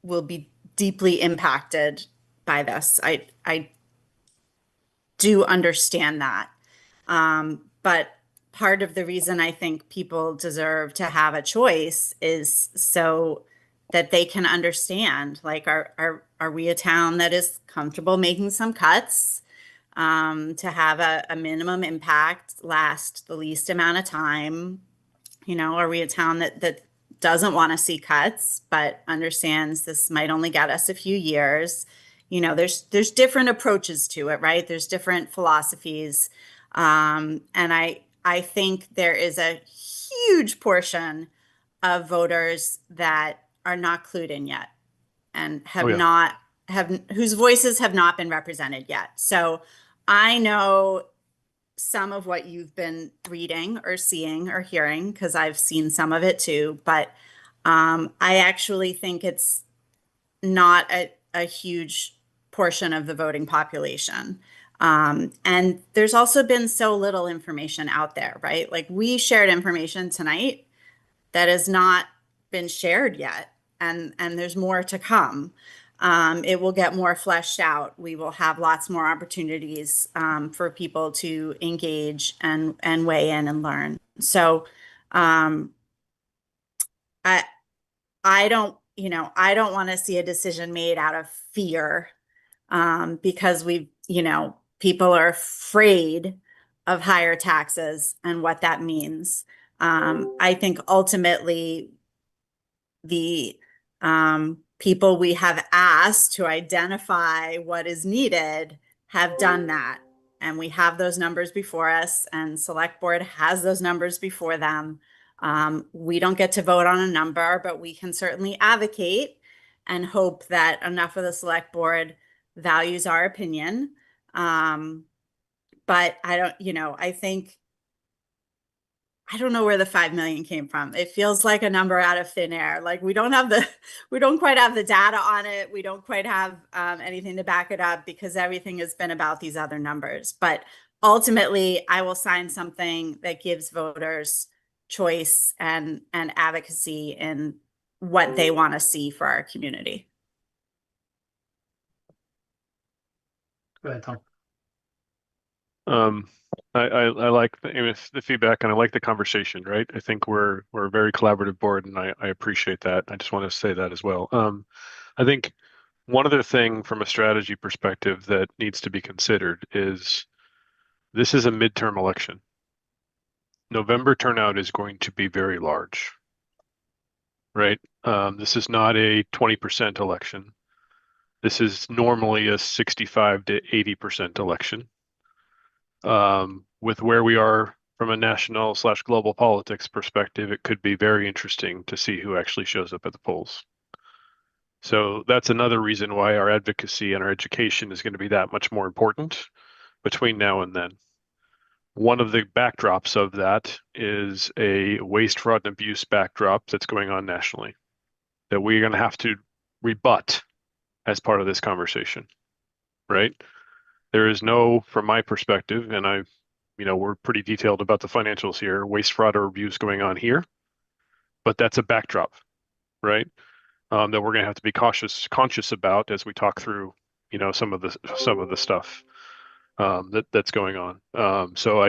Speaker 3: will be deeply impacted by this. I do understand that. But part of the reason I think people deserve to have a choice is so that they can understand, like, are we a town that is comfortable making some cuts, to have a minimum impact last the least amount of time? You know, are we a town that doesn't want to see cuts, but understands this might only get us a few years? You know, there's different approaches to it, right? There's different philosophies. And I think there is a huge portion of voters that are not clued in yet and have
Speaker 4: Oh, yeah.
Speaker 3: not have whose voices have not been represented yet. So I know some of what you've been reading or seeing or hearing, because I've seen some of it too, but I actually think it's not a huge portion of the voting population. And there's also been so little information out there, right? Like, we shared information tonight that has not been shared yet, and there's more to come. It will get more fleshed out. We will have lots more opportunities for people to engage and weigh in and learn. So I I don't, you know, I don't want to see a decision made out of fear, because people are afraid of higher taxes and what that means. I think ultimately the people we have asked to identify what is needed have done that. And we have those numbers before us, and select board has those numbers before them. We don't get to vote on a number, but we can certainly advocate and hope that enough of the select board values our opinion. But I don't, I don't know where the 5 million came from. It feels like a number out of thin air. Like, we don't quite have the data on it. We don't quite have anything to back it up, because everything has been about these other numbers. But ultimately, I will sign something that gives voters choice and advocacy in what they want to see for our community.
Speaker 1: Go ahead, Tom.
Speaker 4: I like the feedback, and I like the conversation, right? I think we're a very collaborative board, and I appreciate that. I just want to say that as well. I think one other thing from a strategy perspective that needs to be considered is this is a midterm election. November turnout is going to be very large, right? This is not a 20% election. This is normally a 65 to 80% election. With where we are from a national/global politics perspective, it could be very interesting to see who actually shows up at the polls. So that's another reason why our advocacy and our education is going to be that much more important between now and then. One of the backdrops of that is a waste, fraud, and abuse backdrop that's going on nationally that we're going to have to rebut as part of this conversation, right? There is no, from my perspective, and we're pretty detailed about the financials here, waste, fraud, or abuse going on here, but that's a backdrop, right? That we're going to have to be conscious about as we talk through, some of the stuff that's going on. So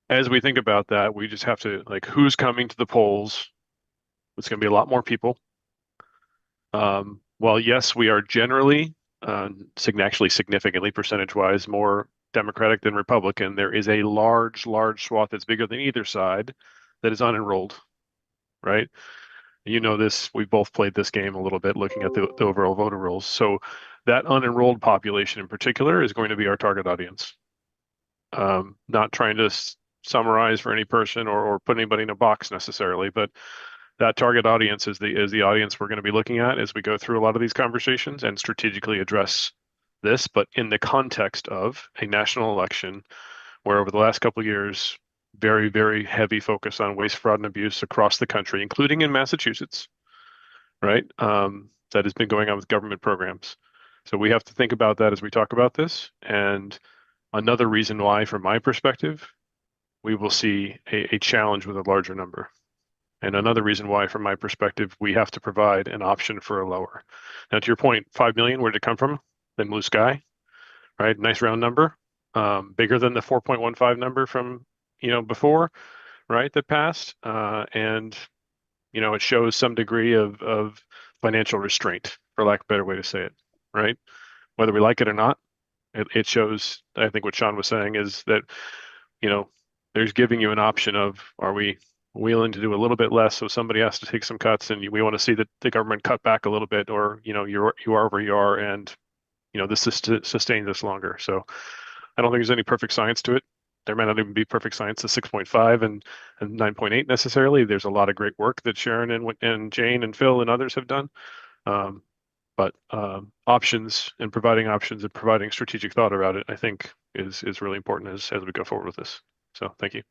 Speaker 4: as we think about that, we just have to, like, who's coming to the polls? It's going to be a lot more people. While yes, we are generally, actually significantly percentage-wise, more Democratic than Republican, there is a large swath that's bigger than either side that is unenrolled, right? You know this, we've both played this game a little bit looking at the overall voter rolls. So that unenrolled population in particular is going to be our target audience. Not trying to summarize for any person or put anybody in a box necessarily, but that target audience is the audience we're going to be looking at as we go through a lot of these conversations and strategically address this, but in the context of a national election where over the last couple of years, very, very heavy focus on waste, fraud, and abuse across the country, including in Massachusetts, right? That has been going on with government programs. So we have to think about that as we talk about this. And another reason why, from my perspective, we will see a challenge with a larger number. And another reason why, from my perspective, we have to provide an option for a lower. Now, to your point, 5 million, where did it come from? Then blue sky, right? Nice round number, bigger than the 4.15 number from, before, right? That passed. And, it shows some degree of financial restraint, for lack of a better way to say it, right? Whether we like it or not, it shows, I think what Sean was saying is that, there's giving you an option of, are we willing to do a little bit less so somebody has to take some cuts and we want to see the government cut back a little bit, or, you are where you are and, this is to sustain this longer. So I don't think there's any perfect science to it. There may not even be perfect science to 6.5 and 9.8 necessarily. There's a lot of great work that Sharon and Jane and Phil and others have done. But options and providing strategic thought about it, I think is really important as we go forward with this. So thank you.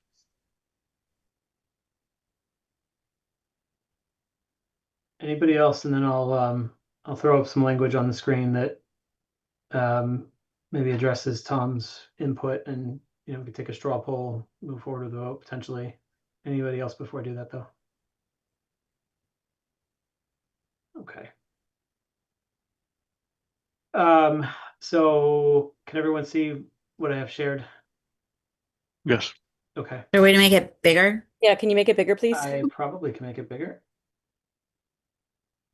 Speaker 1: Anybody else? And then I'll throw up some language on the screen that maybe addresses Tom's input, and we could take a straw poll, move forward with the vote potentially. Anybody else before I do that though? Okay. So can everyone see what I have shared?
Speaker 4: Yes.
Speaker 1: Okay.
Speaker 3: Is there a way to make it bigger?
Speaker 10: Yeah, can you make it bigger, please?
Speaker 1: I probably can make it bigger.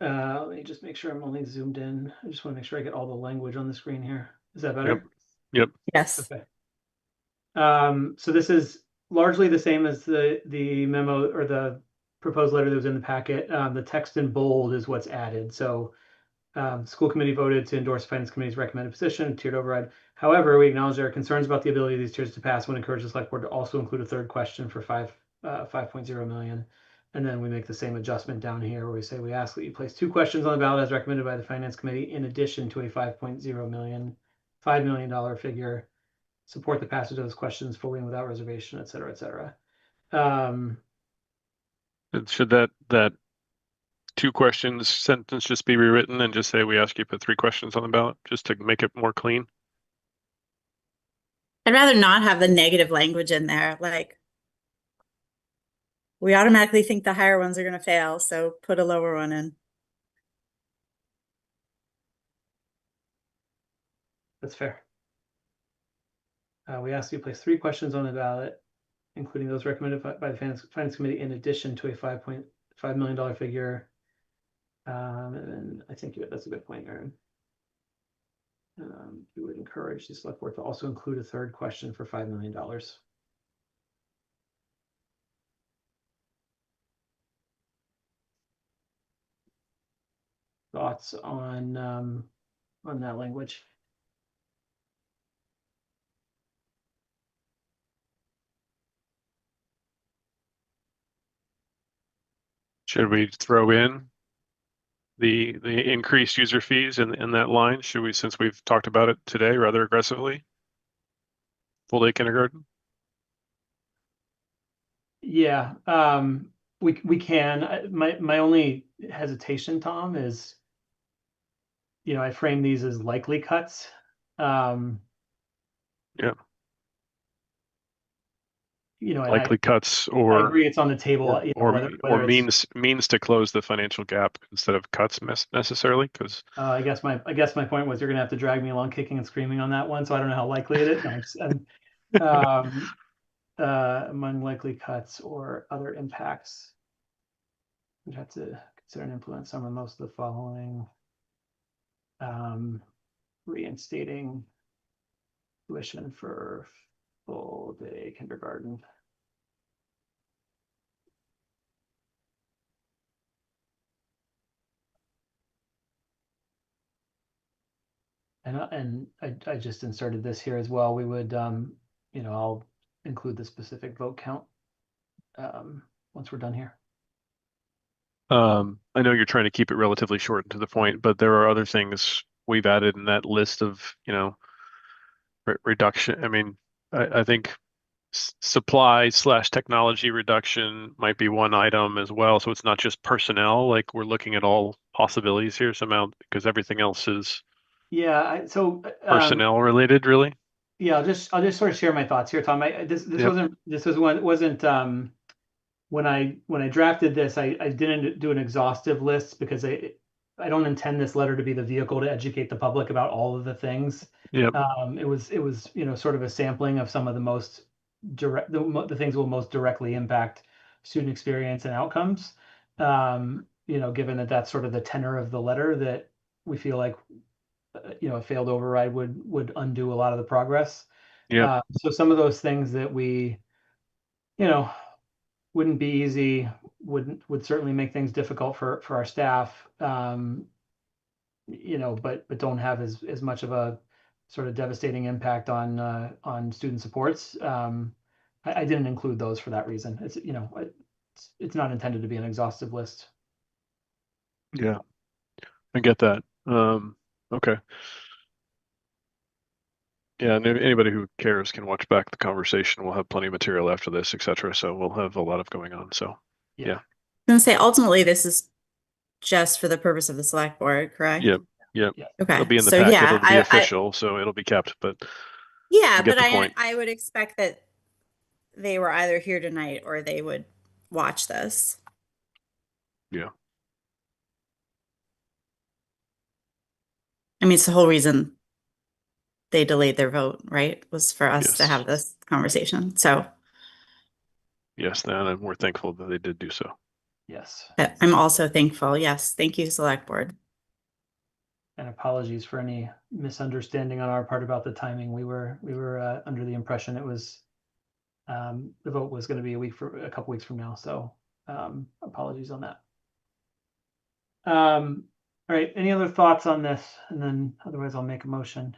Speaker 1: Let me just make sure I'm only zoomed in. I just want to make sure I get all the language on the screen here. Is that better?
Speaker 4: Yep.
Speaker 3: Yes.
Speaker 1: Okay. So this is largely the same as the memo or the proposed letter that was in the packet. The text in bold is what's added. So school committee voted to endorse finance committee's recommended position, tiered override. However, we acknowledge there are concerns about the ability of these tiers to pass when encourage the select board to also include a third question for 5.0 million. And then we make the same adjustment down here where we say we ask that you place 2 questions on the ballot as recommended by the finance committee in addition to a $5 million figure. Support the passage of those questions fully and without reservation, et cetera, et cetera.
Speaker 4: Should that 2 questions sentence just be rewritten and just say we ask you to put 3 questions on the ballot just to make it more clean?
Speaker 3: I'd rather not have the negative language in there. Like, we automatically think the higher ones are going to fail, so put a lower one in.
Speaker 1: That's fair. We asked you to place 3 questions on the ballot, including those recommended by the finance committee, in addition to a $5.5 million figure. And I think that's a good point, Aaron. We would encourage the select board to also include a third question for $5 million. Thoughts on that language?
Speaker 4: Should we throw in the increased user fees in that line? Should we, since we've talked about it today rather aggressively? Full day kindergarten?
Speaker 1: Yeah, we can. My only hesitation, Tom, is I frame these as likely cuts.
Speaker 4: Yeah. Likely cuts,
Speaker 1: I
Speaker 4: or
Speaker 1: agree it's on the table,
Speaker 4: or means to close the financial gap instead of cuts necessarily, because
Speaker 1: I guess my point was you're gonna have to drag me along kicking and screaming on that one, so I don't know how likely it is. Among likely cuts or other impacts, we'd have to consider and influence some or most of the following. Reinstating tuition for full day kindergarten. And I just inserted this here as well. We would, I'll include the specific vote count once we're done here.
Speaker 4: I know you're trying to keep it relatively short and to the point, but there are other things we've added in that list of, reduction. I mean, I think supply/technology reduction might be one item as well. So it's not just personnel, like we're looking at all possibilities here somehow, because everything else is personnel related, really.
Speaker 1: Yeah, I'll just sort of share my thoughts here, Tom. This wasn't when I drafted this, I didn't do an exhaustive list because I don't intend this letter to be the vehicle to educate the public about all of the things.
Speaker 4: Yep.
Speaker 1: It was sort of a sampling of some of the most direct the things will most directly impact student experience and outcomes. Given that that's sort of the tenor of the letter, that we feel like a failed override would undo a lot of the progress.
Speaker 4: Yep.
Speaker 1: So some of those things that we wouldn't be easy, would certainly make things difficult for our staff, but don't have as much of a sort of devastating impact on student supports. I didn't include those for that reason. It's not intended to be an exhaustive list.
Speaker 4: Yeah, I get that. Okay. Yeah, and anybody who cares can watch back the conversation. We'll have plenty of material after this, etc. So we'll have a lot of going on. So yeah.
Speaker 3: I'm gonna say ultimately this is just for the purpose of the select board, correct?
Speaker 4: Yep.
Speaker 1: Yeah.
Speaker 3: Okay.
Speaker 4: It'll be in the
Speaker 3: So
Speaker 4: packet.
Speaker 3: yeah,
Speaker 4: It'll be official, so it'll be kept. But
Speaker 3: yeah,
Speaker 4: you get
Speaker 3: but
Speaker 4: the point.
Speaker 3: I would expect that they were either here tonight or they would watch this.
Speaker 4: Yeah.
Speaker 3: I mean, it's the whole reason they delayed their vote, right? Was for us to
Speaker 4: Yes.
Speaker 3: have this conversation. So
Speaker 4: Yes, and we're thankful that they did do so.
Speaker 1: Yes.
Speaker 3: but I'm also thankful. Yes, thank you, select board.
Speaker 1: And apologies for any misunderstanding on our part about the timing. We were under the impression it was the vote was going to be a couple weeks from now. So apologies on that. All right. Any other thoughts on this? And then otherwise I'll make a motion.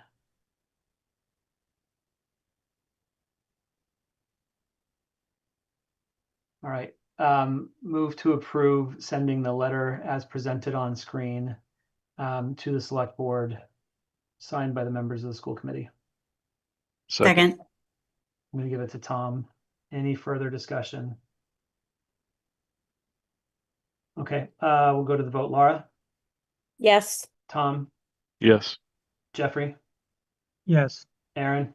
Speaker 1: All right. Move to approve sending the letter as presented on screen to the select board, signed by the members of the school committee.
Speaker 3: Second.
Speaker 1: I'm going to give it to Tom. Any further discussion? Okay, we'll go to the vote. Laura,
Speaker 10: Yes.
Speaker 1: Tom,
Speaker 4: Yes.
Speaker 1: Jeffrey,
Speaker 11: Yes.
Speaker 1: Aaron,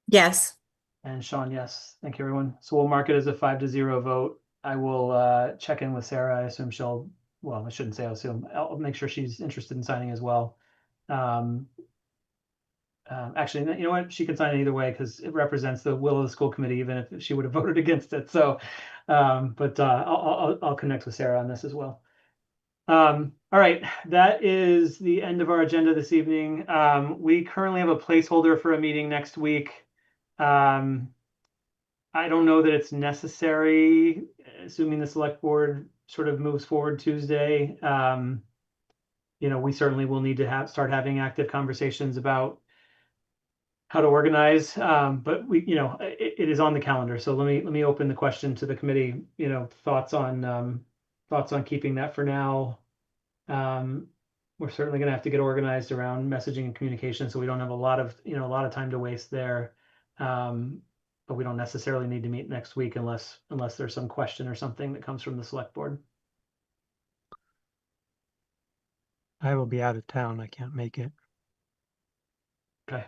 Speaker 3: Yes.
Speaker 1: and Sean, yes. Thank you, everyone. So we'll mark it as a 5-0 vote. I will check in with Sarah. I assume well, I shouldn't say I assume. I'll make sure she's interested in signing as well. Actually, you know what? She can sign it either way because it represents the will of the school committee, even if she would have voted against it. So, but I'll connect with Sarah on this as well. All right, that is the end of our agenda this evening. We currently have a placeholder for a meeting next week. I don't know that it's necessary, assuming the select board sort of moves forward Tuesday. We certainly will need to start having active conversations about how to organize, but it is on the calendar. So let me open the question to the committee. Thoughts on keeping that for now. We're certainly going to have to get organized around messaging and communication, so we don't have a lot of time to waste there. But we don't necessarily need to meet next week unless there's some question or something that comes from the select board.
Speaker 11: I will be out of town. I can't make it.
Speaker 1: Okay.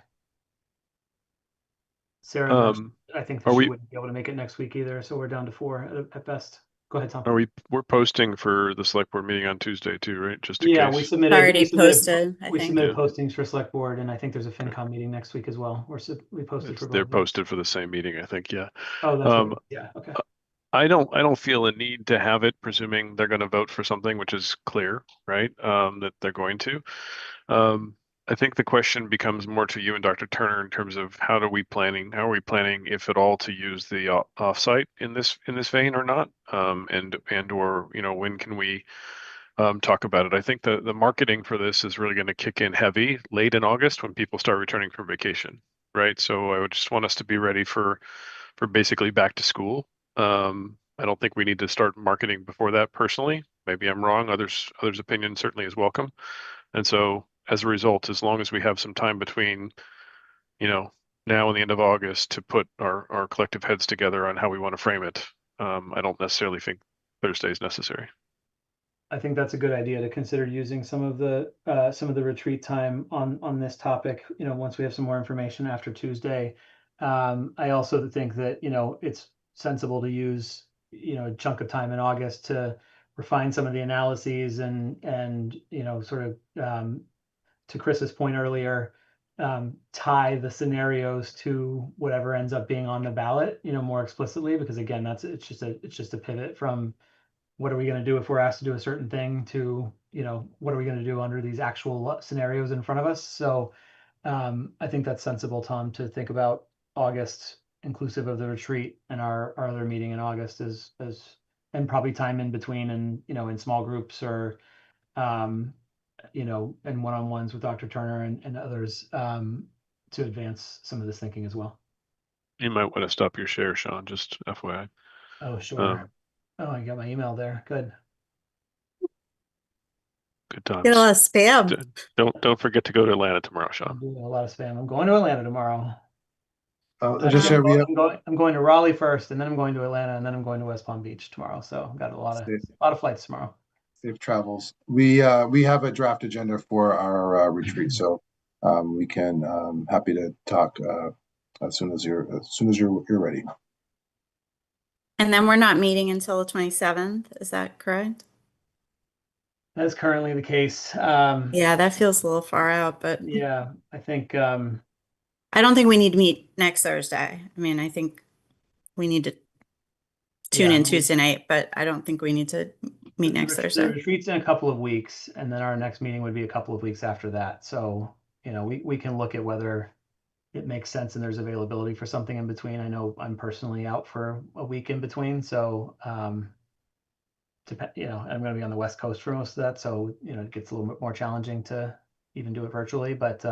Speaker 1: Sarah, I think that
Speaker 4: are
Speaker 1: she
Speaker 4: we-
Speaker 1: wouldn't be able to make it next week either, so we're down to 4 at best. Go ahead, Tom.
Speaker 4: We're posting for the select board meeting on Tuesday too, right? Just in
Speaker 1: Yeah,
Speaker 4: case.
Speaker 1: we submitted.
Speaker 3: Already posted, I
Speaker 1: We
Speaker 3: think.
Speaker 1: submitted
Speaker 4: Yeah.
Speaker 1: postings for select board, and I think there's a FinCom meeting next week as well. We posted for both.
Speaker 4: They're posted for the same meeting, I think. Yeah.
Speaker 1: Oh, that's right. Yeah. Okay.
Speaker 4: I don't feel a need to have it, presuming they're going to vote for something which is clear, right? That they're going to. I think the question becomes more to you and Dr. Turner in terms of how are we planning, if at all, to use the offsite in this vein or not, and or when can we talk about it? I think the marketing for this is really going to kick in heavy late in August when people start returning from vacation, right? So I would just want us to be ready for basically back to school. I don't think we need to start marketing before that personally. Maybe I'm wrong. Others' opinion certainly is welcome. And so as a result, as long as we have some time between, now and the end of August to put our collective heads together on how we want to frame it, I don't necessarily think Thursday is necessary.
Speaker 1: I think that's a good idea to consider using some of the retreat time on this topic. Once we have some more information after Tuesday. I also think that it's sensible to use a chunk of time in August to refine some of the analyses and sort of to Chris's point earlier, tie the scenarios to whatever ends up being on the ballot, more explicitly, because again, it's just a pivot from what are we going to do if we're asked to do a certain thing to, what are we going to do under these actual scenarios in front of us. So I think that's sensible, Tom, to think about August inclusive of the retreat and our other meeting in August and probably time in between and, in small groups or, and one-on-ones with Dr. Turner and others to advance some of this thinking as well.
Speaker 4: You might want to stop your share, Sean, just FYI.
Speaker 1: Oh, sure. I got my email there. Good.
Speaker 4: Good times.
Speaker 3: Get a lot of spam.
Speaker 4: Don't forget to go to Atlanta tomorrow,
Speaker 1: I'm
Speaker 4: Sean.
Speaker 1: doing a lot of spam. I'm going to Atlanta tomorrow.
Speaker 5: Just share we have
Speaker 1: I'm going to Raleigh first, and then I'm going to Atlanta, and then I'm going to West Palm Beach tomorrow. So I've got a lot of flights tomorrow.
Speaker 5: safe travels. We have a draft agenda for our retreat, so we can happy to talk as soon as you're ready.
Speaker 3: And then we're not meeting until the 27th. Is that correct?
Speaker 1: That is currently the case.
Speaker 3: Yeah, that feels a little far out, but
Speaker 1: Yeah, I think
Speaker 3: I don't think we need to meet next Thursday. I mean, I think we need to tune in Tuesday night, but I don't think we need to meet next
Speaker 1: The
Speaker 3: Thursday.
Speaker 1: retreat's in a couple of weeks, and then our next meeting would be a couple of weeks after that. So, we can look at whether it makes sense and there's availability for something in between. I know I'm personally out for a week in between, so I'm going to be on the West Coast for most of that, so it gets a little bit more challenging to even do it virtually. But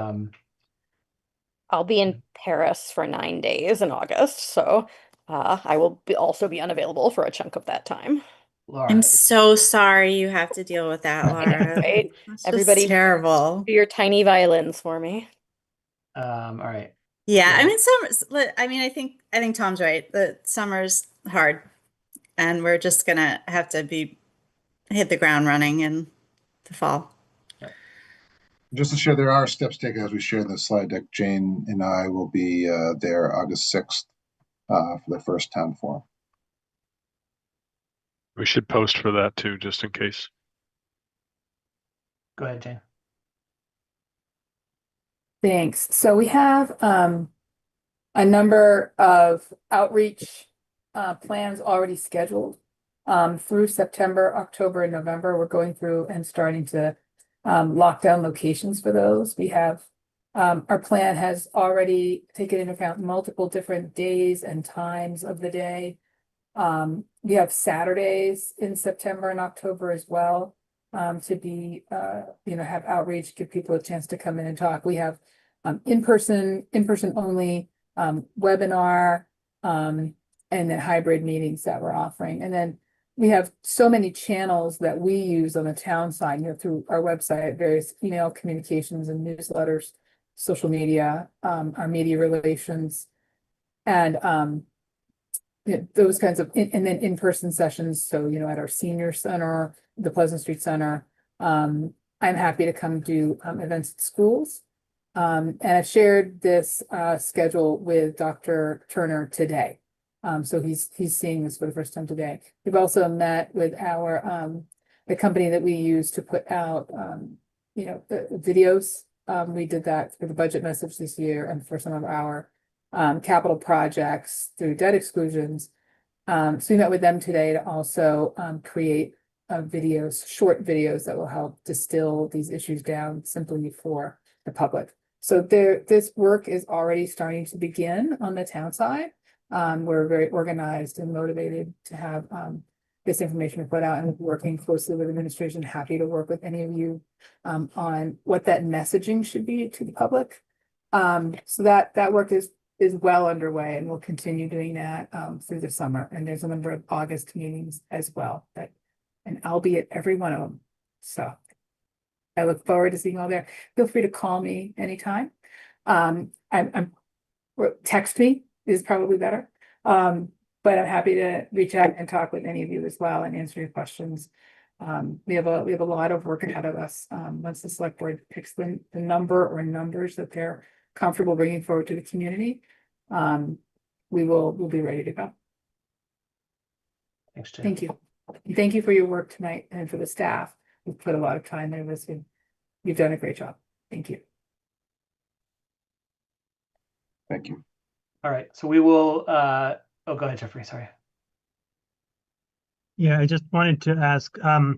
Speaker 10: I'll be in Paris for 9 days in August, so I will also be unavailable for a chunk of that time.
Speaker 1: Laura,
Speaker 3: I'm so sorry you have to deal with that, Laura.
Speaker 10: Right?
Speaker 3: That's
Speaker 10: Everybody,
Speaker 3: just terrible.
Speaker 10: do your tiny violins for me.
Speaker 1: all right.
Speaker 3: Yeah,
Speaker 1: Yeah.
Speaker 3: I mean, I think Tom's right. The summer's hard, and we're just gonna have to hit the ground running in the fall.
Speaker 5: Just to share, there are steps taken as we share the slide deck. Jane and I will be there August 6th for the first town forum.
Speaker 4: We should post for that too, just in case.
Speaker 1: Go ahead, Jane.
Speaker 9: Thanks. So we have a number of outreach plans already scheduled through September, October, and November. We're going through and starting to lock down locations for those. We have our plan has already taken into account multiple different days and times of the day. We have Saturdays in September and October as well to be have outreach, give people a chance to come in and talk. We have in-person only webinar and then hybrid meetings that we're offering. And then we have so many channels that we use on the town side, through our website, various email communications and newsletters, social media, our media relations, and those kinds of, and then in-person sessions. So, at our senior center, the Pleasant Street Center, I'm happy to come do events at schools. And I've shared this schedule with Dr. Turner today. So he's seeing this for the first time today. We've also met with our the company that we use to put out the videos. We did that for the budget message this year and for some of our capital projects through debt exclusions. So we met with them today to also create short videos that will help distill these issues down simply for the public. So this work is already starting to begin on the town side. We're very organized and motivated to have this information put out and working closely with administration. Happy to work with any of you on what that messaging should be to the public. So that work is well underway, and we'll continue doing that through the summer. And there's a number of August meetings as well, and I'll be at every one of them. So I look forward to seeing you all there. Feel free to call me anytime. Text me is probably better. But I'm happy to reach out and talk with any of you as well and answer your questions. We have a lot of work ahead of us. Once the select board picks the number or numbers that they're comfortable bringing forward to the community, we'll be ready to go.
Speaker 1: Thanks, Jane.
Speaker 9: Thank you. Thank you for your work tonight and for the staff. We've put a lot of time in this. You've done a great job. Thank you.
Speaker 5: Thank you.
Speaker 1: All right, so we will, oh, go ahead, Jeffrey, sorry.
Speaker 11: Yeah, I just wanted to ask, a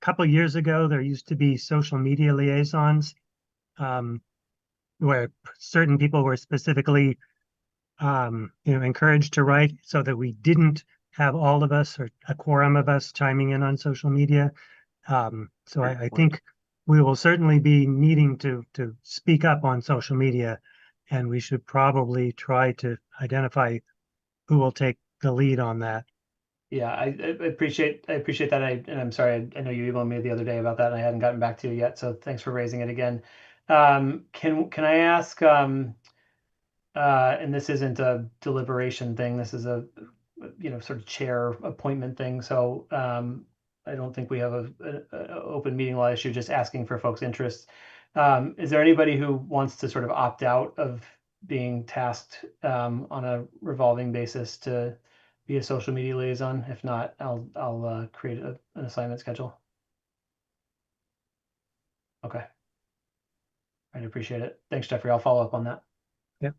Speaker 11: couple years ago, there used to be social media liaisons, where certain people were specifically, encouraged to write so that we didn't have all of us or a quorum of us chiming in on social media. So I think we will certainly be needing to speak up on social media, and we should probably try to identify who will take the lead on that.
Speaker 1: Yeah, I appreciate that. And I'm sorry, I know you emailed me the other day about that and I hadn't gotten back to you yet. So thanks for raising it again. Can I ask, and this isn't a deliberation thing, this is a sort of chair appointment thing. So I don't think we have a open meeting law issue, just asking for folks' interest. Is there anybody who wants to sort of opt out of being tasked on a revolving basis to be a social media liaison? If not, I'll create an assignment schedule. Okay. I'd appreciate it. Thanks, Jeffrey. I'll follow up on that.
Speaker 11: Yep.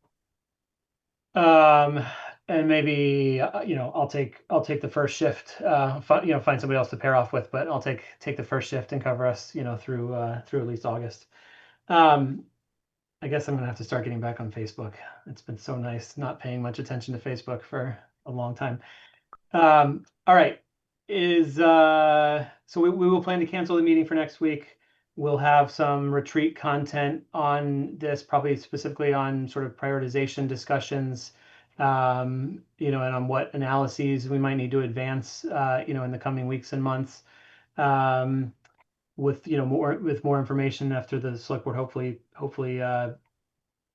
Speaker 1: And maybe I'll take the first shift. Find somebody else to pair off with, but I'll take the first shift and cover us, through at least August. I guess I'm gonna have to start getting back on Facebook. It's been so nice not paying much attention to Facebook for a long time. All right. So we will plan to cancel the meeting for next week. We'll have some retreat content on this, probably specifically on sort of prioritization discussions, and on what analyses we might need to advance, in the coming weeks and months. With more information after the select board hopefully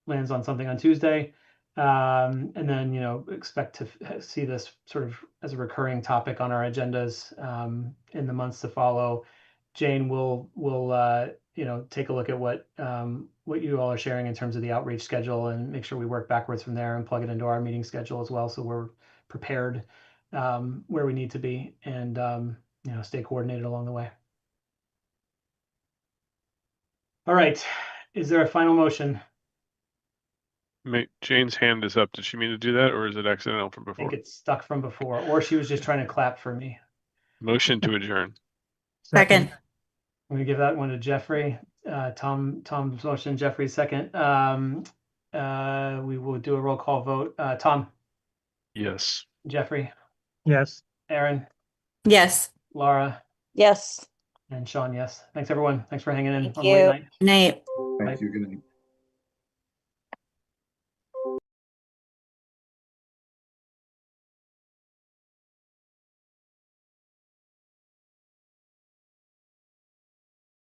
Speaker 1: lands on something on Tuesday. And then, expect to see this sort of as a recurring topic on our agendas in the months to follow. Jane will take a look at what you all are sharing in terms of the outreach schedule and make sure we work backwards from there and plug it into our meeting schedule as well, so we're prepared where we need to be and stay coordinated along the way. All right, is there a final motion?
Speaker 4: Jane's hand is up. Did she mean to do that, or is it accidental from
Speaker 1: I
Speaker 4: before?
Speaker 1: think it's stuck from before, or she was just trying to clap for me.
Speaker 4: Motion to adjourn.
Speaker 3: Second.
Speaker 1: I'm gonna give that one to Jeffrey. Tom's motion, Jeffrey's second. We will do a roll call vote. Tom,
Speaker 4: Yes.
Speaker 1: Jeffrey,
Speaker 11: Yes.
Speaker 1: Aaron,
Speaker 3: Yes.
Speaker 1: Laura,
Speaker 10: Yes.
Speaker 1: and Sean, yes. Thanks everyone. Thanks for hanging in
Speaker 10: Thank
Speaker 1: on a late
Speaker 10: you.
Speaker 1: night.
Speaker 3: Night.
Speaker 5: Thank you. Good night.